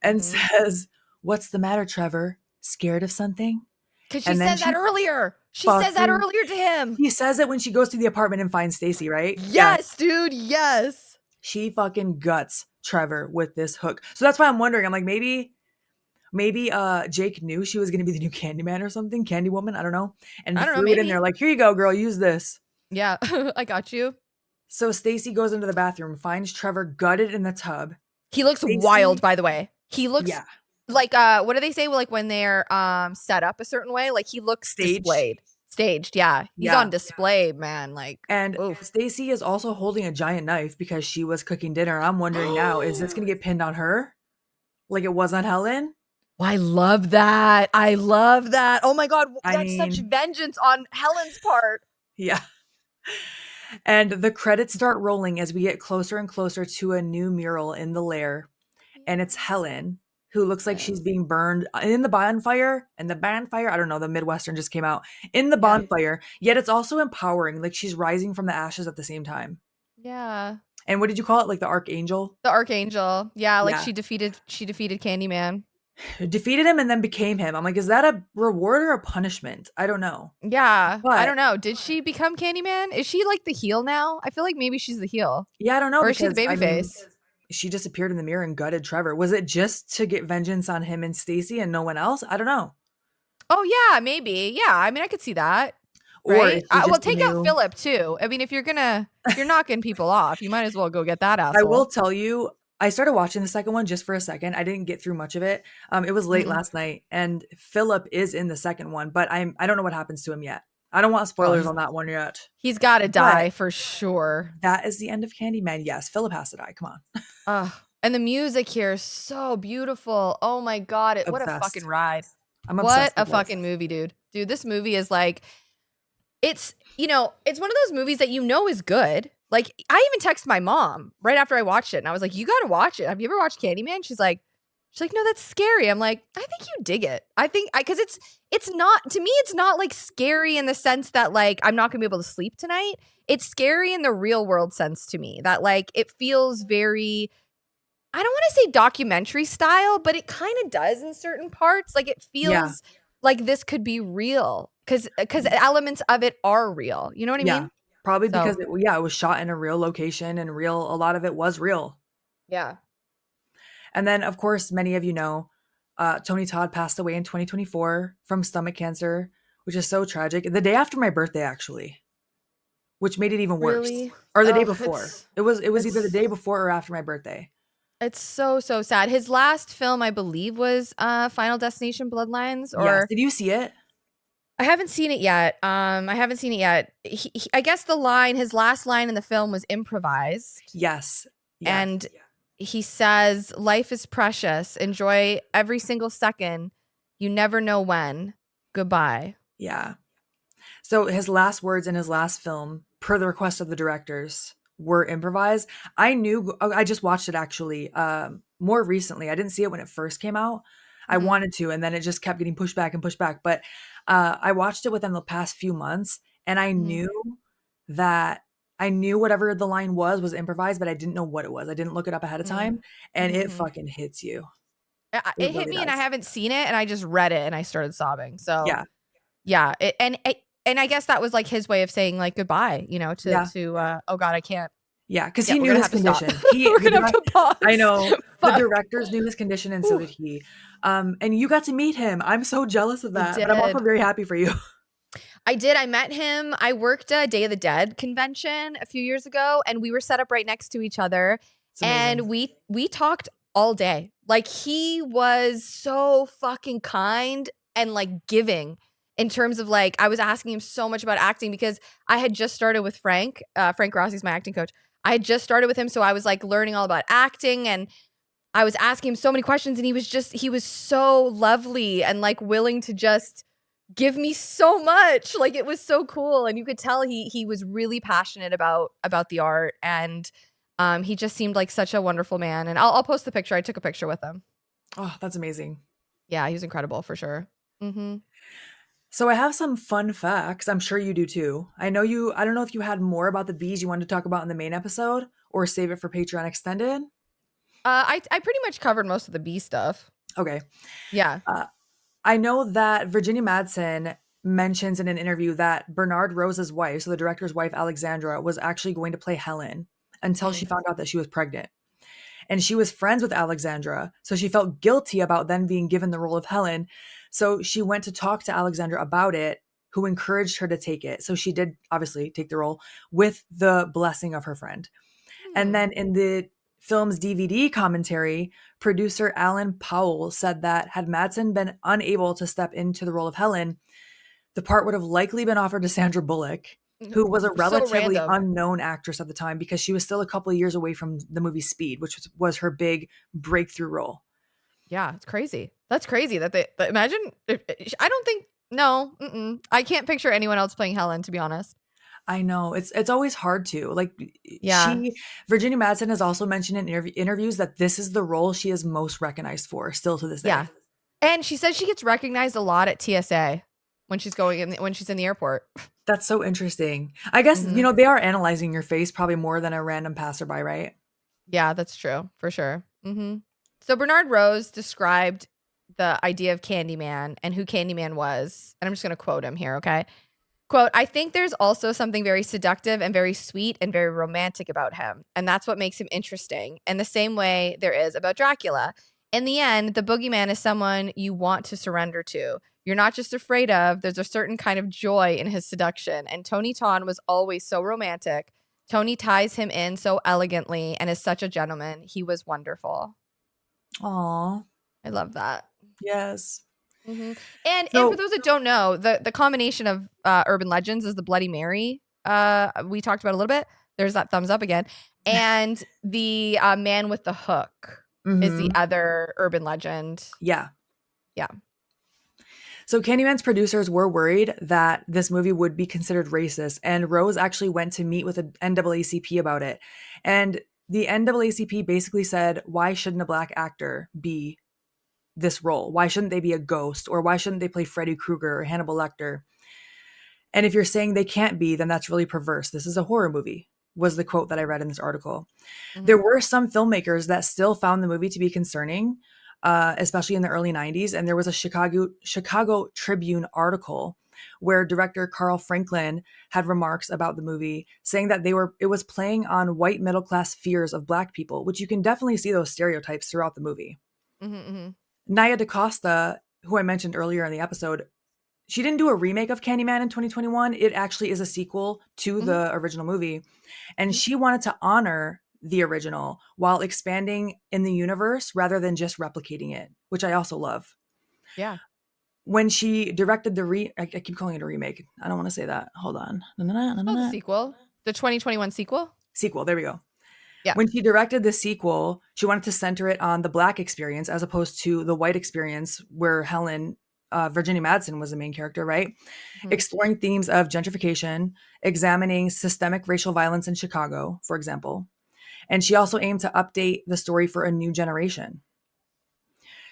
and says, what's the matter, Trevor? Scared of something? Because she And then said that earlier. She says that fucking earlier to him. she says it when she goes to the apartment and finds Stacy, right? Yeah. Yes, dude. Yes. She fucking guts Trevor with this hook. So that's why I'm wondering. I'm like, maybe Maybe Jake knew she was gonna be the new Candyman or something, Candy Woman, I don't know, and I don't know, threw it in there maybe. like, "Here you go, girl, use this." Yeah, I got you. So Stacy goes into the bathroom, finds Trevor gutted in the tub. He looks wild, Stacy, by the way. He looks yeah, like what do they say? Like when they're set up a certain way, like he looks staged, displayed. Staged, yeah. He's yeah, on display, man. Like, and oof. Stacy is also holding a giant knife because she was cooking dinner. I'm wondering now, is this gonna get pinned on her like it was on Helen? I love that. I love that. Oh my god, I that's such mean, vengeance on Helen's part. yeah. And the credits start rolling as we get closer and closer to a new mural in the lair. And it's Yes. Helen, who looks like she's Yes. being burned in the bonfire. And the bonfire, I don't know, the Midwestern just came out in the Yeah. bonfire. Yet it's also empowering. Like she's rising from the ashes at the same time. Yeah. And what did you call it? Like the Archangel? The Archangel. Yeah, like Yeah. she defeated Candyman. Defeated him and then became him. I'm like, is that a reward or a punishment? I don't know. Yeah. I But don't know. Did she become Candyman? Is she like the heel now? I feel like maybe she's the heel. yeah, I don't know Or is she the because baby I mean, face? she just appeared in the mirror and gutted Trevor. Was it just to get vengeance on him and Stacy and no one else? I don't know. Oh yeah, maybe. Yeah, I mean I could see that. Or Right? is she Well, just a take out new Philip too. I mean, if you're knocking people off, you might as well go get that I will asshole. tell you, I started watching the second one just for a second. I didn't get through much of it. It was late Mhm. last night, and Philip is in the second one, but I don't know what happens to him yet. I don't want Oh, spoilers on that one yet. he's got to But die for sure. that is the end of Candyman. Yes, Philip has to die. Come on. Ugh. And the music here is so beautiful. Oh my god, what a fucking Obsessed. ride. I'm What obsessed a with this. fucking movie, dude. Dude, this movie is like it's one of those movies that you know is good. Like I even texted my mom right after I watched it and I was like, "You got to watch it. Have you ever watched Candyman?" She's like, "No, that's scary." I'm like, "I think you dig it." I think I cuz it's not to me it's not like scary in the sense that like I'm not going to be able to sleep tonight. It's scary in the real world sense to me. That like it feels very I don't want to say documentary style, but it kind of does in certain parts. Like it Yeah. feels like this could be real cuz elements of it are real. You know what I Yeah. mean? Probably because So, it was shot in a real location and real a lot of it was real. yeah. And then, of course, many of you know, Tony Todd passed away in 2024 from stomach cancer, which is so tragic. The day after my birthday, actually, which made it even worse, Really? or the day Oh, before. It was either the it's day before or after my birthday. it's so sad. His last film, I believe, was Final Destination Bloodlines, Yes. or Did you see it? I haven't seen it yet. I haven't seen it yet. I guess his last line in the film was improvised, Yes. Yes. and he says, "Life is precious. Enjoy every single second. You never know when. Goodbye." Yeah. So his last words in his last film, per the request of the directors, were improvised. I just watched it actually more recently. I didn't see it when it first came out. I Mhm. wanted to, and then it just kept getting pushed back and pushed back. But I watched it within the past few months, and Mhm. that I knew whatever the line was improvised, but I didn't know what it was. I didn't look it up ahead of Mhm. time, and it Mhm. fucking hits you. It It hit really me, and I does. haven't seen it, and I just read it, and I started sobbing. So Yeah, yeah, and I guess that was like his way of saying like goodbye, yeah. to oh god, I can't. Yeah, because Yeah, he we're knew gonna his have to stop. condition. He We're the gonna have direc to I pause. know. The Fuck. directors knew his condition and so Whew. did he. And you got to meet him. I'm so jealous of I that, but I'm also did. very happy for you. I did. I met him. I worked a Day of the Dead convention a few years ago, and we were set up right next to each other, It's amazing. and we talked all day. Like he was so fucking kind and like giving in terms of like I was asking him so much about acting because I had just started with Frank. Frank Rossi's my acting coach. I had just started with him, so I was like learning all about acting and I was asking him so many questions and he was so lovely and like willing to just give me so much. Like it was so cool and you could tell he was really passionate about the art and he just seemed like such a wonderful man and I'll post the picture. I took a picture with him. Oh, that's amazing. Yeah, he was incredible for sure. Mhm. So I have some fun facts. I'm sure you do too. I don't know if you had more about the bees you wanted to talk about in the main episode or save it for Patreon extended. I pretty much covered most of the B stuff. Okay. Yeah. Uh, I know that Virginia Madsen mentions in an interview that Bernard Rose's wife, so the director's wife, Alexandra, was actually going to play Helen until she Mm. found out that she was pregnant. and she was friends with Alexandra. So she felt guilty about then being given the role of Helen. So she went to talk to Alexandra about it, who encouraged her to take it. So she did obviously take the role with the blessing of her friend. And Hmm. then in the film's DVD commentary, producer Alan Powell said that had Madsen been unable to step into the role of Helen, the part would have likely been offered to Sandra Bullock, who was a So relatively random. unknown actress at the time because she was still a couple of years away from the movie Speed, which was her big breakthrough role. Yeah, it's crazy. That's crazy that imagine. I don't think no. I can't picture anyone else playing Helen. To be honest. I know it's always hard to like. Yeah, She Virginia Madsen has also mentioned in interviews that this is the role she is most recognized for, still to this yeah. day. And she says she gets recognized a lot at TSA when she's going in when she's in the airport. That's so interesting. I guess Hmm. they are analyzing your face probably more than a random passerby, right? Yeah, that's true for sure. So Bernard Rose described the idea of Candyman and who Candyman was, and I'm just going to quote him here. Okay. Quote, I think there's also something very seductive and very sweet and very romantic about him. And that's what makes him interesting. And the same way there is about Dracula. In the end, the boogeyman is someone you want to surrender to. You're not just afraid of, there's a certain kind of joy in his seduction. And Tony Ton was always so romantic. Tony ties him in so elegantly and is such a gentleman. He was wonderful. Aw, I love that. yes. Mhm. And for So those that don't know, the combination of, urban legends is the Bloody Mary, we talked about a little bit. There's that thumbs up again. And the, Man with the Hook is the mhm. other urban legend. Yeah. Yeah. So Candyman's producers were worried that this movie would be considered racist, and Rose actually went to meet with the NAACP about it. And the NAACP basically said, why shouldn't a black actor be this role? Why shouldn't they be a ghost? Or why shouldn't they play Freddy Krueger or Hannibal Lecter? And if you're saying they can't be, then that's really perverse. This is a horror movie, was the quote that I read in this article. There Mhm. were some filmmakers that still found the movie to be concerning, especially in the early 90s. And there was a Chicago Tribune article where director Carl Franklin had remarks about the movie saying that it was playing on white middle class fears of black people, which you can definitely see those stereotypes throughout the movie. Mhm, mhm, Naya DaCosta, who I mentioned earlier in the episode, she didn't do a remake of Candyman in 2021. It actually is a sequel to mhm, the original movie. And mhm. she wanted to honor the original while expanding in the universe rather than just replicating it, which I also love. Yeah. When she directed I keep calling it a remake. I don't want to say that. Hold on. Na, na, na, Let's na, na, call it the na. sequel. The 2021 sequel? Sequel. There we go. Yeah. When she directed the sequel, she wanted to center it on the black experience as opposed to the white experience where Virginia Madsen was the main character, right? Mhm. Exploring themes of gentrification, examining systemic racial violence in Chicago, for example. And she also aimed to update the story for a new generation.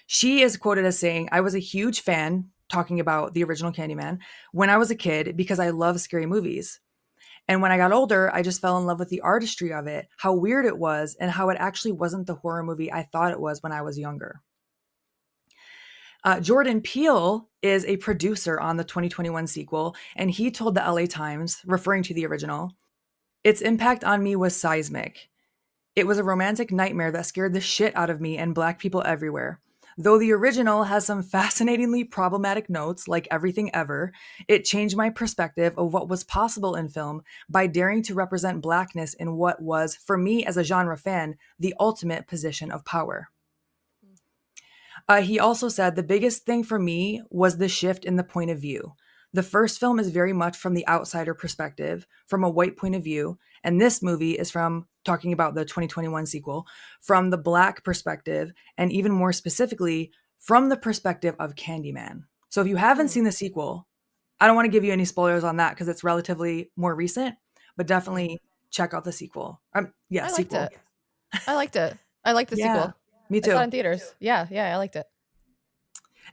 She is quoted as saying, I was a huge fan, talking about the original Candyman, when I was a kid because I love scary movies. And when I got older, I just fell in love with the artistry of it, how weird it was, and how it actually wasn't the horror movie I thought it was when I was younger. Jordan Peele is a producer on the 2021 sequel, and he told the LA Times, referring to the original, its impact on me was seismic. It was a romantic nightmare that scared the shit out of me and black people everywhere. Though the original has some fascinatingly problematic notes, like everything ever, it changed my perspective of what was possible in film by daring to represent blackness in what was, for me as a genre fan, the ultimate position of power. He also said the biggest thing for me was the shift in the point of view. The first film is very much from the outsider perspective, from a white point of view, and this movie is from talking about the 2021 sequel from the black perspective, and even more specifically, from the perspective of Candyman. So if you haven't Mm, seen the sequel, I don't want to give you any spoilers on that because it's relatively more recent, but mhm. definitely check out the sequel. Yeah, I liked sequel. it. I liked it. I liked the Yeah, sequel. me I saw it too. in theaters. Yeah, yeah, I liked it.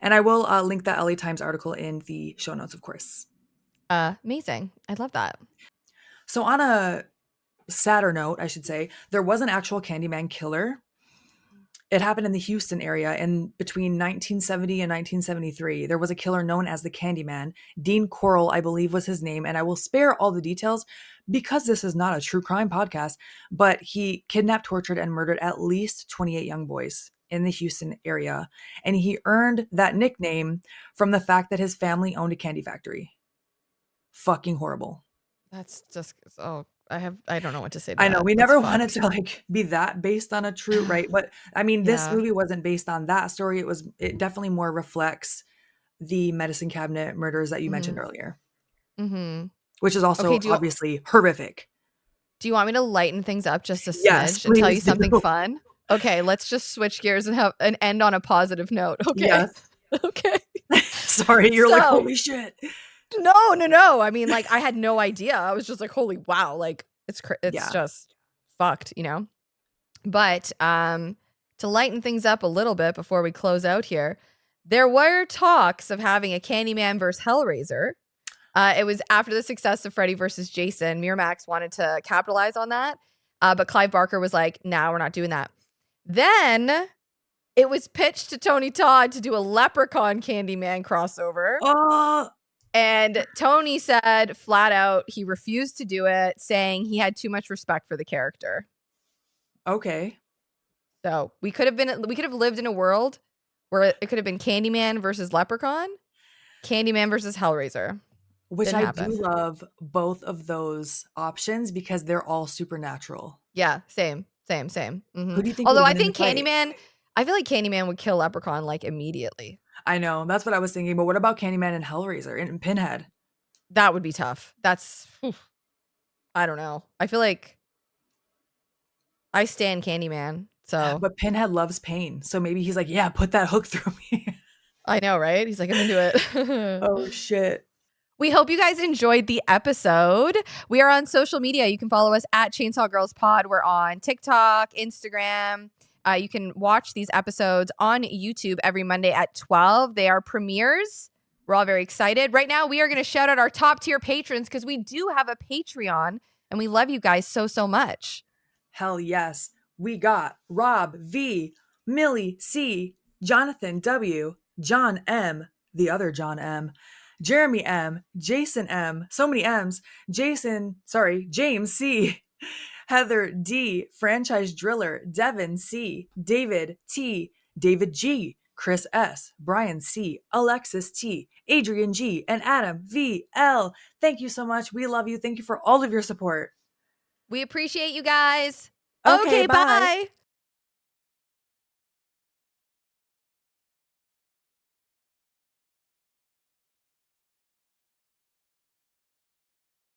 And I will link that LA Times article in the show notes, of course. Amazing. I love that. So, on a sadder note, I should say, there was an actual Candyman killer. It happened in the Houston area in between 1970 and 1973. There was a killer known as the Candyman. Dean Corll, I believe, was his name, and I will spare all the details because this is not a true crime podcast, but he kidnapped, tortured, and murdered at least 28 young boys in the Houston area, and he earned that nickname from the fact that his family owned a candy factory. Fucking horrible. That's just I don't know what to say to I know that. we That's never wanted fucked. to be that based on a true, right? But I mean, this Yeah. movie wasn't based on that story. It definitely more reflects the medicine cabinet murders that you mentioned Mhm. earlier, Mhm. which is Okay, also obviously horrific. do you want me to lighten things up just a Yes, smidge and tell you please do. something fun? Okay, let's just switch gears and have and end on a positive note, okay? Yes. Okay. Sorry, you're like, So holy shit. no, no, no. I mean, like, I had no idea. I was just like, "Holy wow!" Like, it's Yeah. just fucked, But to lighten things up a little bit before we close out here, there were talks of having a Candyman versus Hellraiser. It was after the success of Freddy versus Jason. Miramax wanted to capitalize on that, but Clive Barker was like, "Nah, we're not doing that." Then it was pitched to Tony Todd to do a Leprechaun Candyman crossover. Oh, And Tony said flat out he refused to do it, saying he had too much respect for the character. okay. So we could have lived in a world where it could have been Candyman versus Leprechaun, Candyman versus Hellraiser. Which Didn't I do happen. love both of those options because they're all supernatural. Yeah, same, same, same. Who do you think would Although have I been in the think fight? I feel like Candyman would kill Leprechaun like immediately. I know, that's what I was thinking, but what about Candyman and Hellraiser and Pinhead? That would be tough. I don't know. I feel like I stand Candyman. So But Pinhead loves pain, so maybe he's like, "Yeah, put that hook through me." I know, right? He's like, I'm into it. Oh, shit. We hope you guys enjoyed the episode. We are on social media. You can follow us at Chainsaw Girls Pod. We're on TikTok, Instagram. You can watch these episodes on YouTube every Monday at 12. They are premieres. We're all very excited. Right now, we are going to shout out our top tier patrons because we do have a Patreon and we love you guys so, so much. Hell yes. We got Rob V, Millie C, Jonathan W, John M, the other John M, Jeremy M, Jason M, so many M's, James C, Heather D, Franchise Driller, Devin C, David T, David G, Chris S, Brian C, Alexis T, Adrian G, and Adam V L. Thank you so much. We love you. Thank you for all of your support. We appreciate you guys. Okay, Okay, bye. bye.